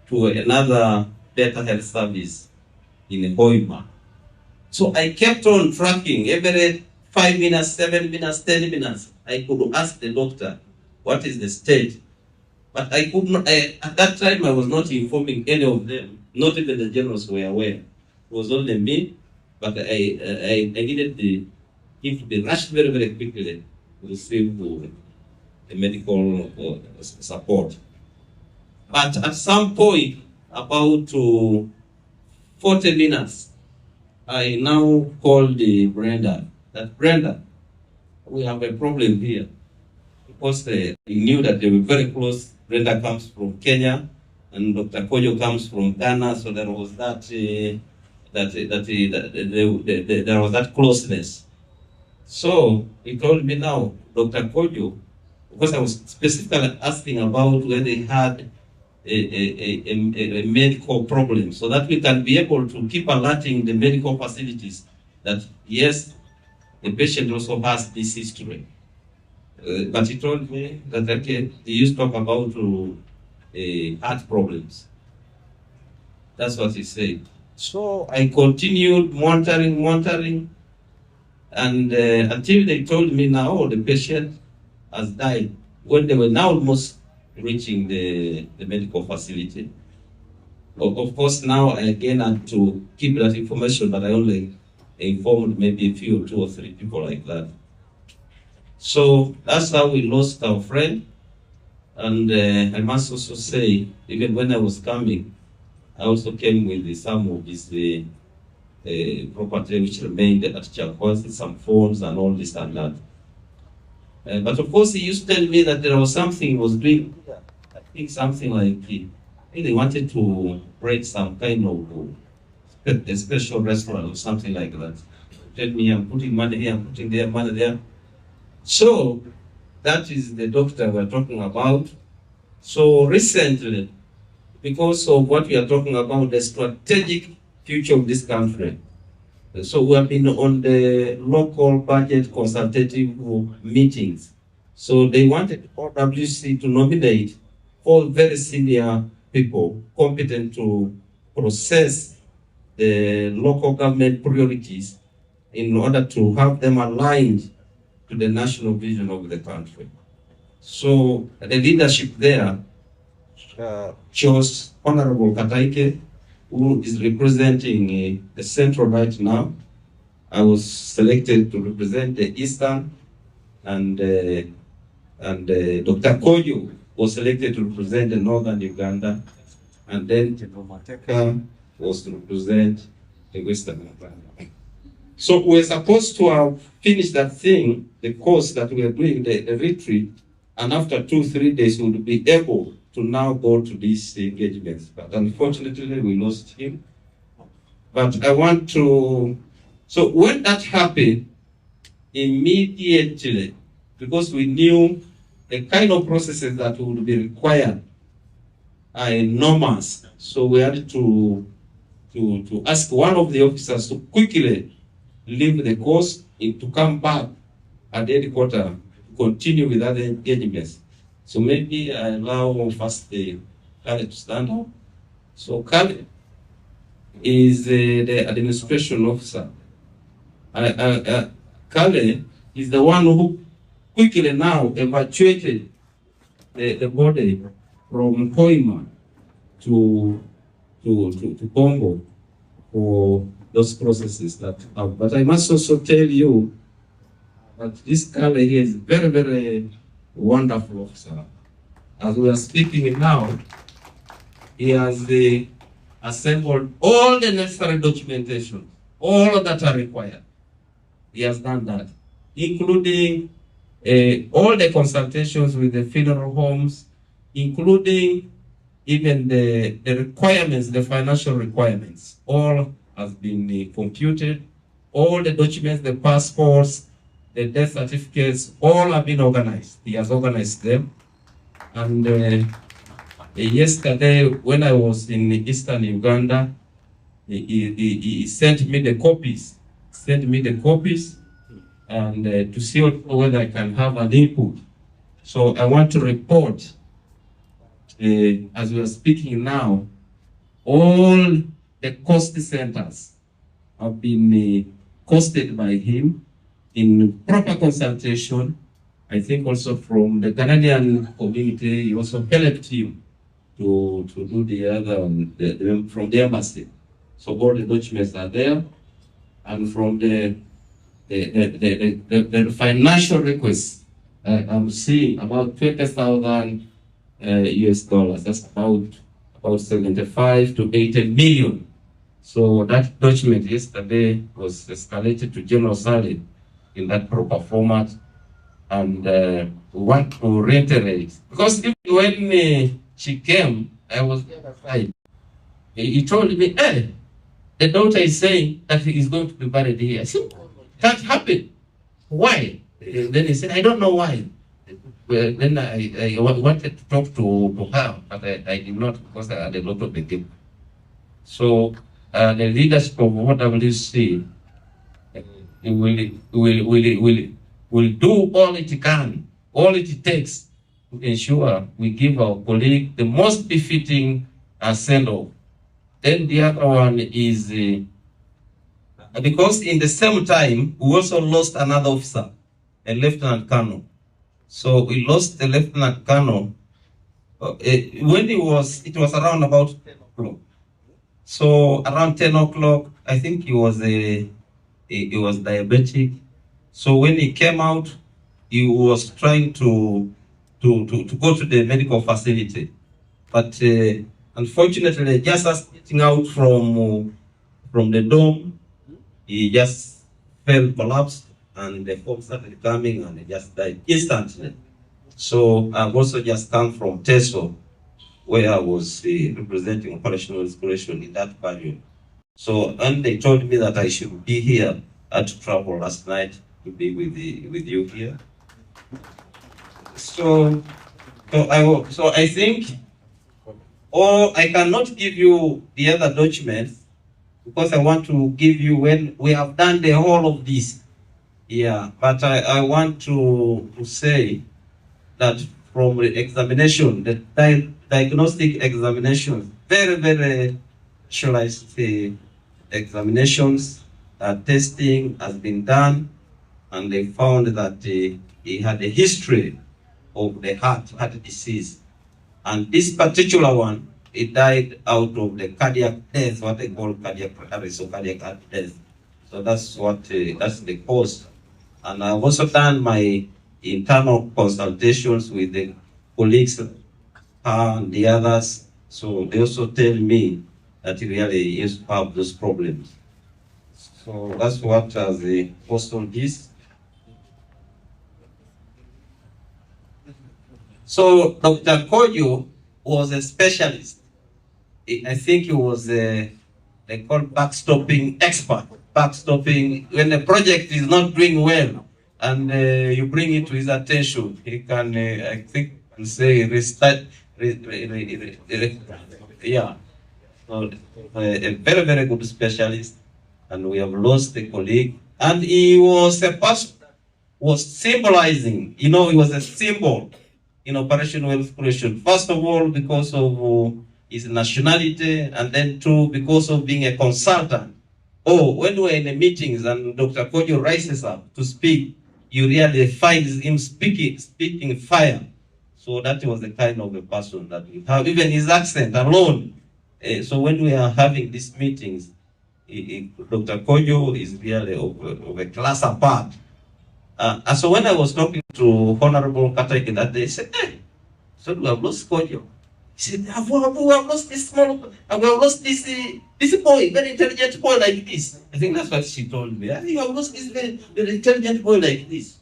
to another better health service in Hoima. So I kept on tracking every 5 minutes, 7 minutes, 10 minutes. I could ask the doctor, what is the state? But I could not, at that time I was not informing any of them, not even the generals were aware. It was only me, but I needed him to be rushed very, very quickly to receive the medical support. But at some point, about 40 minutes, I now called Brenda, that Brenda, we have a problem here. Because I knew that they were very close. Brenda comes from Kenya, and Dr. Kojo comes from Ghana, so there was that there was that closeness. So he told me now, Dr. Kojo, because I was specifically asking about whether they had a medical problem, so that we can be able to keep alerting the medical facilities that yes, the patient also has this history. But he told me that okay, they used to talk about heart problems. That's what he said. So I continued monitoring, and until they told me now the patient has died, when they were now almost reaching the medical facility. Of course, now I again had to keep that information, but I only informed maybe a few, 2 or 3 people like that. So that's how we lost our friend. And I must also say, even when I was coming, I also came with some of his property which remained at Chakwas, some phones and all this and that. But of course, he used to tell me that there was something he was doing. I think something like really wanted to create some kind of a special restaurant or something like that. Tell me, I'm putting money here, I'm putting there, money there. So that is the doctor we're talking about. So recently, because of what we are talking about, the strategic future of this country, so we have been on the local budget consultative meetings. So they wanted OWC to nominate all very senior people competent to process the local government priorities in order to have them aligned to the national vision of the country. So the leadership there chose Honorable Kataike, who is representing the Central right now. I was selected to represent the Eastern, and Dr. Kojo was selected to represent the Northern Uganda, and then Mateka was to represent the Western Uganda. So we're supposed to have finished that thing, the course that we are doing, the retreat, and after 2-3 days we will be able to now go to these engagements. But unfortunately we lost him. But I want to, so when that happened, immediately, because we knew the kind of processes that would be required are enormous, so we had to ask one of the officers to quickly leave the course and to come back at the headquarters to continue with other engagements. So maybe I allow first the Kale to stand up. So Kale is the administration officer. Kale is the one who quickly now evacuated the body from Koima to Congo for those processes that have. But I must also tell you that this Kale here is very, very wonderful officer. As we are speaking now, he has assembled all the necessary documentation, all that are required. He has done that, including all the consultations with the funeral homes, including even the requirements, the financial requirements. All has been computed. All the documents, the passports, the death certificates, all have been organized. He has organized them. And yesterday, when I was in Eastern Uganda, he sent me the copies. And to see whether I can have an input. So I want to report, as we are speaking now, all the cost centers have been costed by him in proper consultation. I think also from the Canadian community, he also helped him to do the other one, from the embassy. So all the documents are there, and from the financial requests, I'm seeing about 20,000 US dollars. That's about 75 to 80 million. So that document yesterday was escalated to General Sally in that proper format, and we want to reiterate, because even when she came, I was the other side. He told me, hey, the daughter is saying that he is going to be buried here. I said, that happened. Why? Then he said, I don't know why. Well, then I wanted to talk to her, but I did not, because I had a lot of the game. So the leadership of OWC will do all it can, all it takes to ensure we give our colleague the most befitting send-off. Then the other one is, because in the same time, we also lost another officer, a Lieutenant Colonel. So we lost the Lieutenant Colonel when it was around about 10 o'clock. So around 10 o'clock, I think he was diabetic. So when he came out, he was trying to go to the medical facility. But unfortunately, just as getting out from the dome, he just collapsed, and the foam started coming, and he just died instantly. So I've also just come from Teso, where I was representing operational exploration in that period. So, and they told me that I should be here. I had to travel last night to be with you here. So I think, or I cannot give you the other documents because I want to give you when we have done the whole of this. Yeah, but I want to say that from the examination, the diagnostic examination, very, very specialized examinations, testing has been done, and they found that he had a history of the heart disease. And this particular one, he died out of the cardiac death, what they call cardiac arrest or cardiac heart death. So that's what that's the cause. And I've also done my internal consultations with the colleagues and the others. So they also tell me that he really used to have those problems. So that's what the postal is. So Dr. Kojo was a specialist. I think he was they call backstopping expert. Backstopping, when a project is not doing well and you bring it to his attention, he can, I think, say, restart. Yeah. So, a very, very good specialist. And we have lost a colleague. And he was a person, was symbolizing, he was a symbol in operational exploration. First of all, because of his nationality, and then two, because of being a consultant. Oh, when we're in the meetings and Dr. Kojo rises up to speak, you really find him speaking fire. So that was the kind of a person that we have, even his accent alone. So when we are having these meetings, Dr. Kojo is really of a class apart. And so when I was talking to Honorable Katake that day, he said, hey, so we have lost Kojo. He said, we have lost this small, we have lost this boy, very intelligent boy like this. I think that's what she told me. I think you have lost this very intelligent boy like this.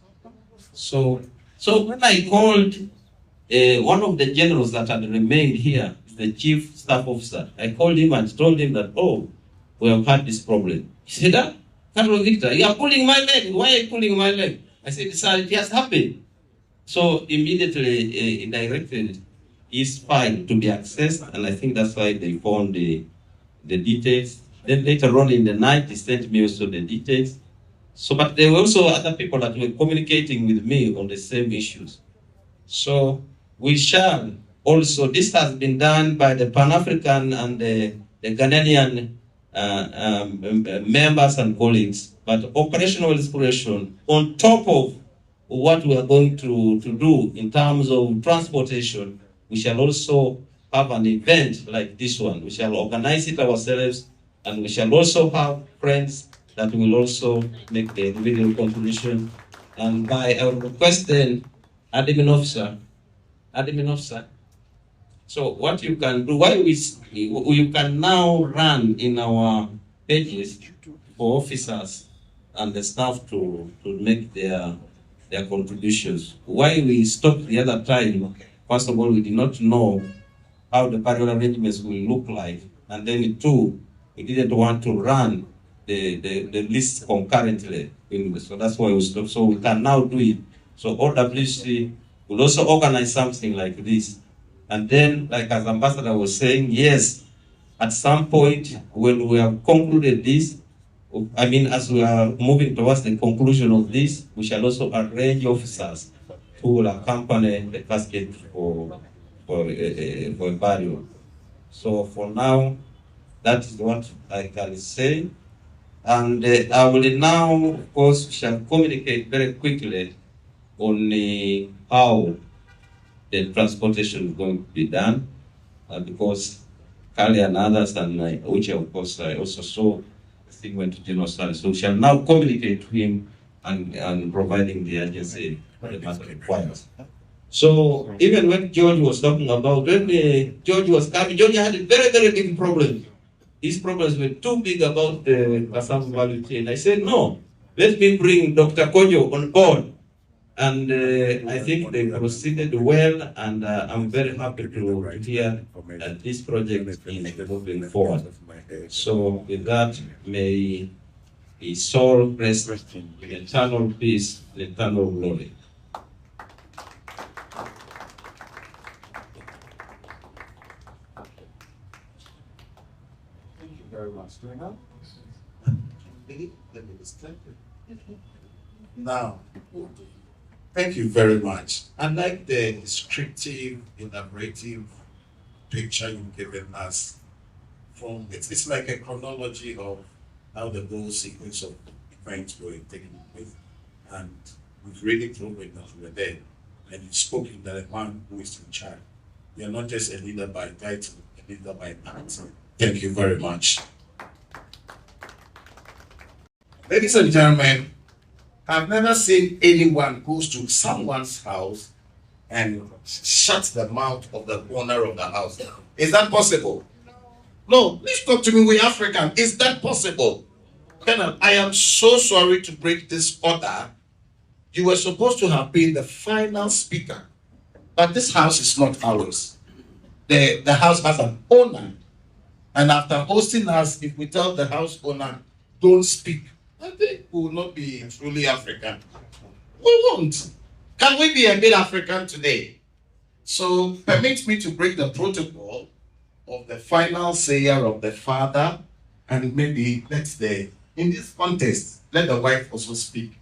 So when I called one of the generals that had remained here, the chief staff officer, I called him and told him that, oh, we have had this problem. He said, Colonel Victor, you are pulling my leg. Why are you pulling my leg? I said, sir, it has happened. So immediately he directed his file to be accessed, and I think that's why they found the details. Then later on in the night, he sent me also the details. So, but there were also other people that were communicating with me on the same issues. So we shall also, this has been done by the Pan-African and the Ghanaian members and colleagues, but operational exploration on top of what we are going to do in terms of transportation, we shall also have an event like this one. We shall organize it ourselves, and we shall also have friends that will also make the individual contribution. And I will request then, admin officer, so what you can do, you can now run in our pages for officers and the staff to make their contributions. Why we stopped the other time, first of all, we did not know how the burial arrangements will look like. And then two, we didn't want to run the list concurrently. So that's why we stopped. So we can now do it. So OWC will also organize something like this. And then, like as Ambassador was saying, yes, at some point when we have concluded this, as we are moving towards the conclusion of this, we shall also arrange officers who will accompany the casket for a burial. So for now, that is what I can say. And I will now, of course, shall communicate very quickly on how the transportation is going to be done, because Kali and others, and which of course I also saw, I think went to General Service. So we shall now communicate to him and providing the agency the matter requires. So even when George was talking about, when George was coming, George had a very, very big problem. His problems were too big about the cassava value chain. I said, no, let me bring Dr. Kojo on board. And I think they proceeded well, and I'm very happy to hear that this project is moving forward. So with that, may his soul rest in eternal peace and eternal glory. Thank you very much. Now, thank you very much. I like the descriptive, elaborative picture you've given us. It's like a chronology of how the whole sequence of events were taking place. And we've really proven that we were there. And you've spoken that a man who is in charge. You're not just a leader by title, a leader by act. Thank you very much. Ladies and gentlemen, I've never seen anyone goes to someone's house and shut the mouth of the owner of the house. Is that possible? No, please talk to me. We're African. Is that possible? Colonel, I am so sorry to break this order. You were supposed to have been the final speaker, but this house is not ours. The house has an owner. And after hosting us, if we tell the house owner, don't speak, I think we will not be truly African. We won't. Can we be a bit African today? So permit me to break the protocol of the final sayer of the father, and maybe in this contest, let the wife also speak.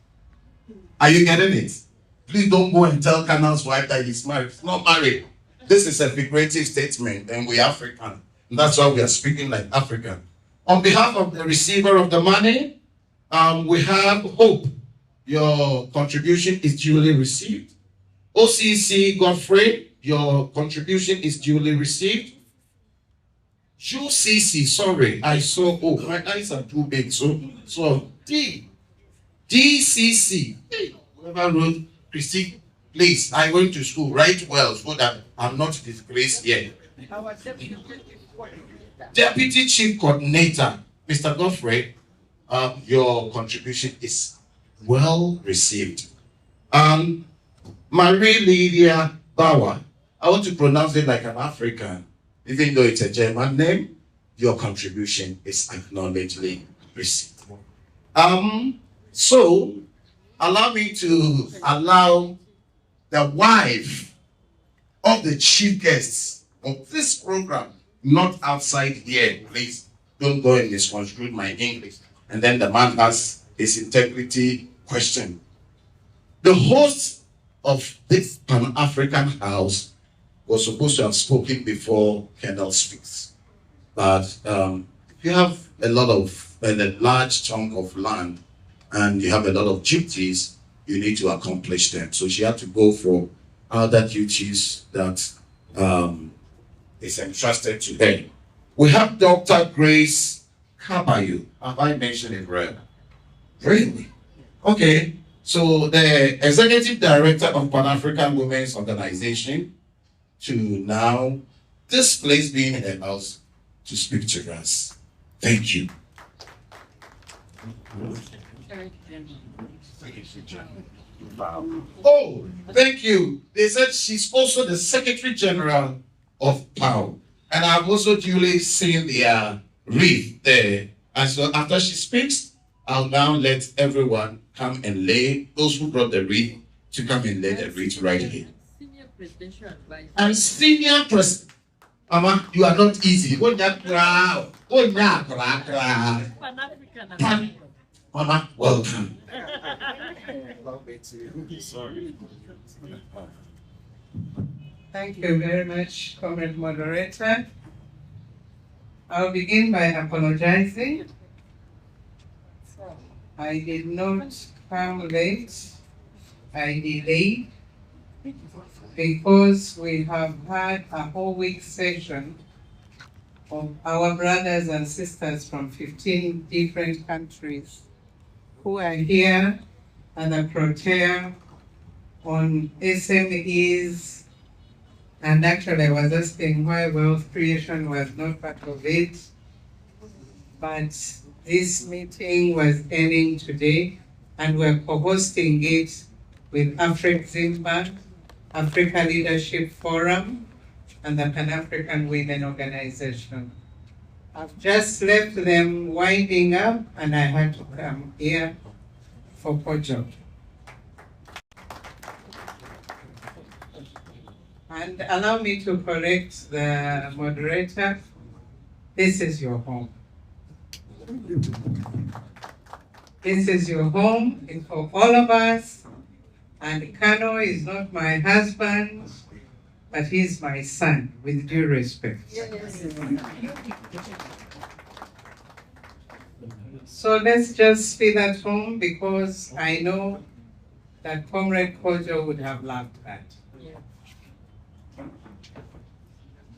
Are you getting it? Please don't go and tell Colonel's wife that he's married. He's not married. This is a figurative statement, and we're African. And that's why we are speaking like African. On behalf of the receiver of the money, we have Hope. Your contribution is duly received. OCC Godfrey, your contribution is duly received. UCC, sorry, I saw, my eyes are too big, so DCC, hey, whoever wrote, Christy, please, I went to school, write well so that I'm not disgraced yet. Deputy Chief Coordinator, Mr. Godfrey, your contribution is well received. Marie Lydia Bauer, I want to pronounce it like an African, even though it's a German name, your contribution is acknowledgedly received. So, allow me to allow the wife of the chief guests of this program, not outside here, please. Don't go and misconstrue my English. And then the man has his integrity question. The host of this Pan-African house was supposed to have spoken before Colonel speaks. But you have a large chunk of land and you have a lot of duties, you need to accomplish them. So she had to go for other duties that is entrusted to her. We have Dr. Grace Kabayu. Have I mentioned it right? Really? Okay. So the Executive Director of Pan-African Women's Organization to now, this place being her house, to speak to us. Thank you. Oh, thank you. They said she's also the Secretary General of POW. And I've also duly seen the wreath there. And so after she speaks, I'll now let everyone come and lay, those who brought the wreath, to come and lay the wreath right here. Senior Presidential Advisor. And Senior President. Mama, you are not easy. Mama, welcome. Sorry. Thank you very much, Comrade Moderator. I'll begin by apologizing. I did not come late. I delayed because we have had a whole week session of our brothers and sisters from 15 different countries who are here at the Protea on SMEs. And actually I was asking why wealth creation was not part of it. But this meeting was ending today and we're co-hosting it with AfriCZIMBA, Africa Leadership Forum, and the Pan-African Women Organization. I've just left them winding up, and I had to come here for Kojo. And allow me to correct the moderator. This is your home. This is your home. It's for all of us. And Kano is not my husband, but he's my son, with due respect. So let's just feel at home, because I know that Comrade Kojo would have loved that.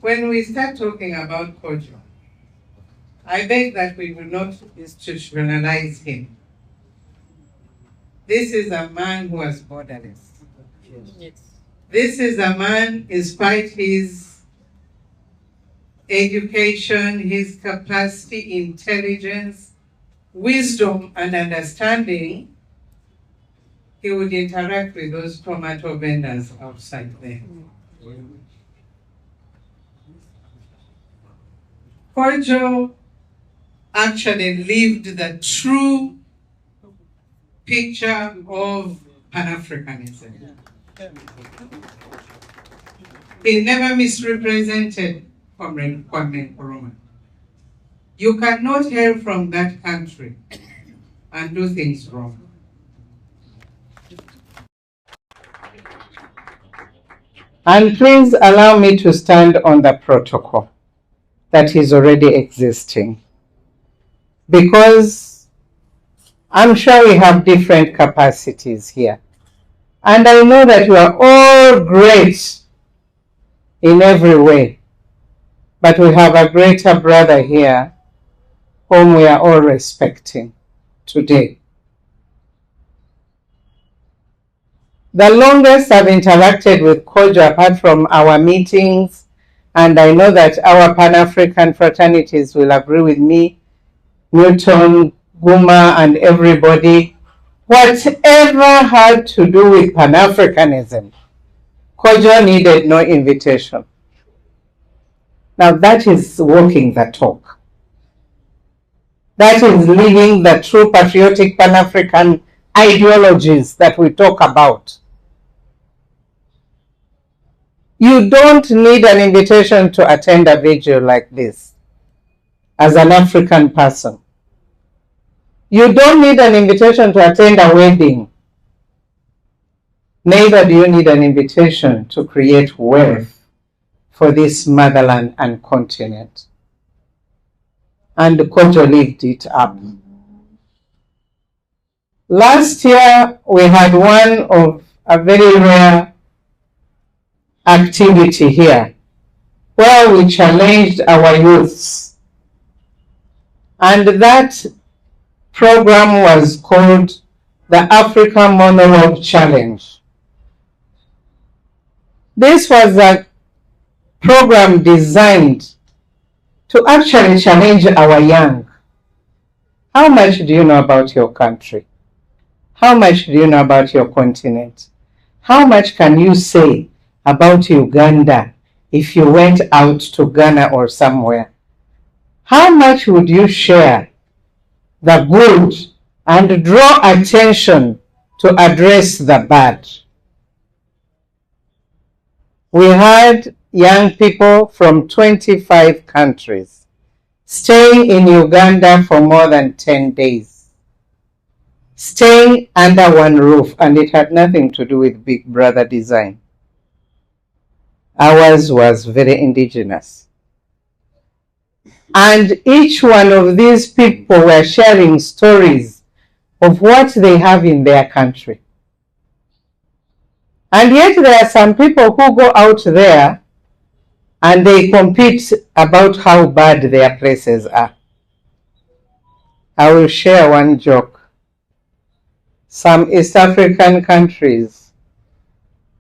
When we start talking about Kojo, I beg that we will not institutionalize him. This is a man who was borderless. Yes. This is a man, despite his education, his capacity, intelligence, wisdom, and understanding, he would interact with those tomato vendors outside there. Kojo actually lived the true picture of Pan-Africanism. He never misrepresented Comrade Kwame Nkrumah. You cannot hail from that country and do things wrong. And please allow me to stand on the protocol that is already existing, because I'm sure we have different capacities here. And I know that you are all great in every way, but we have a greater brother here whom we are all respecting today. The longest I've interacted with Kojo, apart from our meetings, and I know that our Pan-African fraternities will agree with me, Newton, Guma, and everybody, whatever had to do with Pan-Africanism, Kojo needed no invitation. Now that is walking the talk. That is living the true patriotic Pan-African ideologies that we talk about. You don't need an invitation to attend a vigil like this as an African person. You don't need an invitation to attend a wedding. Neither do you need an invitation to create wealth for this motherland and continent. And Kojo lived it up. Last year, we had one of a very rare activity here, where we challenged our youths. And that program was called the Africa Monologue Challenge. This was a program designed to actually challenge our young. How much do you know about your country? How much do you know about your continent? How much can you say about Uganda if you went out to Ghana or somewhere? How much would you share the good and draw attention to address the bad? We had young people from 25 countries staying in Uganda for more than 10 days, staying under one roof, and it had nothing to do with Big Brother design. Ours was very indigenous. And each one of these people were sharing stories of what they have in their country. And yet there are some people who go out there and they compete about how bad their places are. I will share one joke. Some East African countries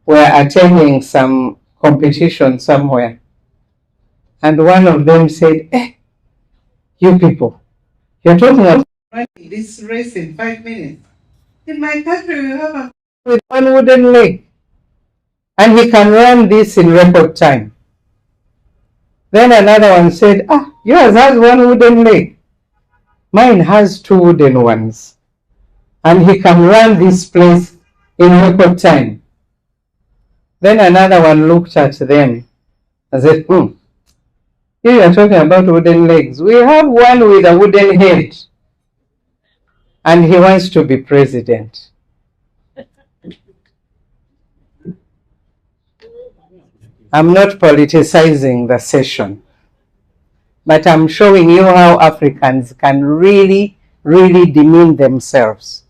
were attending some competition somewhere. And one of them said, you people, you're talking about running this race in 5 minutes. In my country, we have a with one wooden leg, and he can run this in record time. Then another one said, yours has one wooden leg. Mine has two wooden ones. And he can run this place in record time. Then another one looked at them and said, you are talking about wooden legs. We have one with a wooden head. And he wants to be president. I'm not politicizing the session, but I'm showing you how Africans can really, really demean themselves.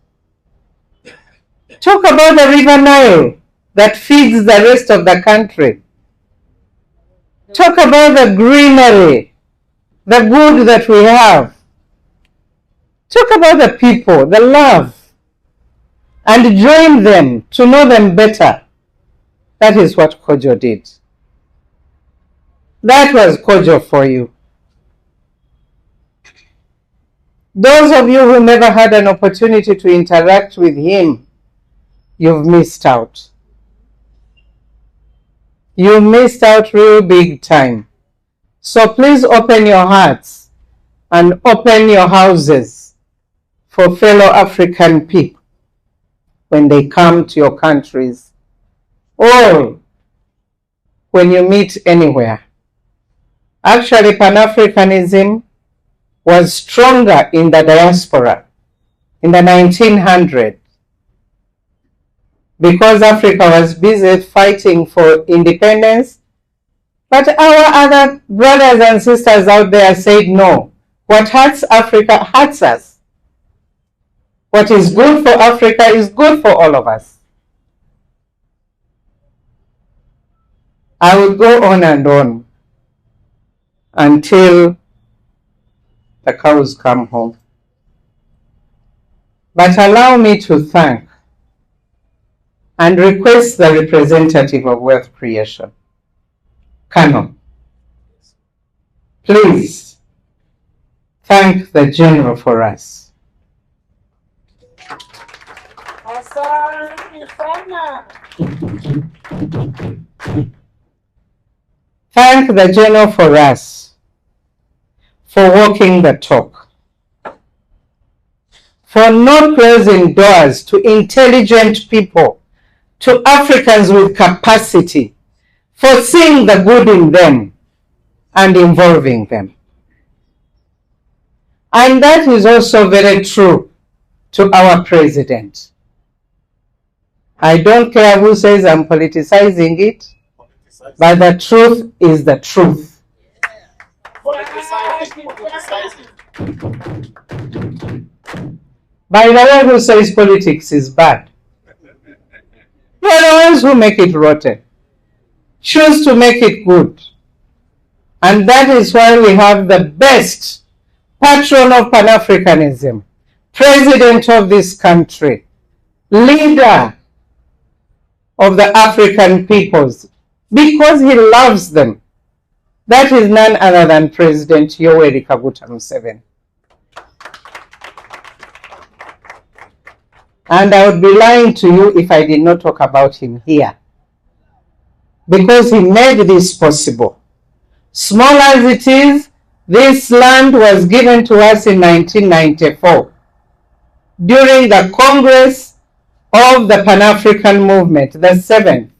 Talk about the River Nile that feeds the rest of the country. Talk about the greenery, the good that we have. Talk about the people, the love, and join them to know them better. That is what Kojo did. That was Kojo for you. Those of you who never had an opportunity to interact with him, you've missed out. You missed out real big time. So please open your hearts and open your houses for fellow African people when they come to your countries, or when you meet anywhere. Actually, Pan-Africanism was stronger in the diaspora in the 1900s because Africa was busy fighting for independence. But our other brothers and sisters out there said, no, what hurts Africa hurts us. What is good for Africa is good for all of us. I will go on and on until the cows come home. But allow me to thank and request the representative of wealth creation, Kano. Please thank the general for us. Thank the general for us, for walking the talk, for not closing doors to intelligent people, to Africans with capacity, for seeing the good in them and involving them. And that is also very true to our president. I don't care who says I'm politicizing it, but the truth is the truth. By the way, who says politics is bad? You are the ones who make it rotten. Choose to make it good. And that is why we have the best patron of Pan-Africanism, president of this country, leader of the African peoples, because he loves them. That is none other than President Yoweri Kaguta Museveni. And I would be lying to you if I did not talk about him here, because he made this possible. Small as it is, this land was given to us in 1994 during the Congress of the Pan-African Movement, the 7th.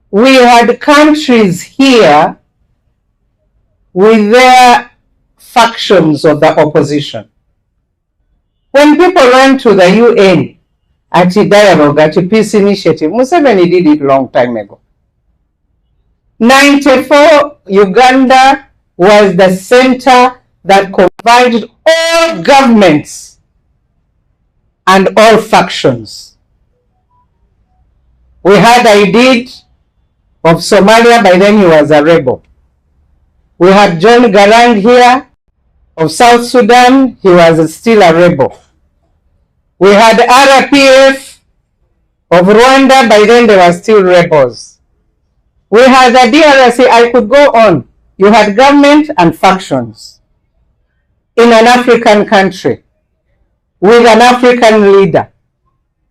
We had countries here with their factions of the opposition. When people ran to the UN at a dialogue, at a peace initiative, Museveni did it long time ago. 94, Uganda was the center that combined all governments and all factions. We had Aidid of Somalia, by then he was a rebel. We had John Garang here of South Sudan, he was still a rebel. We had RPF of Rwanda, by then they were still rebels. We had the DRC, I could go on. You had government and factions in an African country with an African leader.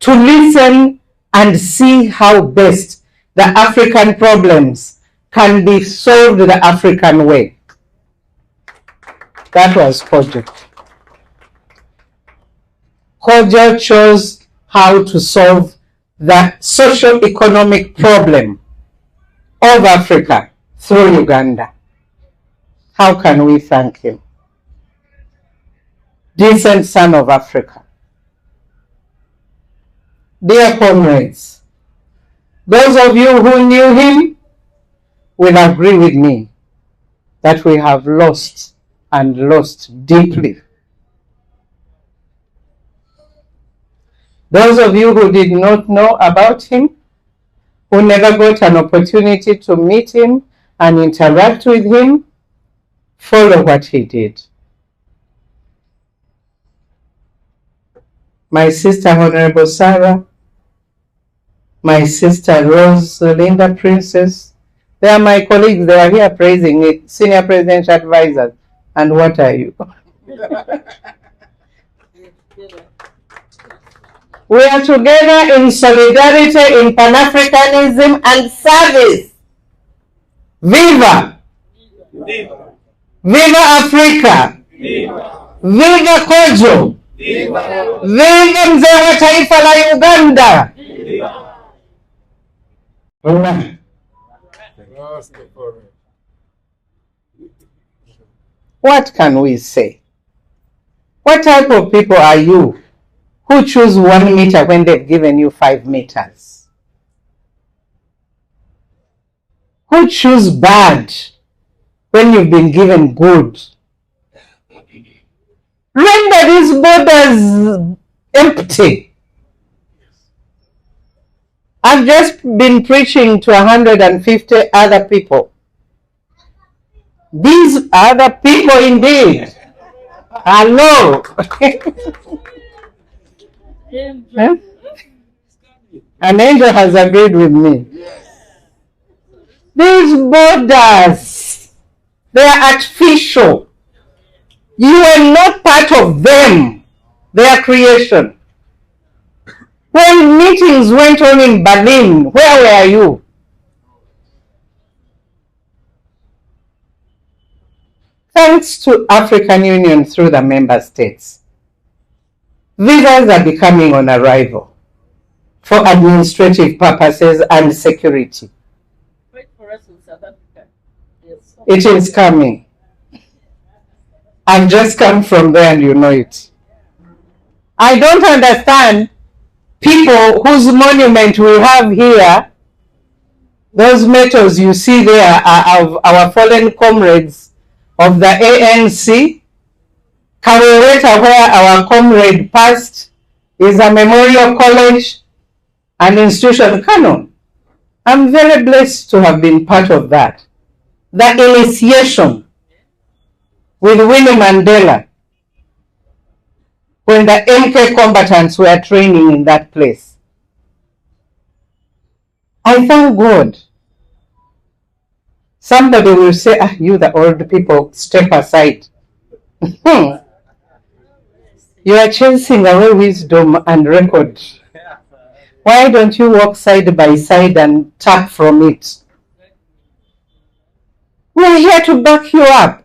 to listen and see how best the African problems can be solved the African way. That was Kojo. Kojo chose how to solve the socio-economic problem of Africa through Uganda. How can we thank him? Decent son of Africa. Dear comrades, those of you who knew him will agree with me that we have lost and lost deeply. Those of you who did not know about him, who never got an opportunity to meet him and interact with him, follow what he did. My sister Honorable Sarah, my sister Rose Linda Princess, they are my colleagues, they are here praising it, senior presidential advisors. And what are you? We are together in solidarity, in Pan-Africanism and service. Viva! Viva! Viva Africa! Viva! Viva Kojo! Viva! Viva mzee wa taifa la Uganda! Viva! What can we say? What type of people are you who choose 1 meter when they've given you 5 meters? Who choose bad when you've been given good? Render these borders empty. I've just been preaching to 150 other people. These other people indeed. Hello. Huh? An angel has agreed with me. These borders, they are artificial. You are not part of them, their creation. When meetings went on in Berlin, where were you? Thanks to African Union through the member states, visas are becoming on arrival for administrative purposes and security. Wait for us in South Africa. Yes. It is coming. I've just come from there and you know it. I don't understand people whose monument we have here. Those metals you see there are of our fallen comrades of the ANC. Kaweweta, where our comrade passed, is a memorial college and institution. Kano. I'm very blessed to have been part of that. The initiation with Winnie Mandela, when the MK combatants were training in that place. I thank God. Somebody will say, ah, you the old people, step aside. You are chasing away wisdom and record. Why don't you walk side by side and tap from it? We are here to back you up.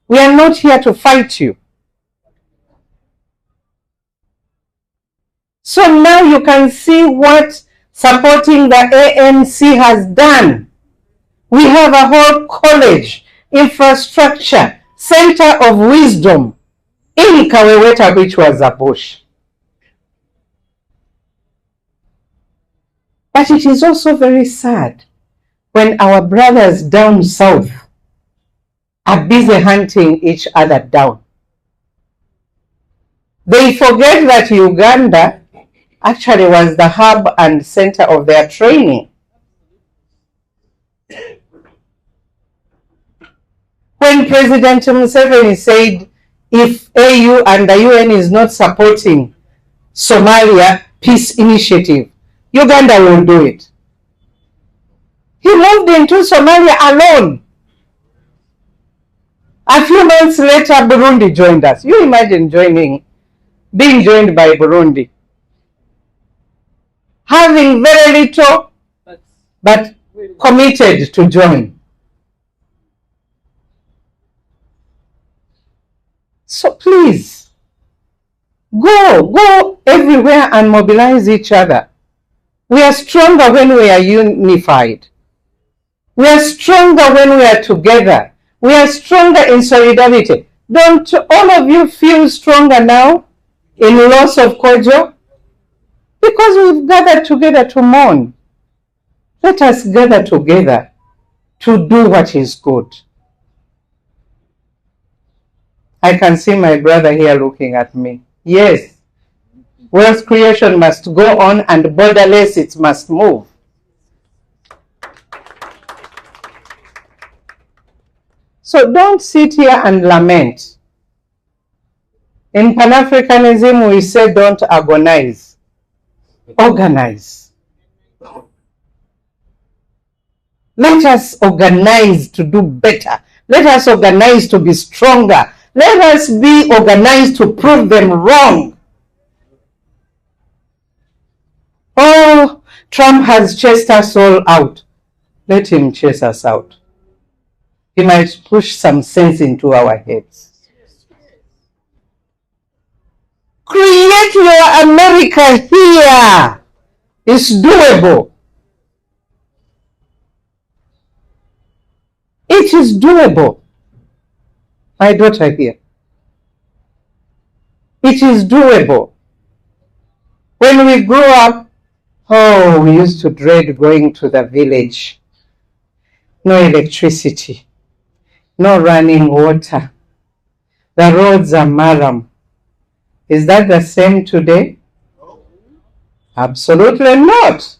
We are not here to fight you. So now you can see what supporting the ANC has done. We have a whole college, infrastructure, center of wisdom in Kaweweta, which was a bush. But it is also very sad when our brothers down south are busy hunting each other down. They forget that Uganda actually was the hub and center of their training. When President Museveni said, if AU and the UN is not supporting Somalia peace initiative, Uganda will do it. He moved into Somalia alone. A few months later, Burundi joined us. You imagine being joined by Burundi. having very little, but committed to join. So please, go everywhere and mobilize each other. We are stronger when we are unified. We are stronger when we are together. We are stronger in solidarity. Don't all of you feel stronger now in loss of Kojo? Because we've gathered together to mourn. Let us gather together to do what is good. I can see my brother here looking at me. Yes, wealth creation must go on and borderless it must move. So don't sit here and lament. In Pan-Africanism, we say don't agonize. Organize. Let us organize to do better. Let us organize to be stronger. Let us be organized to prove them wrong. Oh, Trump has chased us all out. Let him chase us out. He might push some sense into our heads. Create your America here. It's doable. It is doable. My daughter here. It is doable. When we grew up, oh, we used to dread going to the village. No electricity, no running water. The roads are maram. Is that the same today? Absolutely not.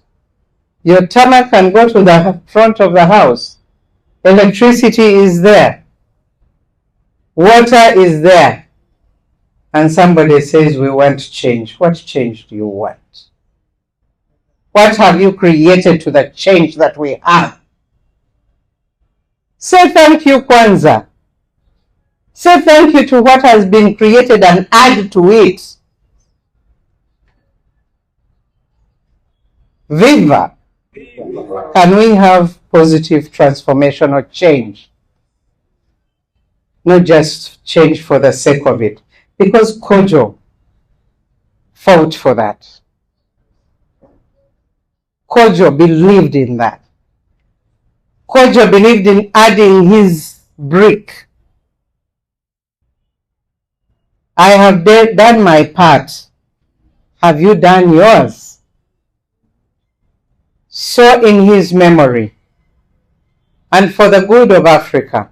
Your tarmac can go to the front of the house. Electricity is there. Water is there. And somebody says we want change. What change do you want? What have you created to the change that we have? Say thank you, Kwanzaa. Say thank you to what has been created and add to it. Viva! Can we have positive transformation or change? Not just change for the sake of it. Because Kojo fought for that. Kojo believed in that. Kojo believed in adding his brick. I have done my part. Have you done yours? So in his memory, and for the good of Africa,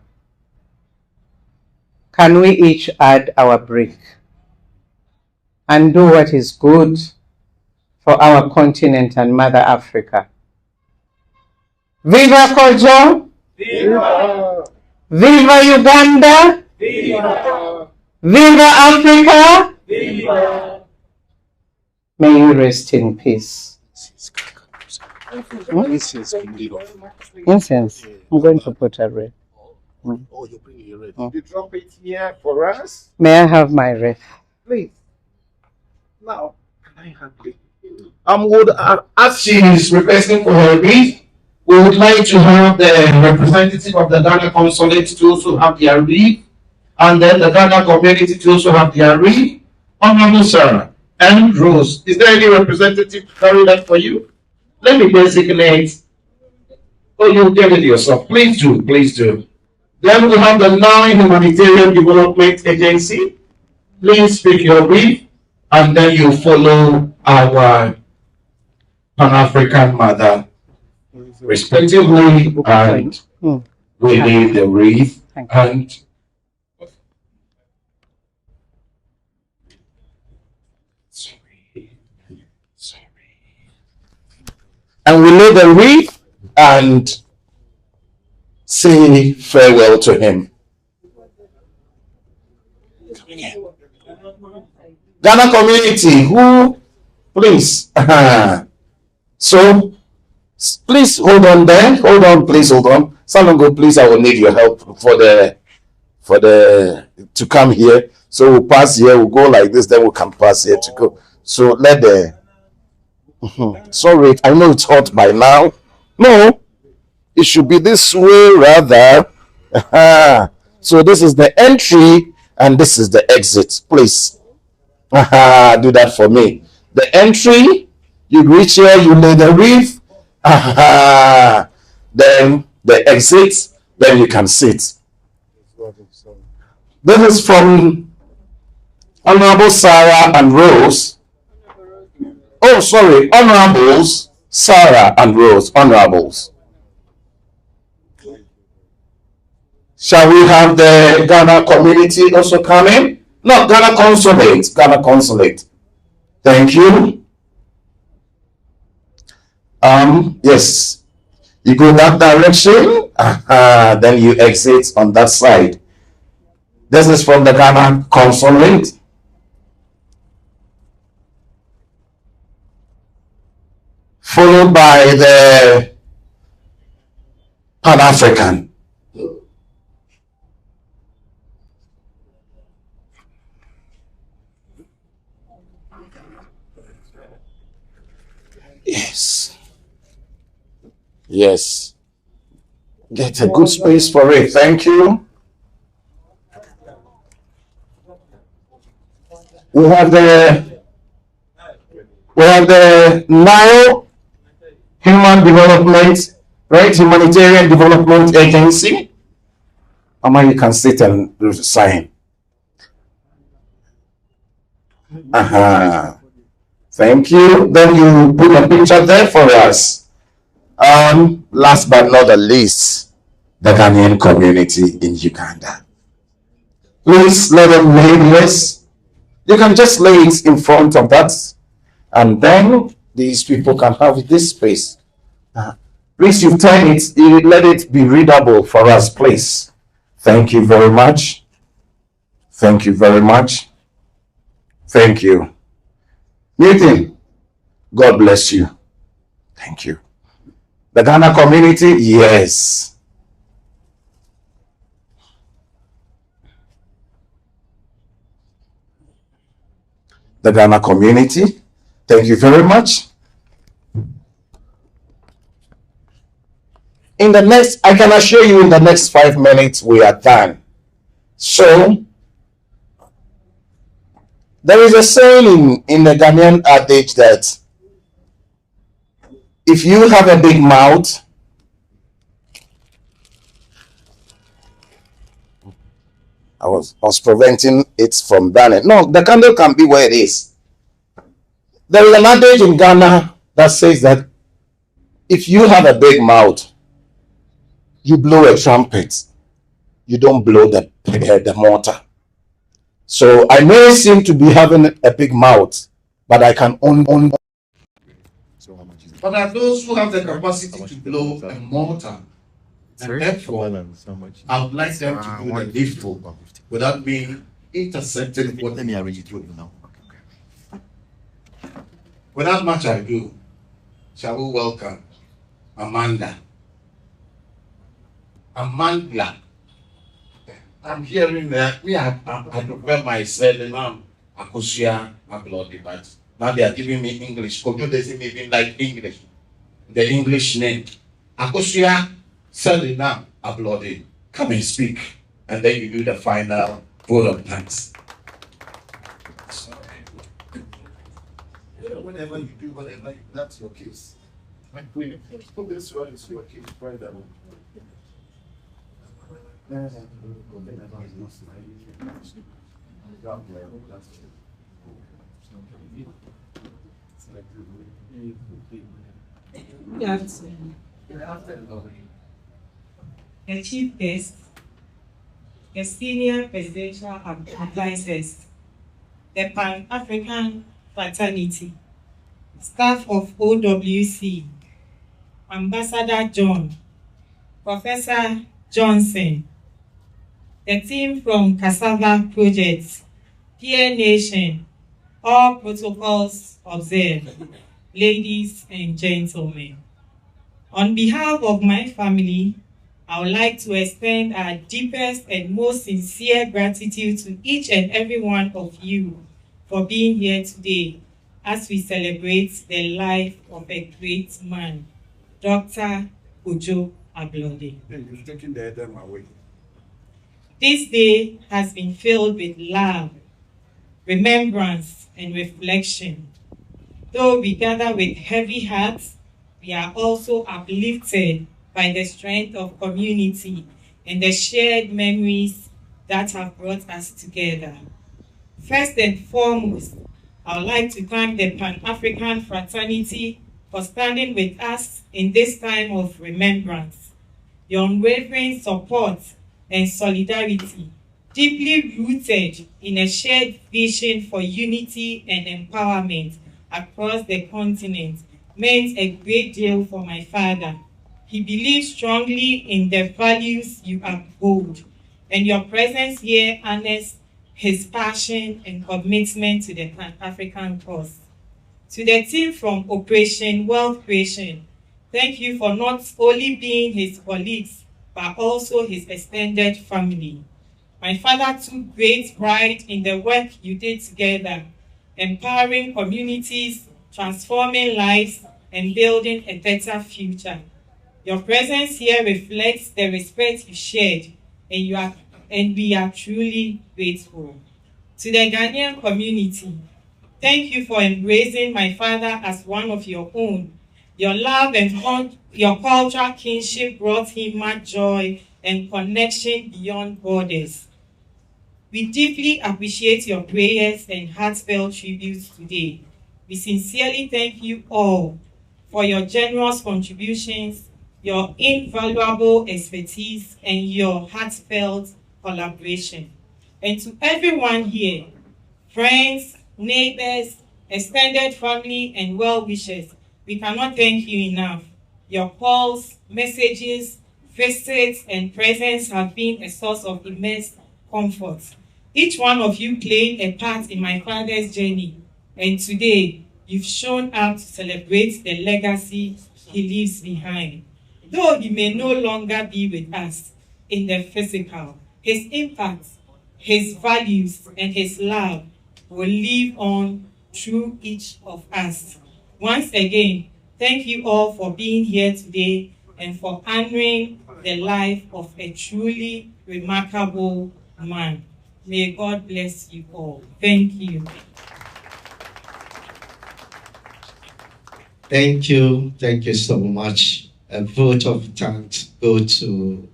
can we each add our brick and do what is good for our continent and Mother Africa? Viva Kojo! Viva! Viva Uganda! Viva! Viva Africa! Viva! May you rest in peace. Incense. I'm going to put a red. Oh, you're bringing your red. You drop it here for us? May I have my red? Please. Now, can I have it? As she is requesting for her wreath, we would like to have the representative of the Ghana consulate to also have their wreath, and then the Ghana community to also have their wreath. Honorable Sarah and Rose, is there any representative to carry that for you? Let me designate. Oh, you'll get it yourself. Please do, please do. Then we have the Non-Humanitarian Development Agency. Please speak your brief, and then you follow our Pan-African mother, respectively, and we lead the wreath. And we lay the wreath and say farewell to him. Ghana community, who, please, so, please hold on there, hold on, please hold on. Salongo, please, I will need your help to come here. So we'll pass here, we'll go like this, then we can pass here to go. So let the Sorry, I know it's hot by now. No, it should be this way rather. So this is the entry and this is the exit. Please do that for me. The entry, you reach here, you lay the wreath. Then the exit, then you can sit. This is from Honorable Sarah and Rose. Oh, sorry, Honorables Sarah and Rose. Honorables. Shall we have the Ghana community also coming? No, Ghana Consulate. Ghana Consulate. Thank you. Yes. You go that direction, then you exit on that side. This is from the Ghana Consulate. Followed by the Pan-African. Yes. Yes. Get a good space for it. Thank you. We have the Nile Human Development, right? Humanitarian Development Agency. You can sit and sign. Thank you. Then you put a picture there for us. Last but not the least, the Ghanaian community in Uganda. Please let them lay this. You can just lay it in front of that, and then these people can have this space. Please, you turn it, you let it be readable for us, please. Thank you very much. Thank you very much. Thank you. Newton, God bless you. Thank you. The Ghana community, yes. The Ghana community, thank you very much. In the next, I can assure you in the next 5 minutes, we are done. So, there is a saying in the Ghanaian adage that if you have a big mouth, I was preventing it from burning. No, the candle can be where it is. There is an adage in Ghana that says that if you have a big mouth, you blow a trumpet, you don't blow the mortar. So I may seem to be having a big mouth, but I can only. But are those who have the capacity to blow a mortar, and therefore I would like them to do the needful without being intercepted. Let me arrange it for you now. Without much ado, shall we welcome Amanda. Amanda. I'm hearing that I prefer my surname Akosia Ablode, but now they are giving me English. Kojo doesn't even like English. The English name. Akosia surname Ablode. Come and speak, and then you do the final vote of thanks. Whenever you do whatever, that's your case. This one is your case, right? The chief guest, the senior presidential advisors, the Pan-African fraternity, staff of OWC, Ambassador John, Professor Johnson, the team from Cassava Project, Peer Nation, all protocols observed, ladies and gentlemen. On behalf of my family, I would like to extend our deepest and most sincere gratitude to each and every one of you for being here today as we celebrate the life of a great man, Dr. Kojo Ablode. You've taken the item away. This day has been filled with love, remembrance, and reflection. Though we gather with heavy hearts, we are also uplifted by the strength of community and the shared memories that have brought us together. First and foremost, I would like to thank the Pan-African fraternity for standing with us in this time of remembrance. Your unwavering support and solidarity, deeply rooted in a shared vision for unity and empowerment across the continent, meant a great deal for my father. He believed strongly in the values you uphold, and your presence here honors his passion and commitment to the Pan-African cause. To the team from Operation Wealth Creation, thank you for not only being his colleagues, but also his extended family. My father took great pride in the work you did together, empowering communities, transforming lives, and building a better future. Your presence here reflects the respect you shared, and we are truly grateful. To the Ghanaian community, thank you for embracing my father as one of your own. Your love and your cultural kinship brought him much joy and connection beyond borders. We deeply appreciate your prayers and heartfelt tributes today. We sincerely thank you all for your generous contributions, your invaluable expertise, and your heartfelt collaboration. And to everyone here, friends, neighbors, extended family, and well-wishers, we cannot thank you enough. Your calls, messages, visits, and presence have been a source of immense comfort. Each one of you played a part in my father's journey, and today you've shown up to celebrate the legacy he leaves behind. Though he may no longer be with us in the physical, his impact, his values, and his love will live on through each of us. Once again, thank you all for being here today and for honoring the life of a truly remarkable man. May God bless you all. Thank you. Thank you. Thank you so much. A vote of thanks go to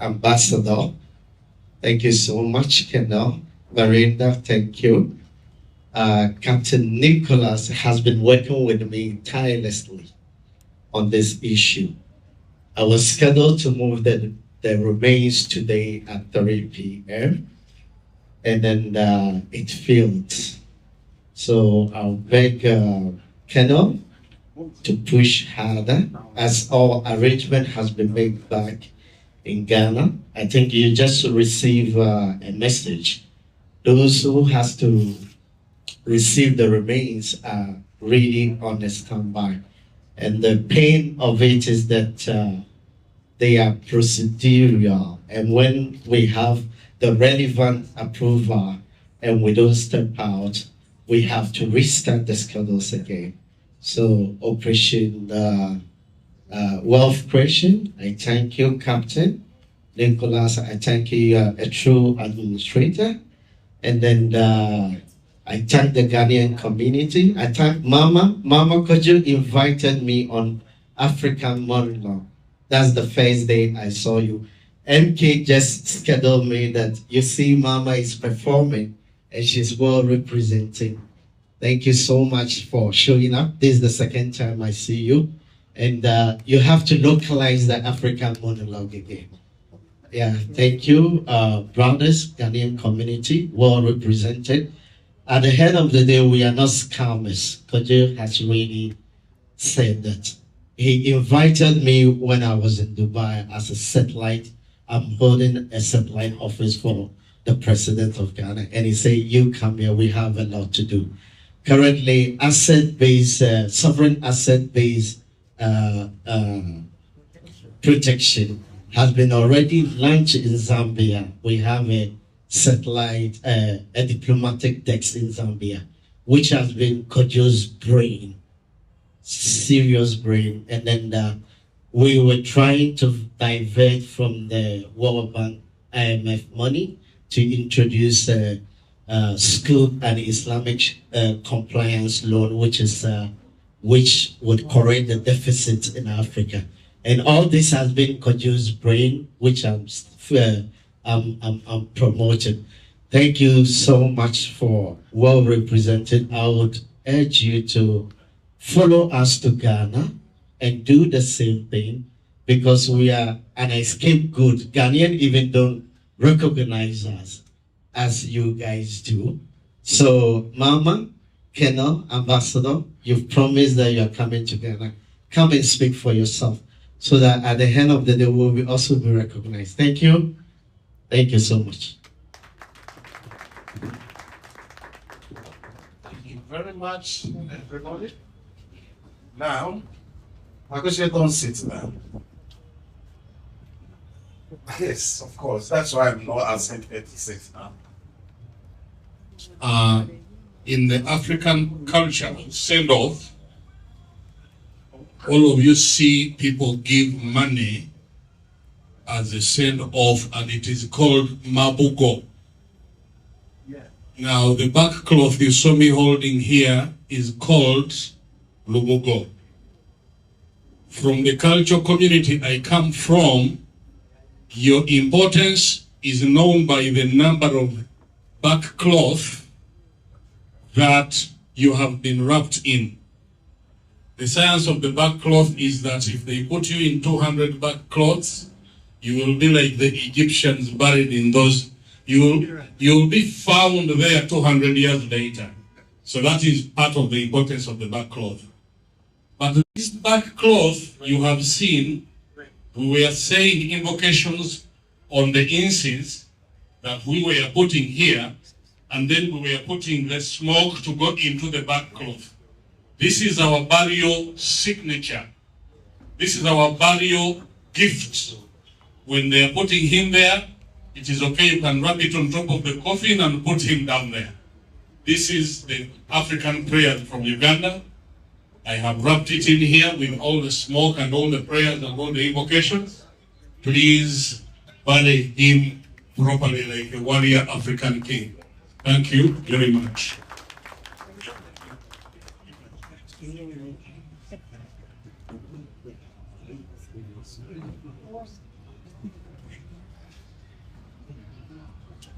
Ambassador. Thank you so much, Kendall. Marinda, thank you. Captain Nicholas has been working with me tirelessly on this issue. I was scheduled to move the remains today at 3 p.m. and then it failed. So I'll beg Kendall to push harder as our arrangement has been made back in Ghana. I think you just receive a message. Those who has to receive the remains are really on the standby. And the pain of it is that they are procedural. And when we have the relevant approval and we don't step out, we have to restart the schedules again. So Operation Wealth Creation, I thank you, Captain Nicholas. I thank you, you are a true administrator. And then I thank the Ghanaian community. I thank Mama. Mama Kojo invited me on African monologue. That's the first day I saw you. MK just scheduled me that you see Mama is performing and she's well represented. Thank you so much for showing up. This is the second time I see you. And you have to localize the African monologue again. Yeah, thank you, brothers, Ghanaian community, well represented. At the end of the day, we are not scammers. Kojo has really said that. He invited me when I was in Dubai as a satellite. I'm holding a satellite office for the president of Ghana. And he said, you come here, we have a lot to do. Currently, asset-based, sovereign asset-based protection has been already launched in Zambia. We have a satellite, a diplomatic desk in Zambia, which has been Kojo's brain, serious brain. And then we were trying to divert from the World Bank IMF money to introduce school and Islamic compliance loan, which would correct the deficit in Africa. And all this has been Kojo's brain, which I'm promoting. Thank you so much for well represented. I would urge you to follow us to Ghana and do the same thing, because we are an scapegoat. Ghanaian even don't recognize us as you guys do. So, Mama, Kennel, Ambassador, you've promised that you are coming to Ghana. Come and speak for yourself, so that at the end of the day, we will also be recognized. Thank you. Thank you so much. Thank you very much, everybody. Now, Marcus, don't sit now. Yes, of course. That's why I'm not asking 36 now. In the African culture, send off, all of you see people give money as a send off, and it is called mabugo. Now, the back cloth you saw me holding here is called lubugo. From the cultural community I come from, your importance is known by the number of back cloth that you have been wrapped in. The science of the back cloth is that if they put you in 200 back cloths, you will be like the Egyptians buried in those. You'll be found there 200 years later. So that is part of the importance of the back cloth. But this back cloth you have seen, we were saying invocations on the incense that we were putting here, and then we were putting the smoke to go into the back cloth. This is our burial signature. This is our burial gift. When they are putting him there, it is okay, you can wrap it on top of the coffin and put him down there. This is the African prayer from Uganda. I have wrapped it in here with all the smoke and all the prayers and all the invocations. Please bury him properly like a warrior African king. Thank you very much.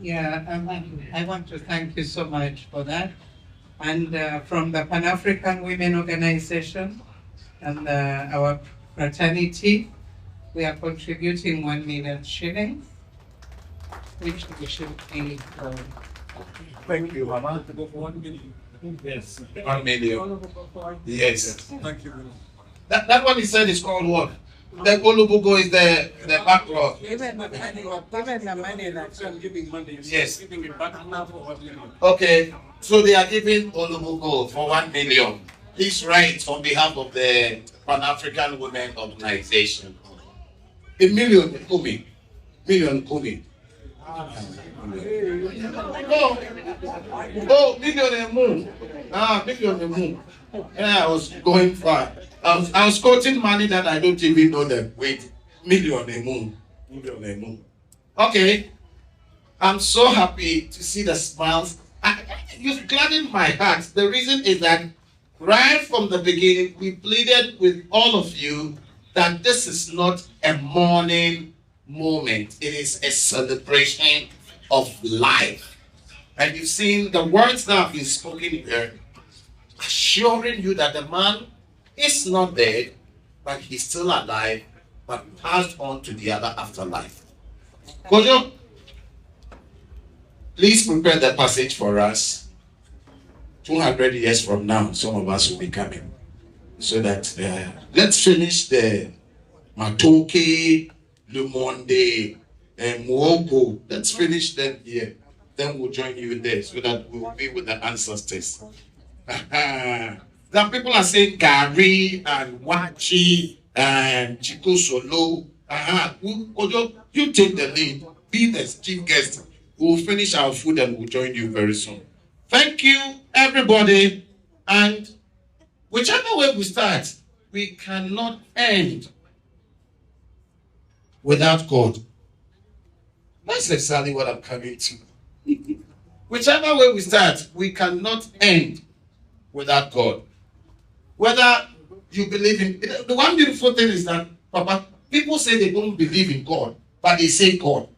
Yeah, I want to thank you so much for that. And from the Pan-African Women Organization and our fraternity, we are contributing 1 million shillings, which we should pay for. Thank you, Mama. 1 million. Yes. 1 million. Yes. Thank you. That one he said is called what? The Olubugo is the back cloth. Even the money that I'm giving money. Yes. Giving it back now for 1 million. Okay. So they are giving Olubugo for 1 million. Please write on behalf of the Pan-African Women Organization. A million Kumi. Million Kumi. Oh, million a moon. Million a moon. Yeah, I was going far. I was quoting money that I don't even know them. Wait, million a moon. Million a moon. Okay. I'm so happy to see the smiles. You've gladdened my heart. The reason is that right from the beginning, we pleaded with all of you that this is not a mourning moment. It is a celebration of life. And you've seen the words that have been spoken here, assuring you that the man is not dead, but he's still alive, but passed on to the other afterlife. Kojo, please prepare the passage for us. 200 years from now, some of us will be coming. So that, let's finish the Matoke, Le Monde, and Muogo. Let's finish them here. Then we'll join you there so that we'll be with the ancestors. Some people are saying Gary and Wachi and Chico Solo. Kojo, you take the lead. Be the chief guest. We'll finish our food and we'll join you very soon. Thank you, everybody. And whichever way we start, we cannot end without God. That's exactly what I'm coming to. Whichever way we start, we cannot end without God. Whether you believe in... The one beautiful thing is that, Papa, people say they don't believe in God, but they say God.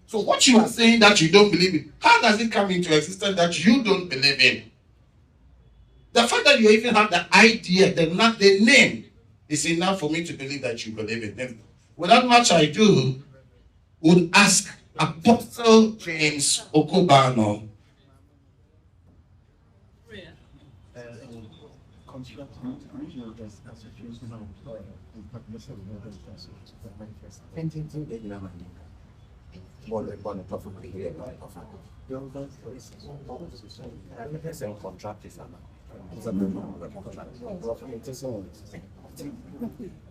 So what you are saying that you don't believe in, how does it come into existence that you don't believe in? The fact that you even have the idea, the name, is enough for me to believe that you believe in Him. Without much ado, would ask Apostle James Okobano.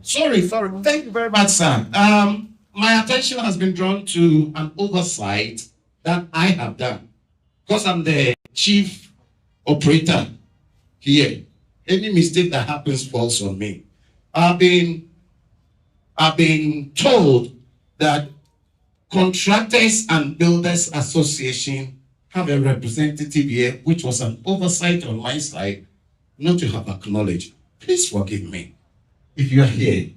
Sorry. Thank you very much, sir. My attention has been drawn to an oversight that I have done because I'm the chief operator here. Any mistake that happens falls on me. I've been told that Contractors and Builders Association have a representative here, which was an oversight on my side, not to have acknowledged. Please forgive me if you are here.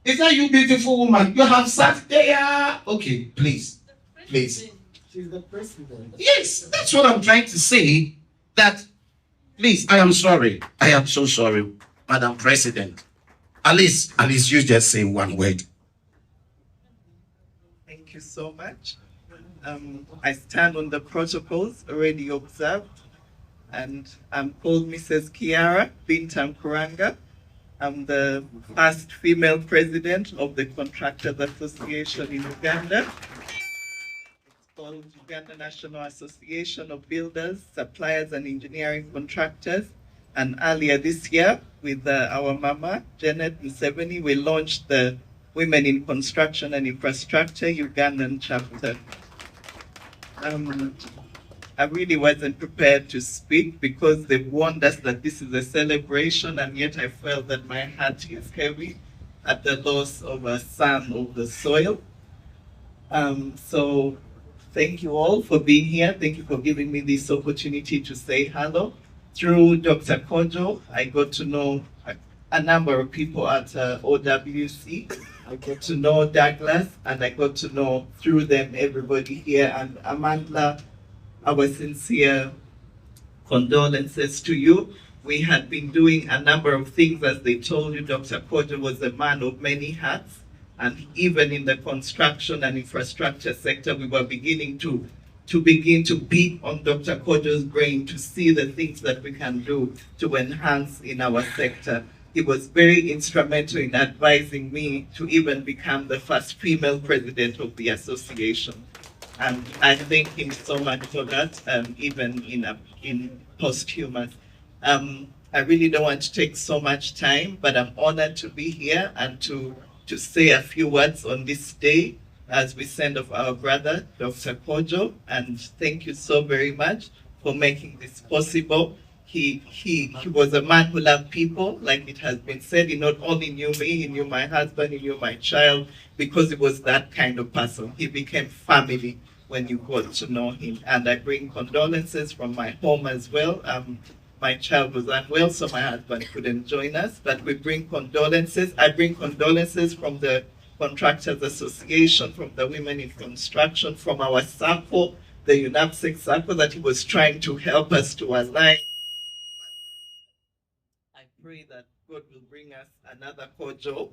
Is that you, beautiful woman? You have sat there. Okay, please. She's the president. Yes, that's what I'm trying to say. That, please, I am sorry. I am so sorry, Madam President. At least you just say one word. Thank you so much. I stand on the protocols already observed, and I'm called Mrs. Kiara Bintam Kuranga. I'm the first female president of the Contractors Association in Uganda. It's called Uganda National Association of Builders, Suppliers and Engineering Contractors. And earlier this year, with our mama, Janet Museveni, we launched the Women in Construction and Infrastructure Ugandan chapter. I really wasn't prepared to speak because they've warned us that this is a celebration, and yet I felt that my heart is heavy at the loss of a son of the soil. So thank you all for being here. Thank you for giving me this opportunity to say hello. Through Dr. Kojo, I got to know a number of people at OWC. I got to know Douglas, and I got to know through them everybody here. And Amanda, our sincere condolences to you. We had been doing a number of things, as they told you. Dr. Kojo was a man of many hats, and even in the construction and infrastructure sector, we were beginning to beat on Dr. Kojo's brain to see the things that we can do to enhance in our sector. He was very instrumental in advising me to even become the first female president of the association. And I thank him so much for that, even in posthumous. I really don't want to take so much time, but I'm honored to be here and to say a few words on this day as we send off our brother, Dr. Kojo. And thank you so very much for making this possible. He was a man who loved people, like it has been said. He not only knew me, he knew my husband, he knew my child, because he was that kind of person. He became family when you got to know him. And I bring condolences from my home as well. My child was unwell, so my husband couldn't join us, but we bring condolences. I bring condolences from the Contractors Association, from the Women in Construction, from our circle, the UNAPSEC circle, that he was trying to help us to align. I pray that God will bring us another Kojo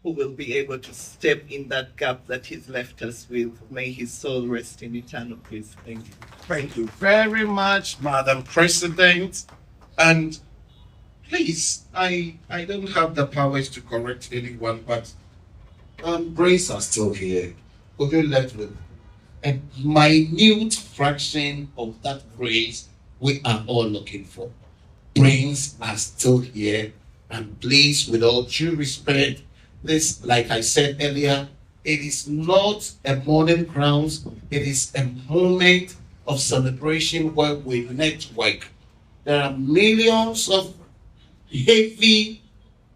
who will be able to step in that gap that he's left us with. May his soul rest in eternal peace. Thank you. Thank you very much, Madam President. And please, I don't have the powers to correct anyone, but brains are still here. Kojo left with a minute fraction of that brains we are all looking for. Brains are still here, and please, with all due respect, this, like I said earlier, It is not a mourning grounds. It is a moment of celebration where we network. There are millions of heavy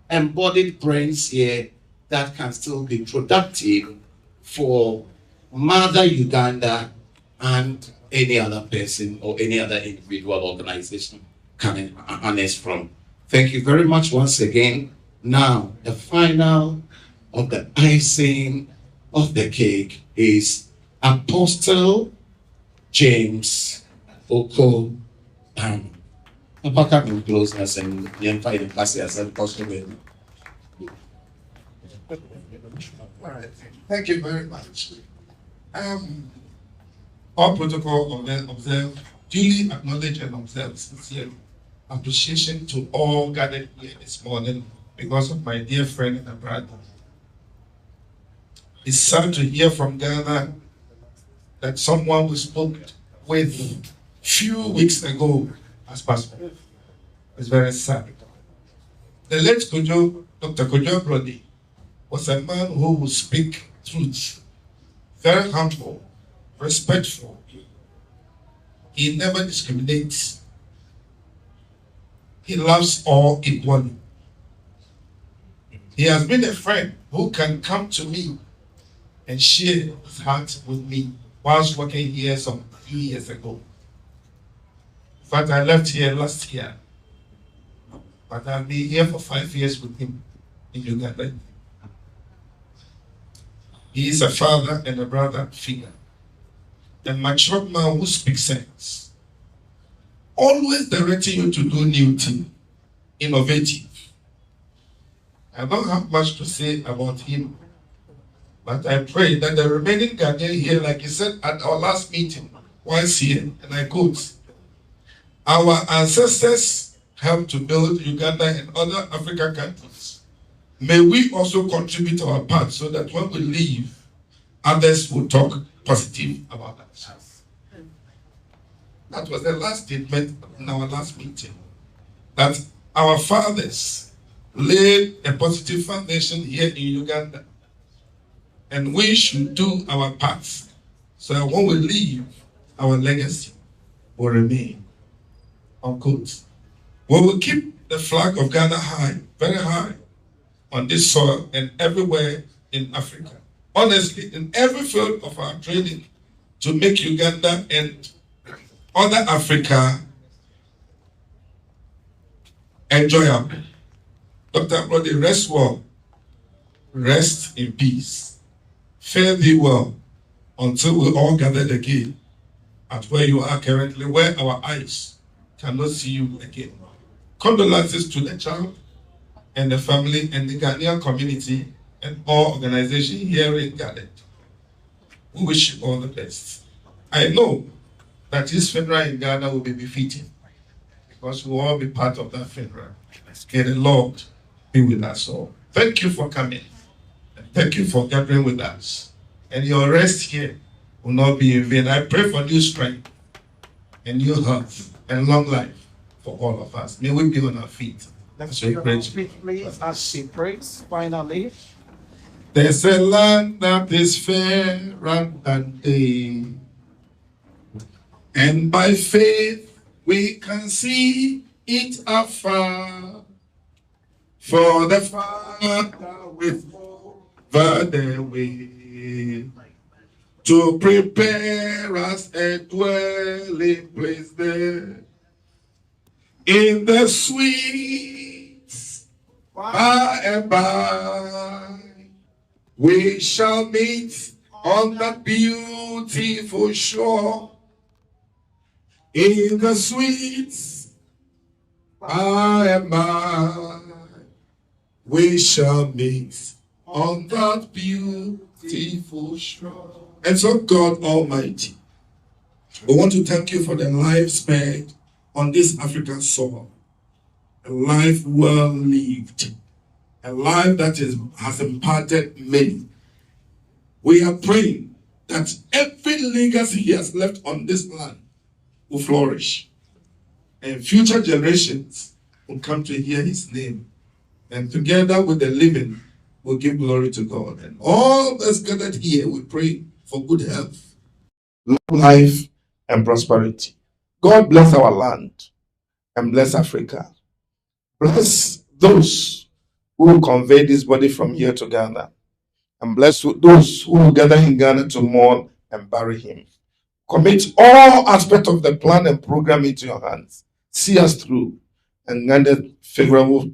embodied brains here that can still be productive for Mother Uganda and any other person or any other individual organization coming harness from. Thank you very much once again. Now, the final of the icing of the cake is Apostle James Oko. Papa come closeness and the fire pass as possible. All right. Thank you very much. All protocol observed, duly acknowledge and observe sincere appreciation to all gathered here this morning because of my dear friend and brother. It's sad to hear from Ghana that someone we spoke with few weeks ago has passed away. It's very sad. The late Kojo, Dr. Kojo Ablode, was a man who would speak truth, very humble, respectful. He never discriminates. He loves all equally. He has been a friend who can come to me and share his heart with me whilst working here some few years ago. In fact, I left here last year, but I've been here for 5 years with him in Uganda. He is a father and a brother figure. A mature man who speaks sense. Always directing you to do new things, innovative. I don't have much to say about him, but I pray that the remaining Ghanaian here, like he said at our last meeting, once here, and I quote, our ancestors helped to build Uganda and other African countries. May we also contribute our part so that when we leave, others will talk positive about us. That was the last statement in our last meeting. That our fathers laid a positive foundation here in Uganda. And we should do our part so that when we leave, our legacy will remain. Unquote. We will keep the flag of Ghana high, very high, on this soil and everywhere in Africa. Honestly, in every field of our training to make Uganda and other Africa enjoyable. Dr. Ablode, rest well. Rest in peace. Fare thee well until we all gather again at where you are currently, where our eyes cannot see you again. Condolences to the child and the family and the Ghanaian community and all organizations here in Ghana. We wish you all the best. I know that his funeral in Ghana will be befitting because we will all be part of that funeral. May the Lord be with us all. Thank you for coming. Thank you for gathering with us. And your rest here will not be in vain. I pray for new strength and new health and long life for all of us. May we be on our feet. Let's please as she prays finally. There's a land that is fairer than day, and by faith we can see it afar. For the Father with over the way to prepare us a dwelling place there. In the sweet by and by, we shall meet on that beautiful shore. In the sweet by and by, we shall meet on that beautiful shore. And so, God Almighty, we want to thank you for the life spared on this African soil. A life well lived. A life that has imparted many. We are praying that every legacy he has left on this land will flourish. And future generations will come to hear his name. And together with the living, we'll give glory to God. And all that's gathered here, we pray for good health, long life, and prosperity. God bless our land and bless Africa. Bless those who will convey this body from here to Ghana. And bless those who will gather in Ghana to mourn and bury him. Commit all aspects of the plan and program into your hands. See us through and grant favorable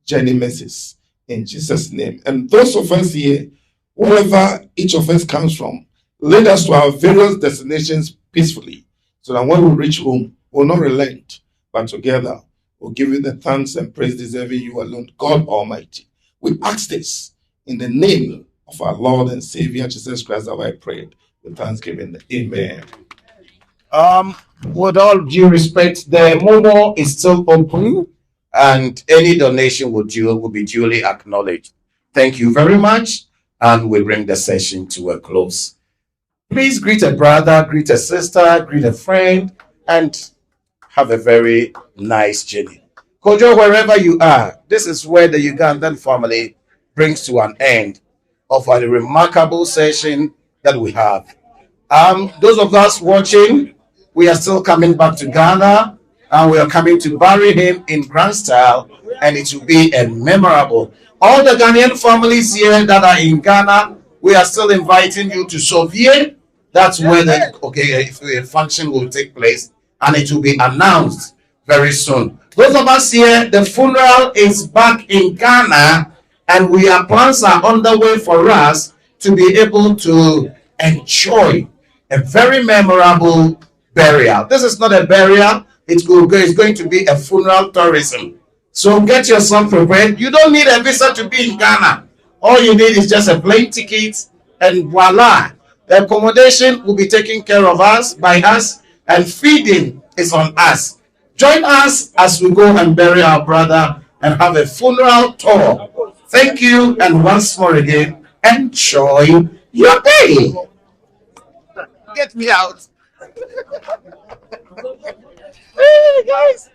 journey mercies in Jesus' name. And those of us here, wherever each of us comes from, lead us to our various destinations peacefully, so that when we reach home, we'll not relent, but together we'll give you the thanks and praise deserving you alone, God Almighty. We ask this in the name of our Lord and Savior Jesus Christ, that I prayed with thanksgiving. Amen. With all due respect, the Momo is still open, and any donation will be duly acknowledged. Thank you very much, and we bring the session to a close. Please greet a brother, greet a sister, greet a friend, and have a very nice journey. Kojo, wherever you are, this is where the Ugandan family brings to an end of a remarkable session that we have. Those of us watching, we are still coming back to Ghana, and we are coming to bury him in grand style, and it will be a memorable. All the Ghanaian families here that are in Ghana, we are still inviting you to Soviet. That's where the function will take place, and it will be announced very soon. Those of us here, the funeral is back in Ghana, and plans are underway for us to be able to enjoy a very memorable burial. This is not a burial, it's going to be a funeral tourism. So get yourself prepared. You don't need a visa to be in Ghana. All you need is just a plane ticket, and voila. The accommodation will be taken care of by us, and feeding is on us. Join us as we go and bury our brother and have a funeral tour. Thank you, and once more again, enjoy your day. Get me out. Hey, guys.